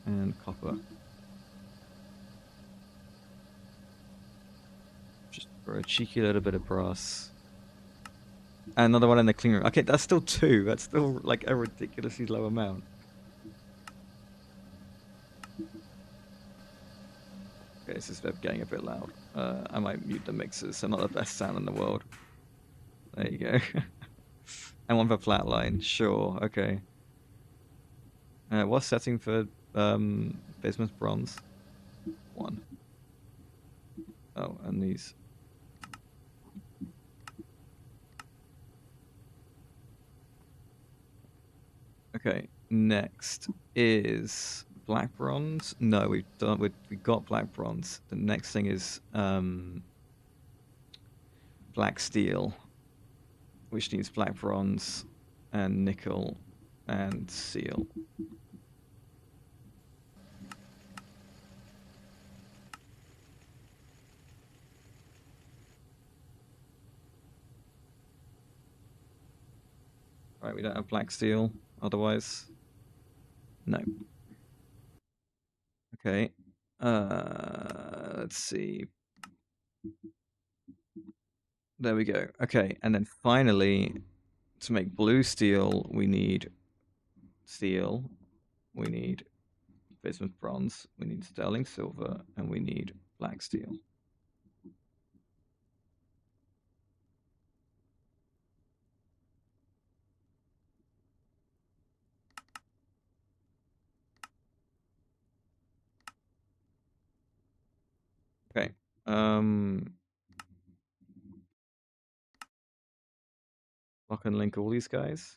and copper. Just for a cheeky little bit of brass. And another one in the clean room. Okay, that's still 2. That's still like a ridiculously low amount. Okay, this is getting a bit loud. I might mute the mixers. They're not the best sound in the world. There you go. And one for flatline. Sure, okay. What's setting for bismuth bronze? 1. Oh, and these. Okay, next is black bronze. No, we got black bronze. The next thing is black steel, which needs black bronze and nickel and seal. Right, we don't have black steel otherwise. No. Okay. Let's see. There we go. Okay, and then finally, to make blue steel, we need steel, we need bismuth bronze, we need sterling silver, and we need black steel. Okay. Lock and link all these guys.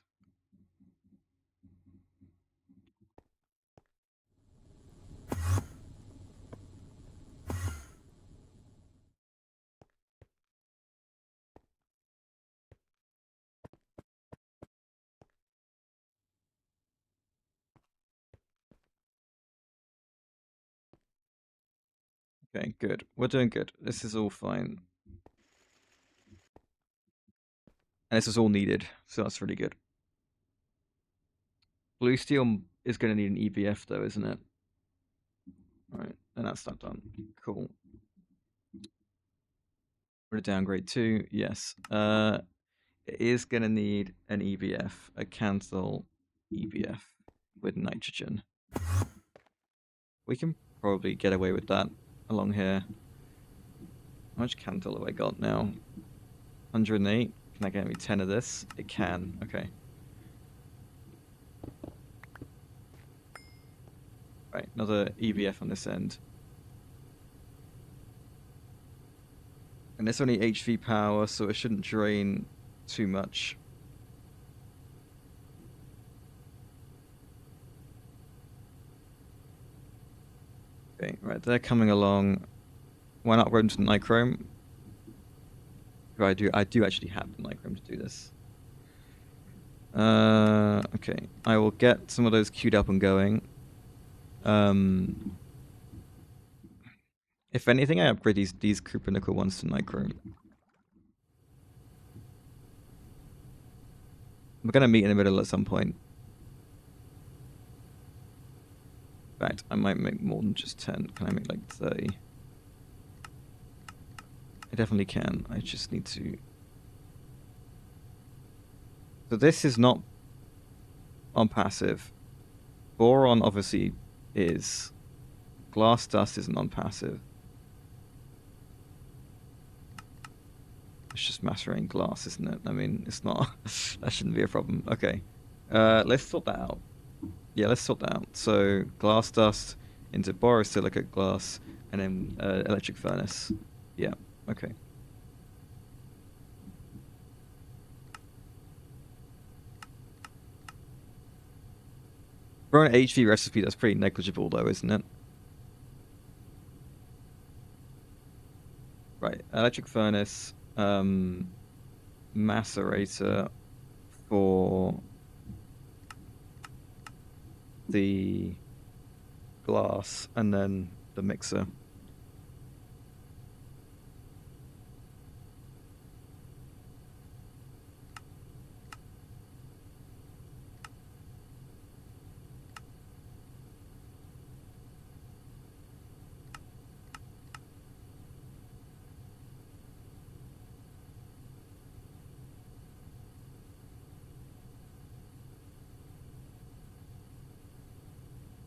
Okay, good. We're doing good. This is all fine. And this is all needed, so that's really good. Blue steel is going to need an EBF though, isn't it? Alright, and that's not done. Cool. We're downgrade 2, yes. It is going to need an EBF, a cancel EBF with nitrogen. We can probably get away with that along here. How much Cantal have I got now? 108. Can that get me 10 of this? It can. Okay. Right, another EBF on this end. And it's only HV power, so it shouldn't drain too much. Okay, right, they're coming along. Why not upgrade them to nichrome? I do actually have the nichrome to do this. Okay, I will get some of those queued up and going. If anything, I upgrade these Cooper ones to nichrome. We're gonna meet in the middle at some point. In fact, I might make more than just 10. Can I make like 30? I definitely can. I just need to... So this is not on passive. Boron obviously is. Glass dust isn't on passive. It's just macerating glass, isn't it? I mean, it's not... that shouldn't be a problem. Okay. Let's sort that out. Yeah, let's sort that out. So, glass dust into borosilicate glass, and then electric furnace. Yeah, okay. For an HV recipe, that's pretty negligible though, isn't it? Right, electric furnace, macerator for the glass, and then the mixer.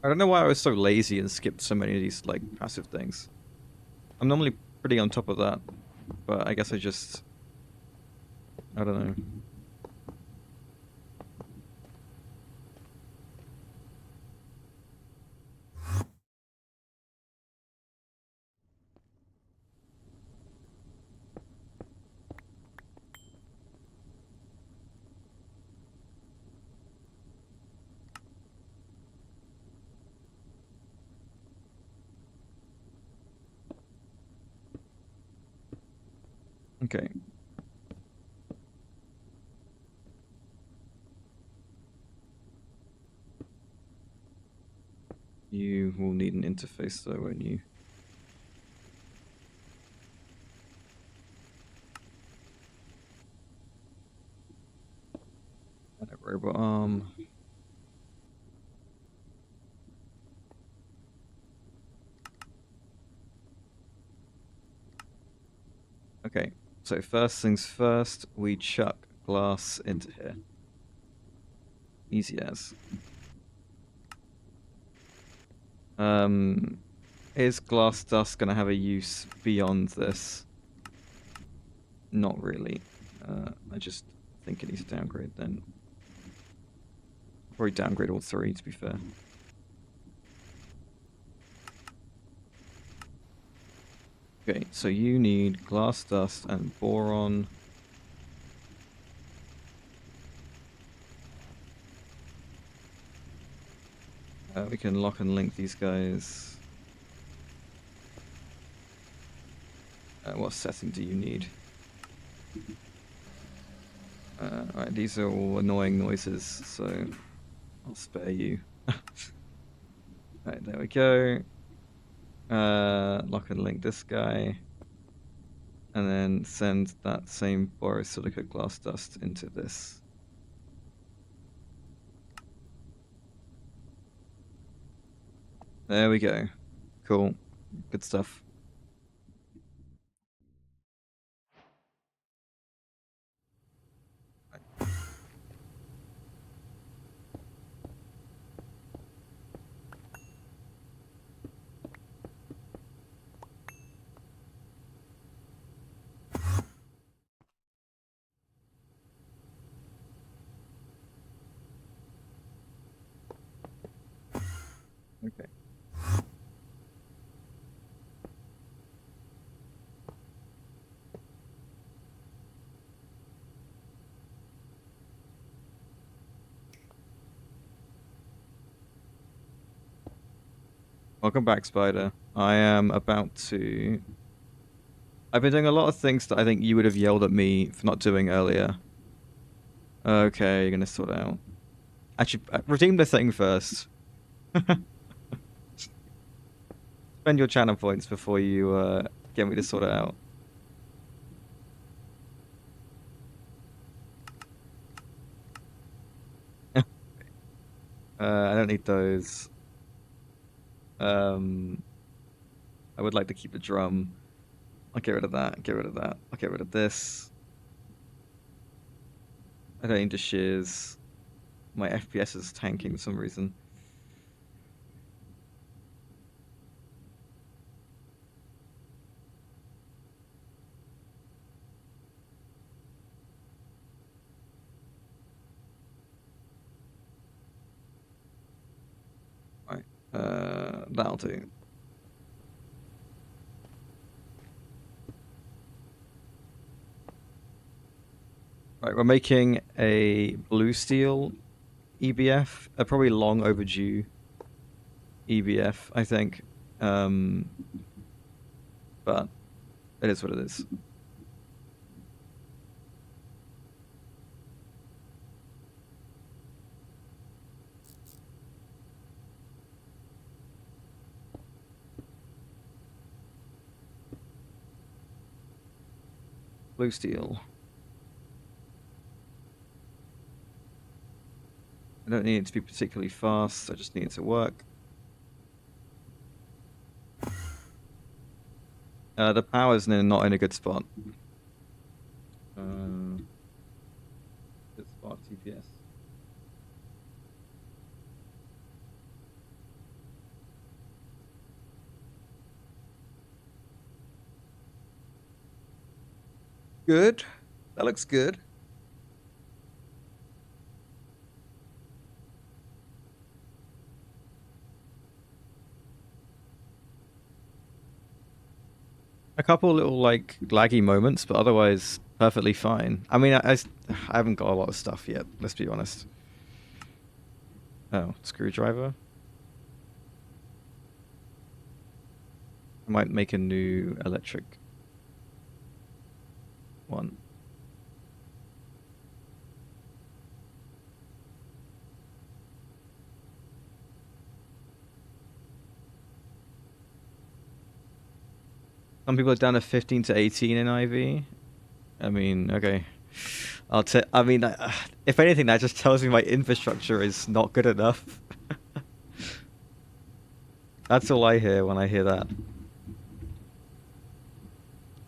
I don't know why I was so lazy and skipped so many of these like passive things. I'm normally pretty on top of that, but I guess I don't know. Okay. You will need an interface though, won't you? Robot arm. Okay, so first things first, we chuck glass into here. Easy as. Is glass dust going to have a use beyond this? Not really. I just think it needs to downgrade then. Probably downgrade all three, to be fair. Okay, so you need glass dust and boron. We can lock and link these guys. What setting do you need? Alright, these are all annoying noises, so I'll spare you. Right, there we go. Lock and link this guy. And then send that same borosilicate glass dust into this. There we go. Cool. Good stuff. Okay. Welcome back, Spider. I am about to... I've been doing a lot of things that I think you would have yelled at me for not doing earlier. Okay, you're gonna sort it out. Actually, redeem the thing first. Spend your channel points before you get me to sort it out. I don't need those. I would like to keep the drum. I'll get rid of that, get rid of that. I'll get rid of this. I don't need the shears. My FPS is tanking for some reason. Right, that'll do. Right, we're making a blue steel EBF, a probably long overdue EBF, I think. But it is what it is. Blue steel. I don't need it to be particularly fast, I just need it to work. The power's not in a good spot. Good spot, TPS. Good. That looks good. A couple little like laggy moments, but otherwise perfectly fine. I mean, I haven't got a lot of stuff yet. Let's be honest. Oh, screwdriver. I might make a new electric one. Some people are down to 15 to 18 in IV. I mean, okay. I mean, if anything, that just tells me my infrastructure is not good enough. That's all I hear when I hear that.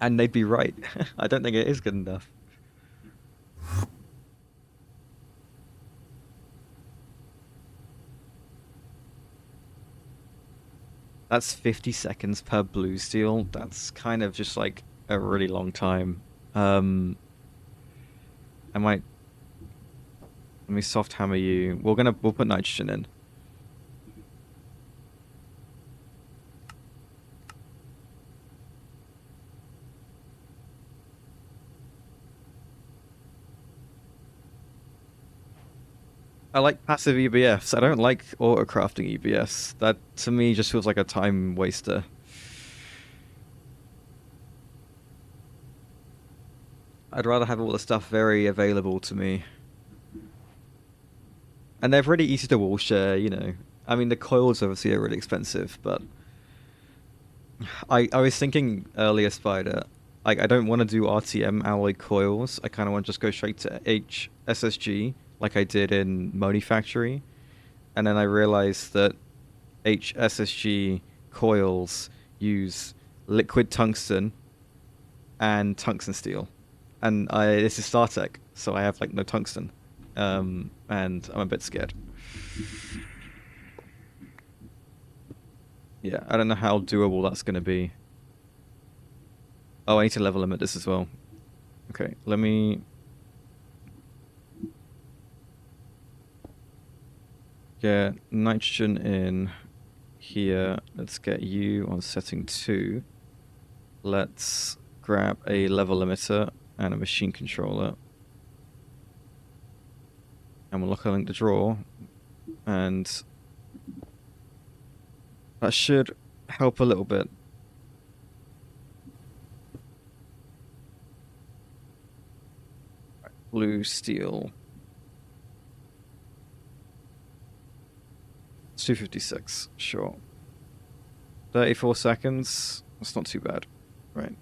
And they'd be right. I don't think it is good enough. That's 50 seconds per blue steel. That's kind of just like a really long time. I might... Let me soft hammer you. We'll put nitrogen in. I like passive EBFs. I don't like auto-crafting EBFs. That, to me, just feels like a time waster. I'd rather have all the stuff very available to me. And they're really easy to wall share, you know. I mean, the coils obviously are really expensive, but... I was thinking earlier, Spider, like, I don't want to do RTM alloy coils. I kind of want to just go straight to HSSG, like I did in Moni Factory. And then I realized that HSSG coils use liquid tungsten and tungsten steel. And this is StarTech, so I have like no tungsten. And I'm a bit scared. Yeah, I don't know how doable that's going to be. Oh, I need to level limit this as well. Okay, let me... get nitrogen in here. Let's get you on setting 2. Let's grab a level limiter and a machine controller. And we'll look a link to draw. And that should help a little bit. Blue steel. 256, sure. 34 seconds, that's not too bad, right?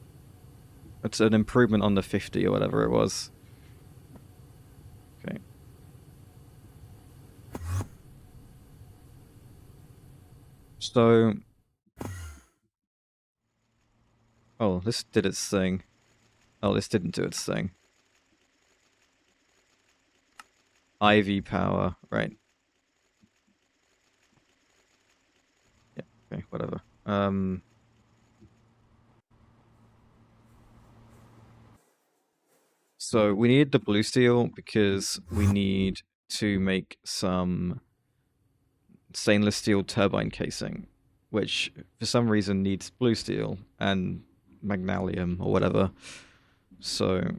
It's an improvement on the 50 or whatever it was. Okay. So... oh, this did its thing. Oh, this didn't do its thing. IV power, right. Okay, whatever. So we need the blue steel because we need to make some stainless steel turbine casing, which for some reason needs blue steel and magnesium or whatever. So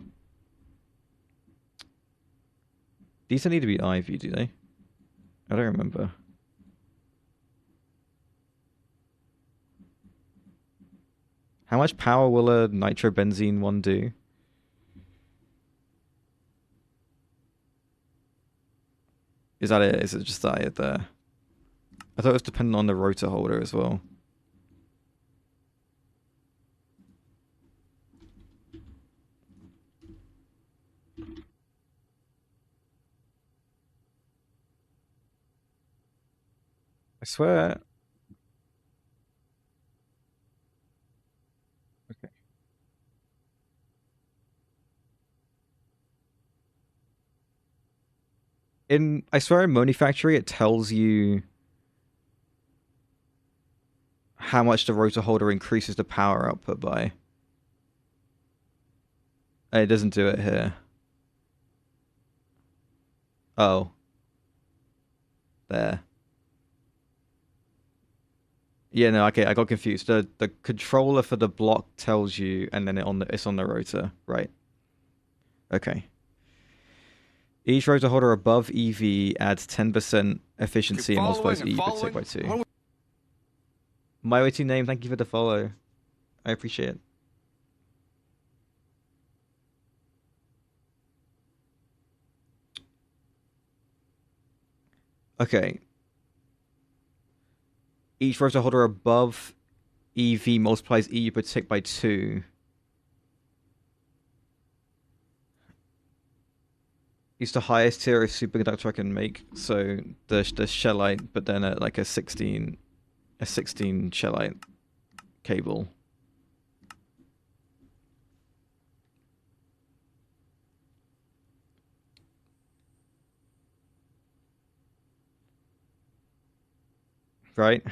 these don't need to be IV, do they? I don't remember. How much power will a nitrobenzene one do? Is that it? Is it just that it there? I thought it was dependent on the rotor holder as well. I swear. Okay. I swear in Moni Factory it tells you how much the rotor holder increases the power output by. It doesn't do it here. Oh. There. Yeah, no, okay, I got confused. The controller for the block tells you, and then it's on the rotor, right? Okay. Each rotor holder above EV adds 10% efficiency and multiplies E per tick by 2. My waiting name, thank you for the follow. I appreciate it. Okay. Each rotor holder above EV multiplies EU per tick by 2. use the highest tier of superconductor I can make. So the shellite, but then at like a 16 shellite cable. Right?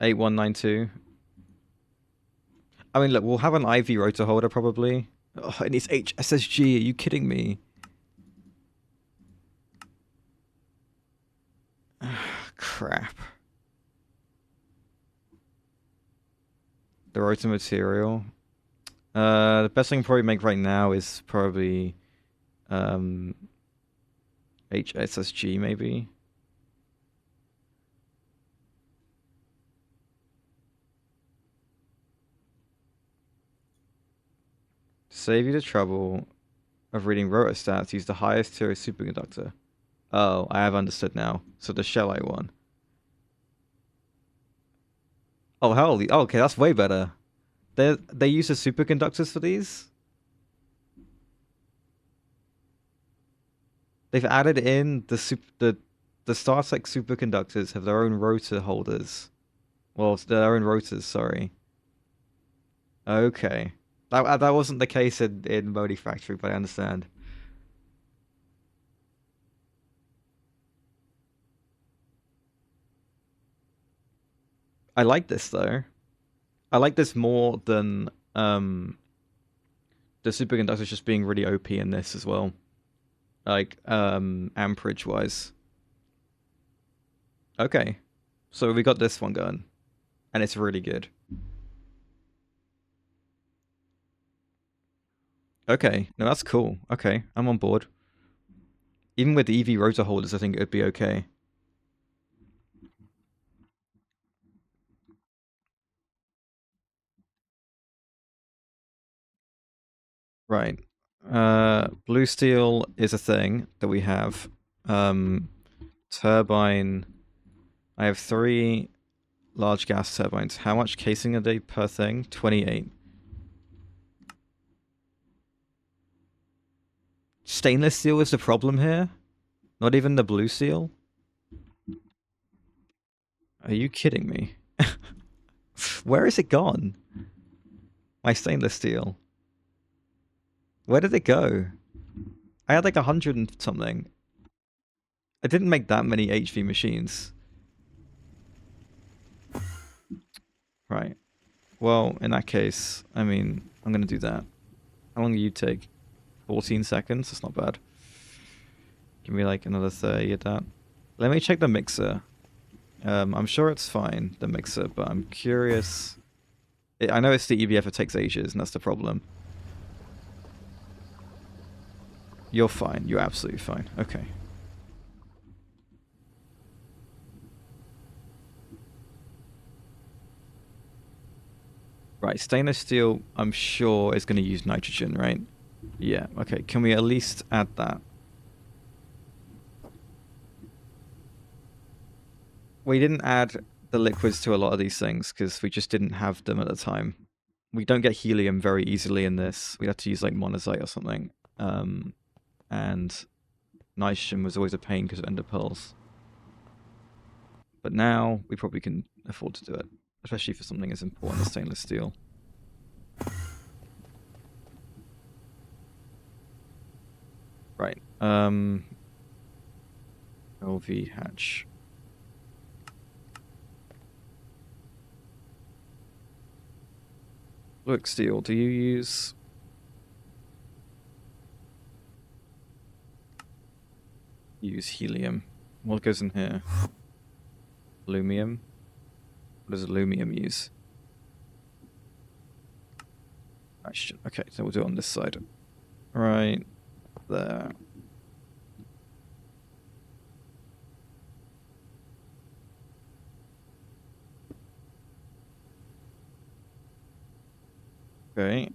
$8192. I mean, look, we'll have an IV rotor holder probably. Oh, it needs HSSG. Are you kidding me? Crap. The rotor material. The best thing to probably make right now is probably HSSG maybe. Save you the trouble of reading rotor stats, use the highest tier of superconductor. Oh, I have understood now. So the shellite one. Oh, hell. Oh, okay, that's way better. They use the superconductors for these? They've added in the StarTech superconductors have their own rotor holders. Well, their own rotors, sorry. Okay. That wasn't the case in Modi Factory, but I understand. I like this though. I like this more than the superconductors just being really OP in this as well. Like amperage wise. Okay. So we got this one going. And it's really good. Okay. No, that's cool. Okay, I'm on board. Even with the EV rotor holders, I think it would be okay. Right. Blue steel is a thing that we have. Turbine. I have 3 large gas turbines. How much casing are they per thing? 28. Stainless steel is the problem here? Not even the blue steel? Are you kidding me? Where is it gone? My stainless steel. Where did it go? I had like 100 and something. I didn't make that many HV machines. Right. Well, in that case, I mean, I'm going to do that. How long do you take? 14 seconds? That's not bad. Give me like another 30 at that. Let me check the mixer. I'm sure it's fine, the mixer, but I'm curious. I know it's the EBF, it takes ages, and that's the problem. You're fine. You're absolutely fine. Okay. Right, stainless steel, I'm sure, is going to use nitrogen, right? Yeah, okay. Can we at least add that? We didn't add the liquids to a lot of these things because we just didn't have them at the time. We don't get helium very easily in this. We'd have to use like monazite or something. And nitrogen was always a pain because of ender pearls. But now we probably can afford to do it, especially for something as important as stainless steel. Right. LV hatch. Look, steel, do you use... Use helium. What goes in here? Aluminum? What does aluminum use? Nitrogen. Okay, so we'll do it on this side. Right there. Okay.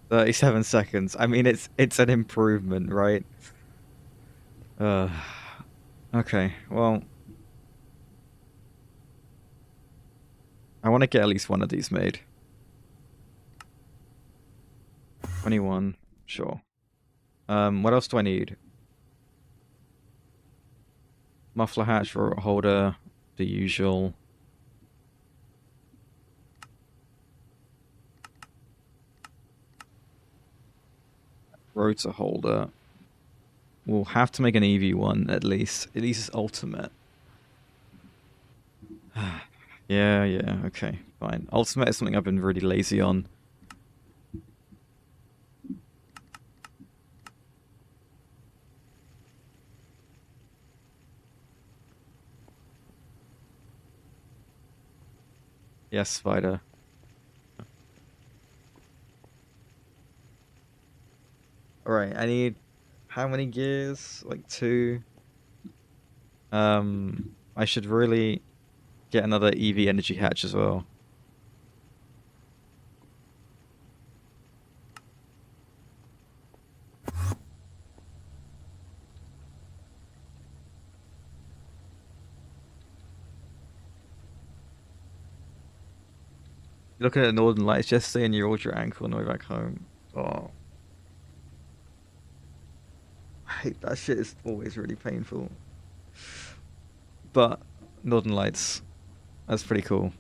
37 seconds. I mean, it's an improvement, right? Uh, okay. Well, I want to get at least one of these made. 21. Sure. What else do I need? Muffler hatch, rotor holder, the usual. Rotor holder. We'll have to make an EV one at least. At least it's ultimate. Yeah, okay, fine. Ultimate is something I've been really lazy on. Yes, Spider. Alright, I need how many gears? Like 2. I should really get another EV energy hatch as well. You're looking at the Northern Lights yesterday and you rolled your ankle on the way back home. Oh. I hate that shit. It's always really painful. But Northern Lights, that's pretty cool.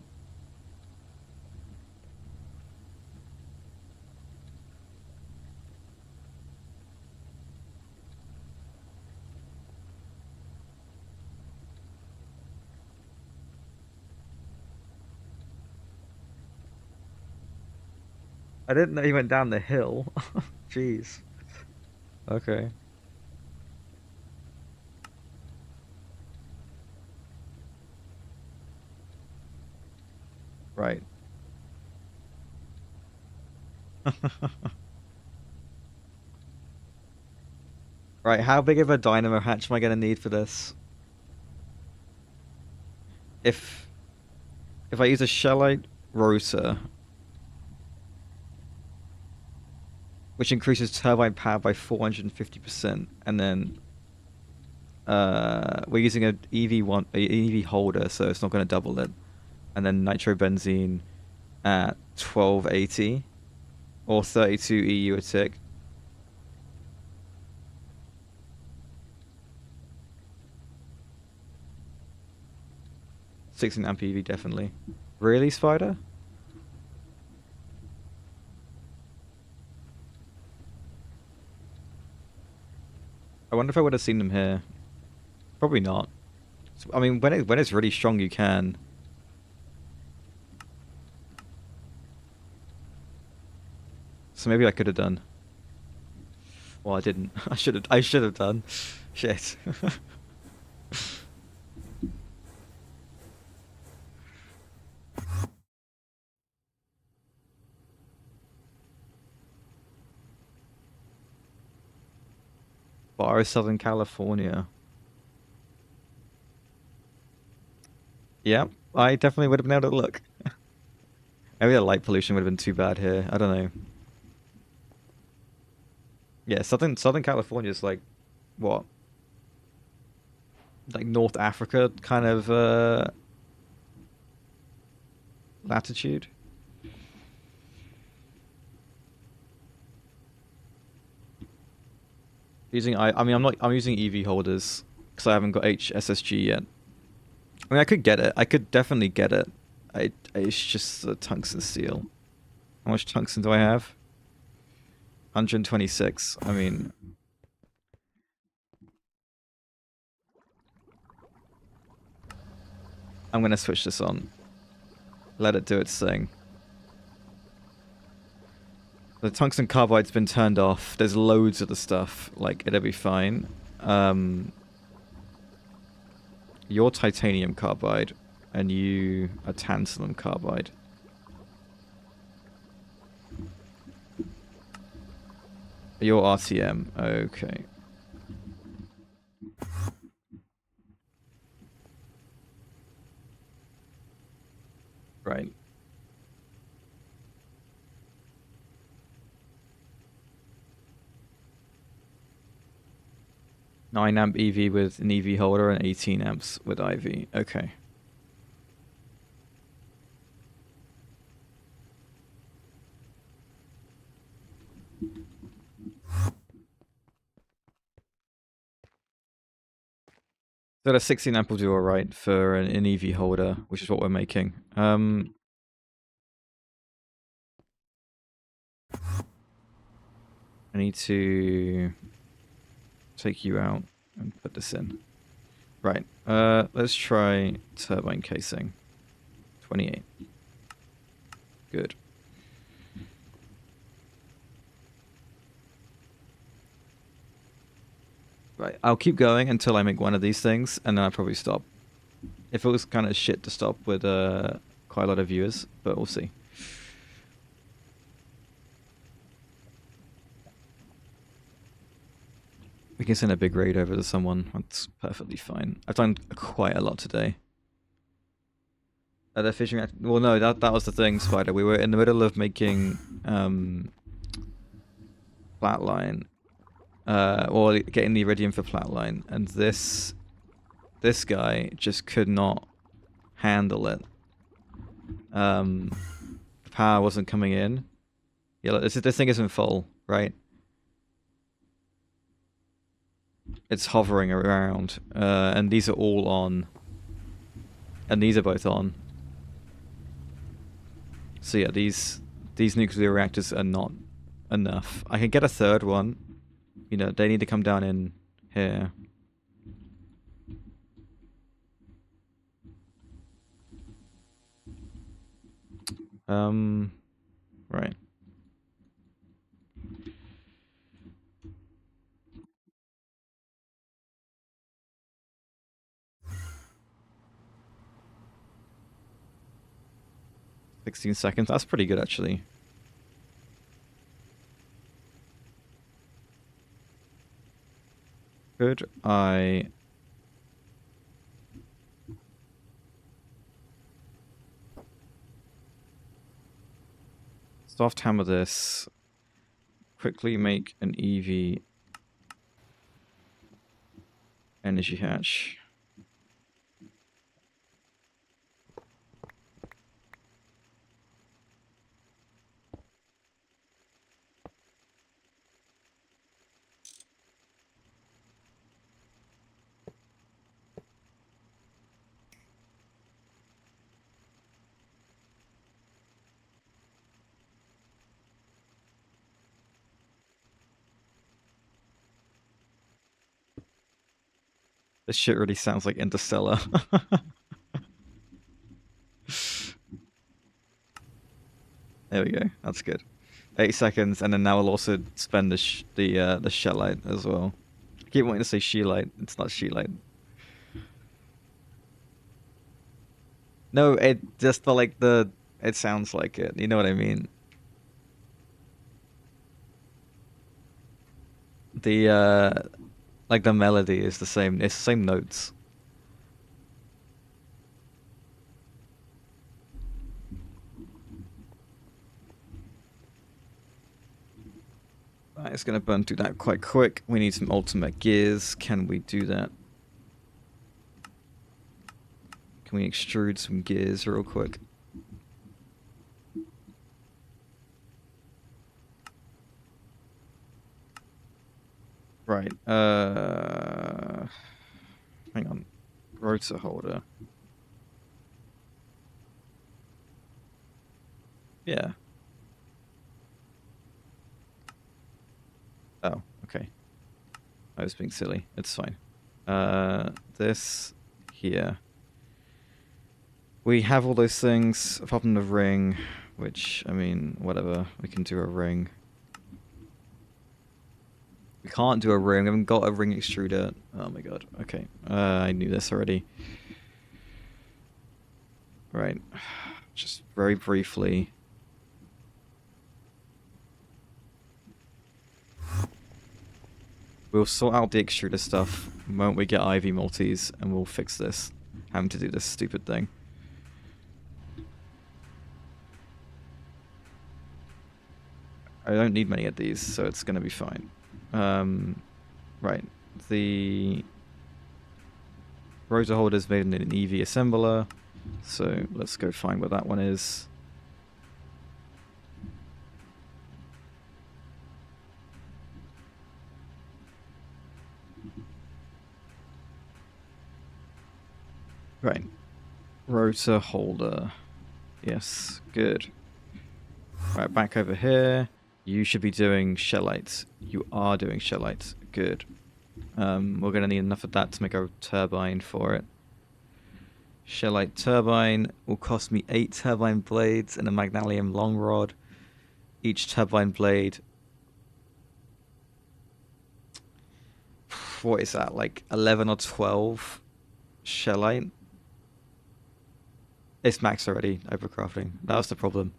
I didn't know you went down the hill. Jeez. Okay. Right. Right, how big of a dynamo hatch am I gonna need for this? If I use a shellite rotor, which increases turbine power by 450%, and then we're using a EV holder, so it's not gonna double it. And then nitrobenzene at 1280 or 32 EU a tick. 16 amp EV definitely. Really, Spider? I wonder if I would have seen them here. Probably not. I mean, when it's really strong, you can. So maybe I could have done. Well, I didn't. I should have done. Shit. Bar is Southern California. Yeah, I definitely would have been able to look. Maybe the light pollution would have been too bad here. I don't know. Yeah, Southern California is like what? Like North Africa kind of latitude. I mean I'm using EV holders because I haven't got HSSG yet. I mean I could get it. I could definitely get it. It's just the tungsten steel. How much tungsten do I have? 126. I mean I'm gonna switch this on. Let it do its thing. The tungsten carbide's been turned off. There's loads of the stuff. Like, it'll be fine. Your titanium carbide, and you a tantalum carbide. Your RTM. Okay. Right. 9 amp EV with an EV holder and 18 amps with IV. Okay. So the 16 amp will do alright for an EV holder, which is what we're making. I need to take you out and put this in. Right, let's try turbine casing. 28. Good. Right, I'll keep going until I make one of these things, and then I'll probably stop. If it was kind of shit to stop with quite a lot of viewers, but we'll see. We can send a big raid over to someone. That's perfectly fine. I've done quite a lot today. The fishing... Well, no, that was the thing, Spider. We were in the middle of making Flatline. Or getting the iridium for Flatline. And this guy just could not handle it. The power wasn't coming in. Yeah, look, this thing isn't full, right? It's hovering around, and these are all on, and these are both on. So yeah, these nuclear reactors are not enough. I can get a third one. You know, they need to come down in here. Right. $16. That's pretty good, actually. Could I... soft hammer this. Quickly make an EV energy hatch. This shit really sounds like Interstellar. There we go. That's good. 8 seconds, and then now we'll also spend the shellite as well. I keep wanting to say sheelite. It's not sheelite. No, it just felt like it sounds like it. You know what I mean? Like the melody is the same. It's the same notes. Right, it's gonna burn through that quite quick. We need some ultimate gears. Can we do that? Can we extrude some gears real quick? Right, hang on. Rotor holder. Yeah. Oh, okay. I was being silly. It's fine. This here. We have all those things, apart from the ring, which, I mean, whatever. We can do a ring. We can't do a ring. We haven't got a ring extruder. Oh my god. Okay. I knew this already. Right. Just very briefly. We'll sort out the extruder stuff the moment we get IV multis, and we'll fix this. Having to do this stupid thing. I don't need many of these, so it's gonna be fine. Right. the rotor holder's made in an EV assembler. So let's go find where that one is. Right. Rotor holder. Yes, good. Right, back over here. You should be doing shellites. You are doing shellites. Good. We're going to need enough of that to make a turbine for it. Shellite turbine will cost me 8 turbine blades and a magnesium long rod. Each turbine blade... What is that? Like 11 or 12 shellite? It's max already, overcrafting. That was the problem.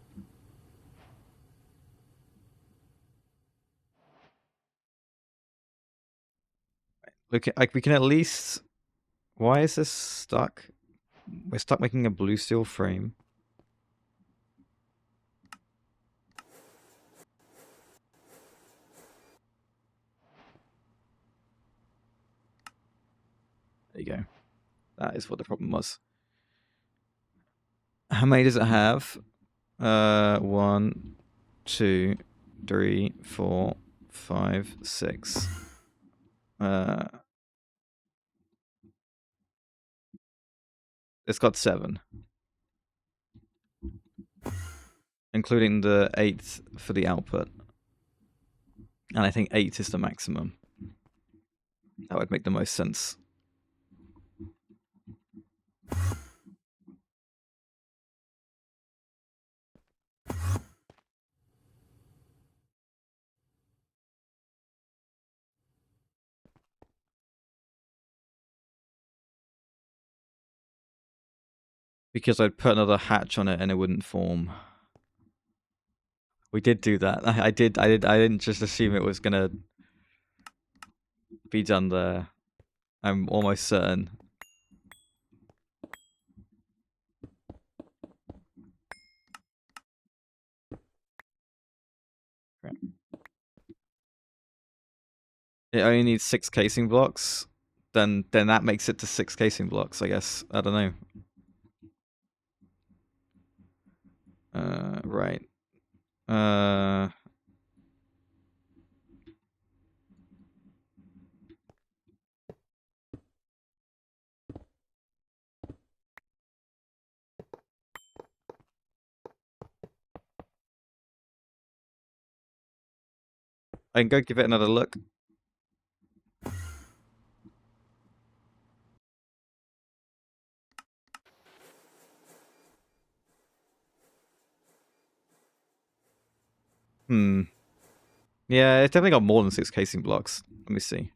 Look, like we can at least... Why is this stuck? We're stuck making a blue steel frame. There you go. That is what the problem was. How many does it have? 1, 2, 3, 4, 5, 6. It's got 7. Including the 8th for the output. And I think 8 is the maximum. That would make the most sense. Because I'd put another hatch on it and it wouldn't form. We did do that. I didn't just assume it was gonna be done there. I'm almost certain. Right. It only needs 6 casing blocks. Then that makes it to 6 casing blocks, I guess. I don't know. Right. I can go give it another look. Yeah, it's definitely got more than 6 casing blocks. Let me see.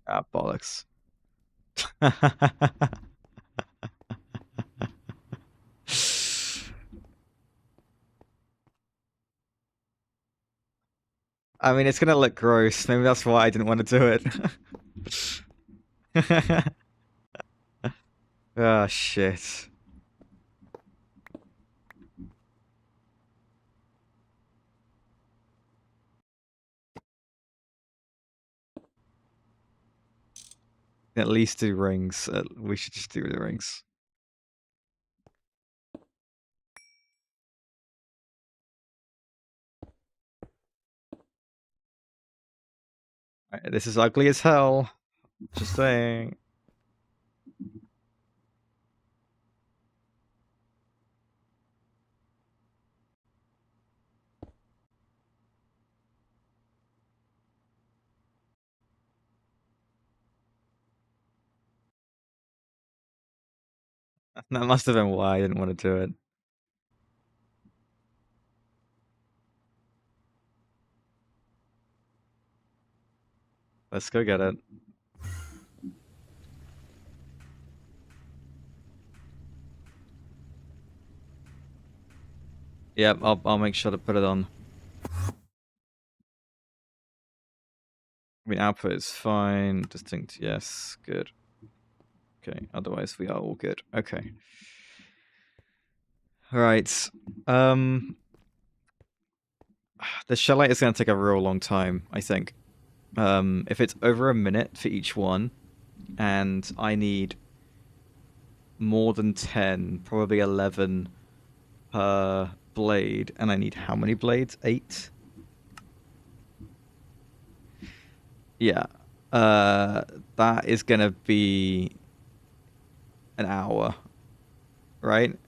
Ah, bollocks. I mean, it's gonna look gross. Maybe that's why I didn't want to do it. Oh, shit. At least do rings. We should just do the rings. Right, this is ugly as hell. Just saying. That must have been why I didn't want to do it. Let's go get it. Yep, I'll make sure to put it on. I mean, output is fine. Distinct, yes, good. Okay, otherwise we are all good. Okay. All right. The shellite is going to take a real long time, I think. If it's over a minute for each one, and I need more than 10, probably 11 per blade, and I need how many blades? 8? Yeah. That is going to be an hour, right?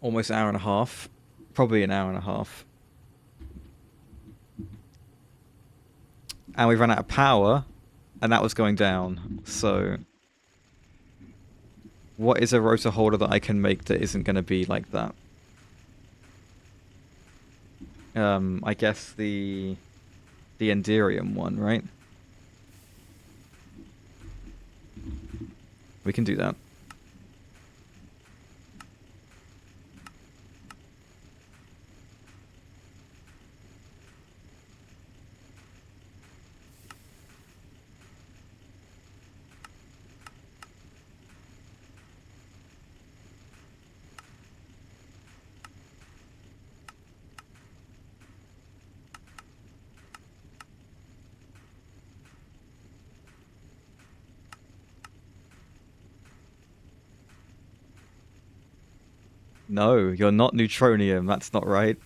Almost an hour and a half. Probably an hour and a half. And we ran out of power, and that was going down. So, what is a rotor holder that I can make that isn't going to be like that? I guess the Enderium one, right? We can do that. No, you're not neutronium. That's not right.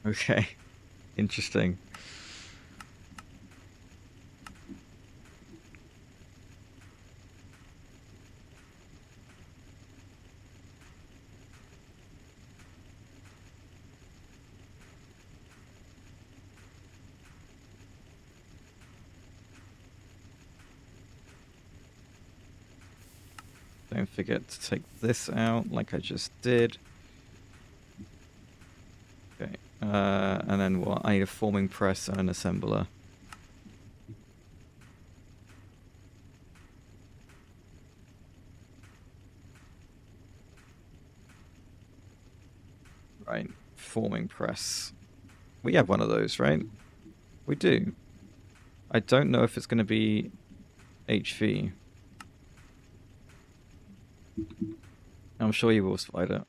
Okay. Interesting. Don't forget to take this out like I just did. Okay. And then what? I need a forming press and an assembler. Right. Forming press. We have one of those, right? We do. I don't know if it's going to be HV. I'm sure you will find it.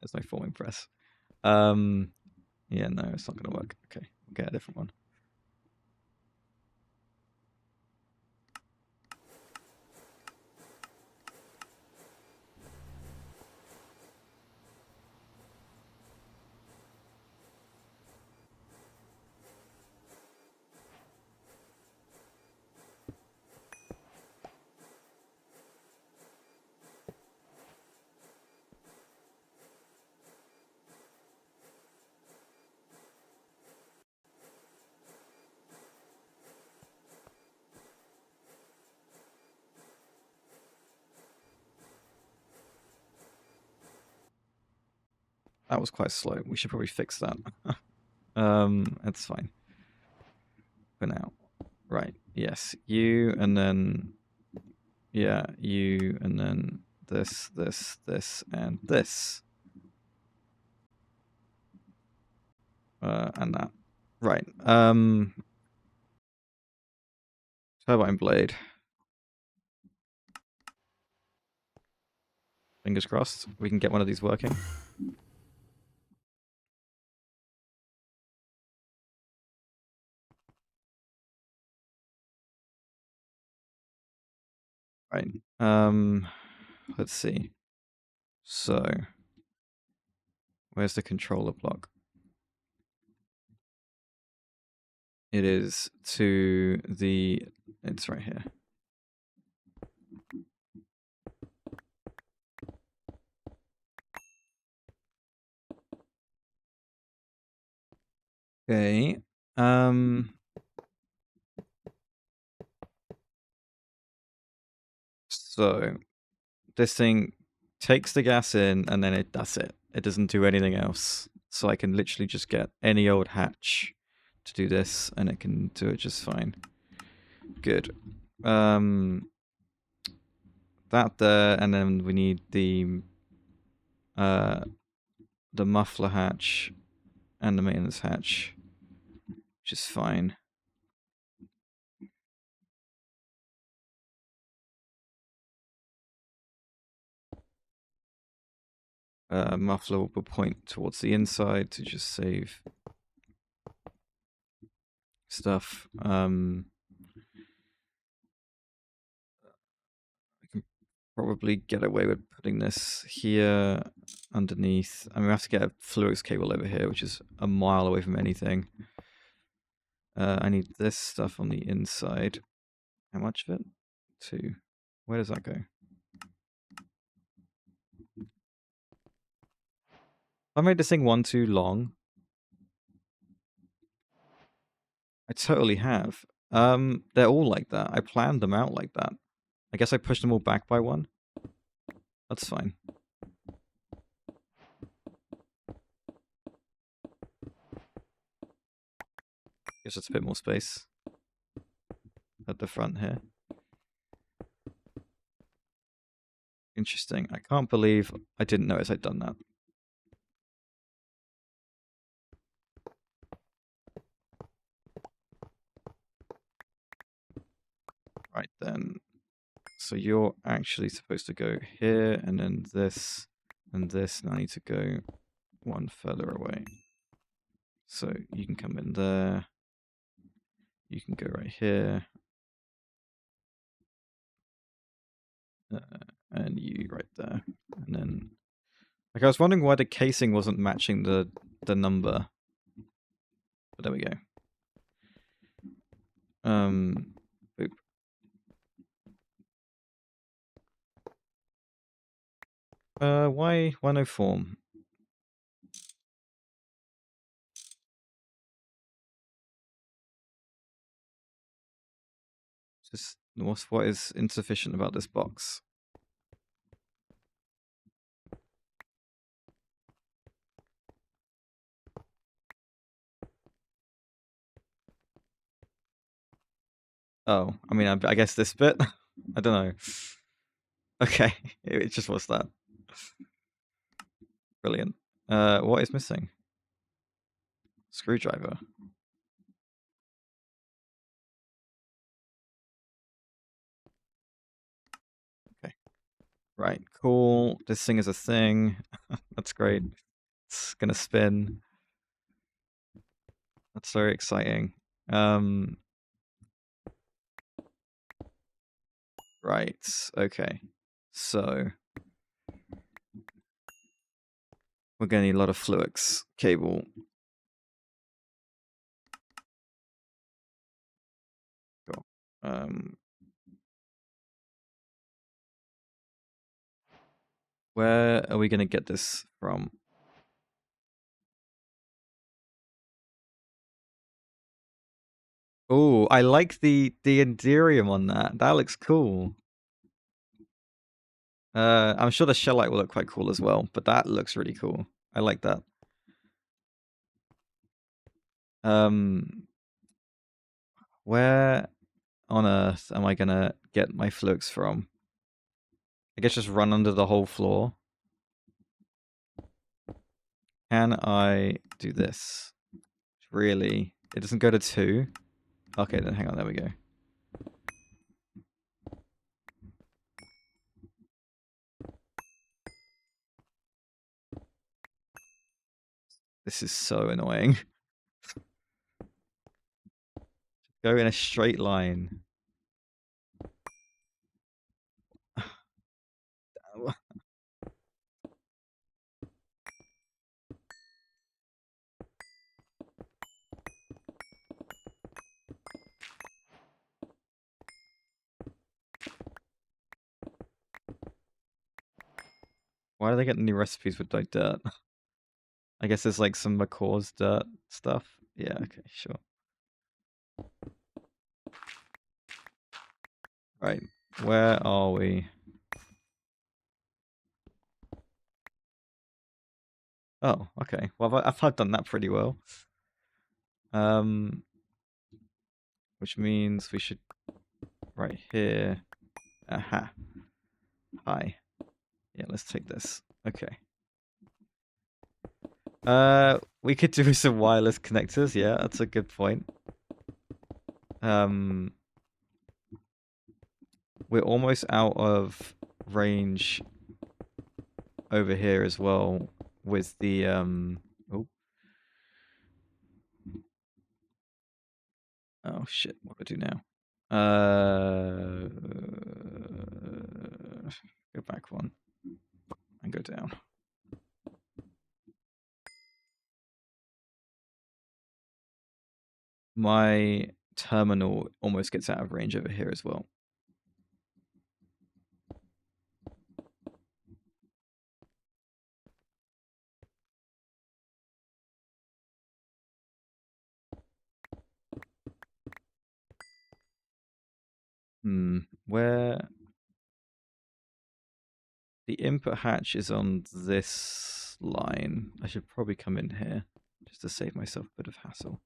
There's no forming press. Yeah, no, it's not going to work. Okay, we'll get a different one. That was quite slow. We should probably fix that. That's fine. For now. Right. Yes. You, and then... Yeah, you, and then this, and this. And that. Right. Turbine blade. Fingers crossed we can get one of these working. Right. Let's see. So, where's the controller block? It is to the... It's right here. Okay. So, this thing takes the gas in, and then that's it. It doesn't do anything else. So I can literally just get any old hatch to do this, and it can do it just fine. Good. That that there, and then we need the muffler hatch and the maintenance hatch, which is fine. Muffler will point towards the inside to just save stuff. I can probably get away with putting this here underneath. I mean, we have to get a fluix cable over here, which is a mile away from anything. I need this stuff on the inside. How much of it? 2. Where does that go? I made this thing 1 too long. I totally have. They're all like that. I planned them out like that. I guess I pushed them all back by 1. That's fine. Guess it's a bit more space at the front here. Interesting. I can't believe I didn't notice I'd done that. Right then. So you're actually supposed to go here, and then this, and this, and I need to go 1 further away. So you can come in there. You can go right here. And you right there. And then, like, I was wondering why the casing wasn't matching the number. But there we go. Boop. Why no form? Just what is insufficient about this box? Oh, I mean, I guess this bit? I don't know. Okay, it just was that. Brilliant. What is missing? Screwdriver. Okay. Right, cool. This thing is a thing. That's great. It's gonna spin. That's very exciting. Right, okay. So we're gonna need a lot of fluix cable. Cool. Where are we gonna get this from? Oh, I like the Enderium on that. That looks cool. I'm sure the shellite will look quite cool as well, but that looks really cool. I like that. Where on earth am I gonna get my flux from? I guess just run under the whole floor. Can I do this? Really? It doesn't go to 2? Okay, then hang on, there we go. This is so annoying. Go in a straight line. Why do they get new recipes with like dirt? I guess there's like some McCaw's dirt stuff. Yeah, okay, sure. Right, where are we? Oh, okay. Well, I've done that pretty well. Which means we should right here. Aha. Hi. Yeah, let's take this. Okay. We could do some wireless connectors. Yeah, that's a good point. We're almost out of range over here as well with the oh. Oh shit, what do I do now? Go back one and go down. My terminal almost gets out of range over here as well. Where the input hatch is on this line. I should probably come in here just to save myself a bit of hassle.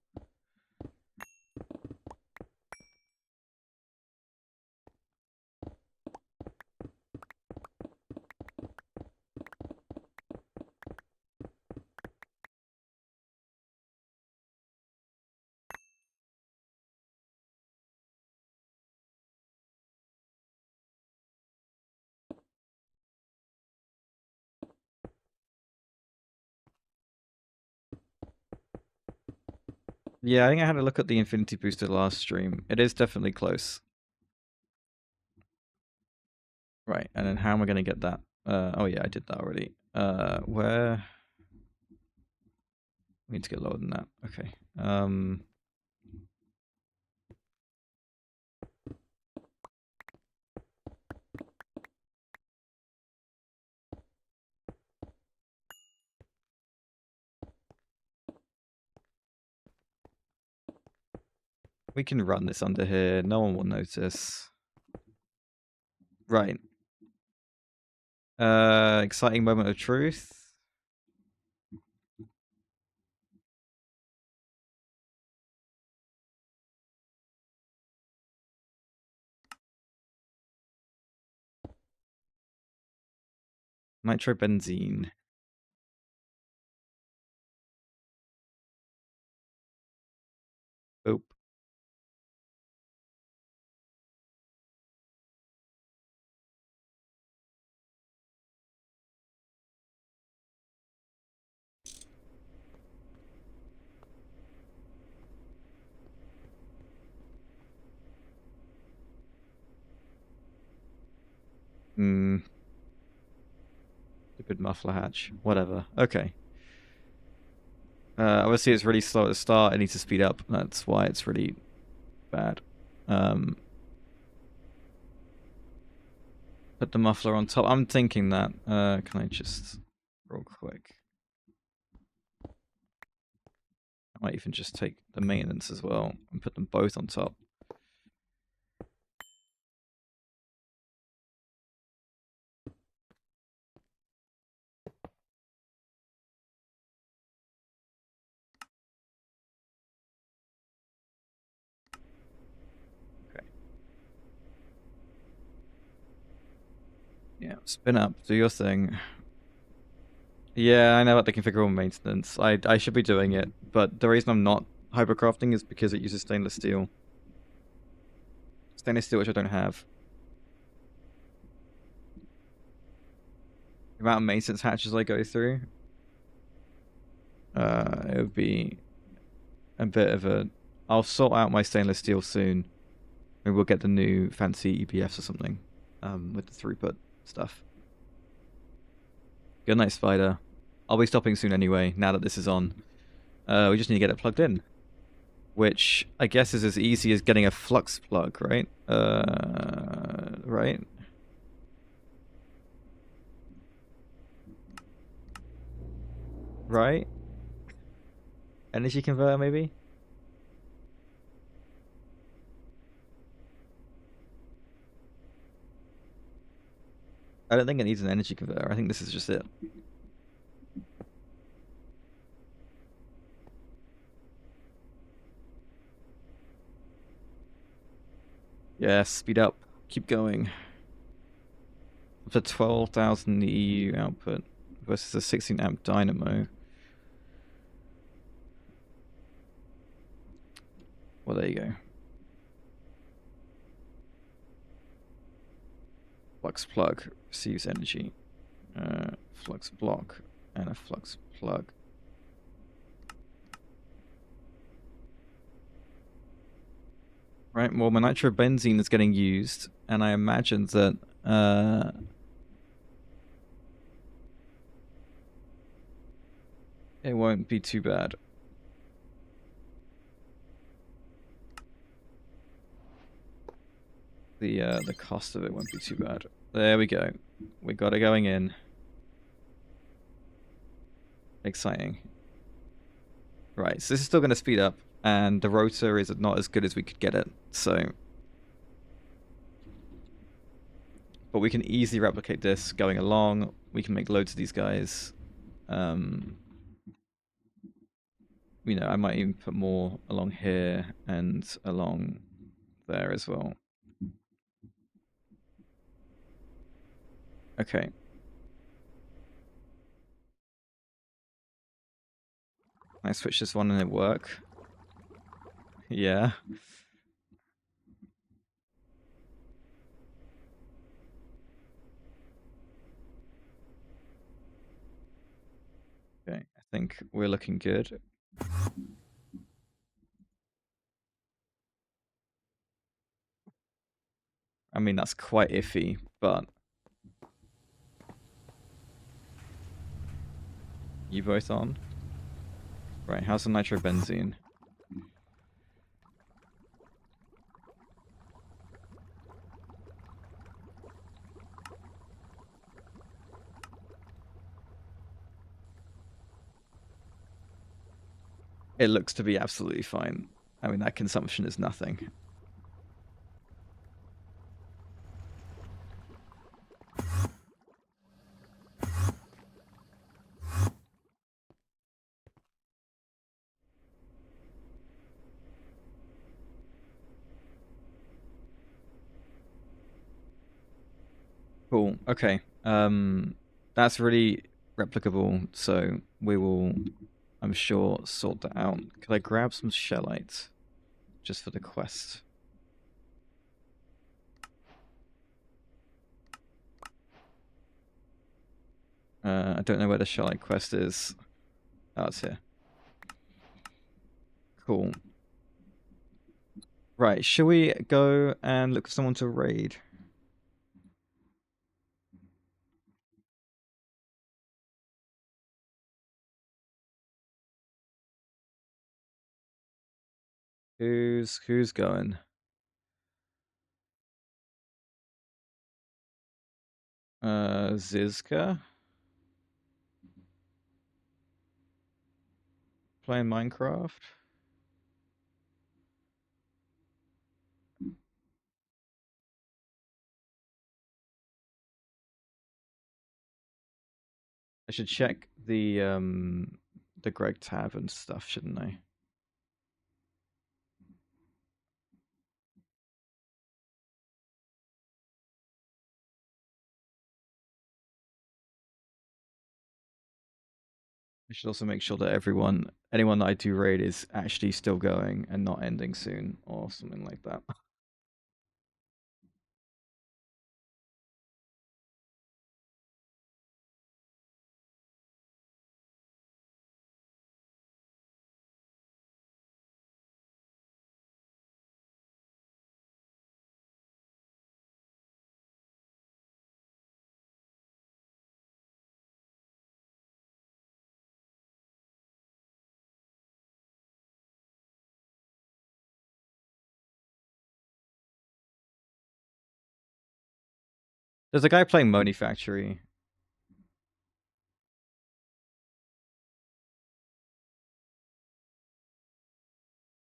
Yeah, I think I had a look at the Infinity Booster last stream. It is definitely close. Right, and then how am I going to get that? Oh yeah, I did that already. Where? We need to get lower than that. Okay. We can run this under here. No one will notice. Right. Exciting moment of truth. Nitrobenzene. Oop. Stupid muffler hatch. Whatever. Okay. Obviously it's really slow at the start. It needs to speed up. That's why it's really bad. Put the muffler on top. I'm thinking that. Can I just real quick? I might even just take the maintenance as well and put them both on top. Okay. Yeah, spin up, do your thing. Yeah, I know what the configurable maintenance. I should be doing it, but the reason I'm not hypercrafting is because it uses stainless steel. Stainless steel, which I don't have. The amount of maintenance hatches I go through, it would be a bit of a... I'll sort out my stainless steel soon. Maybe we'll get the new fancy EPFs or something with the throughput stuff. Good night, Spider. I'll be stopping soon anyway, now that this is on. We just need to get it plugged in. Which I guess is as easy as getting a flux plug, right? Right? Right? Energy converter, maybe? I don't think it needs an energy converter. I think this is just it. Yeah, speed up. Keep going. Up to 12,000 EU output versus a 16 amp dynamo. Well, there you go. Flux plug receives energy. Flux block and a flux plug. Right, well, my nitrobenzene is getting used, and I imagine that it won't be too bad. The cost of it won't be too bad. There we go. We got it going in. Exciting. Right, so this is still going to speed up, and the rotor is not as good as we could get it, so... But we can easily replicate this going along. We can make loads of these guys. You know, I might even put more along here and along there as well. Okay. I switch this one and it work. Yeah. Okay, I think we're looking good. I mean, that's quite iffy, but... You both on? Right, how's the nitrobenzene? It looks to be absolutely fine. I mean, that consumption is nothing. Cool. Okay. That's really replicable, so we will, I'm sure, sort that out. Could I grab some shellite just for the quest? I don't know where the shellite quest is. Oh, it's here. Cool. Right, shall we go and look for someone to raid? Who's going? Zizka? Playing Minecraft? I should check the Greg tab and stuff, shouldn't I? I should also make sure that anyone that I do raid is actually still going and not ending soon or something like that. There's a guy playing Moni Factory.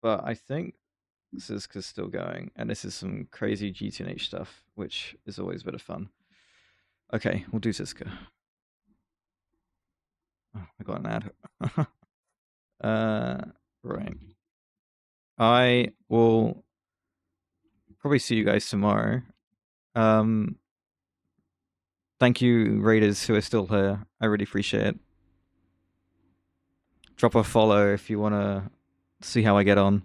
But I think Zizka's still going, and this is some crazy GTNH stuff, which is always a bit of fun. Okay, we'll do Zizka. Oh, I got an ad. Right. I will probably see you guys tomorrow. Thank you, raiders who are still here. I really appreciate it. Drop a follow if you want to see how I get on.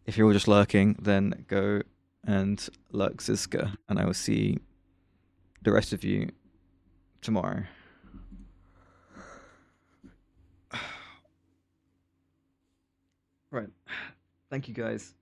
If you're all just lurking, then go and lurk Zizka, and I will see the rest of you tomorrow. Right. Thank you, guys.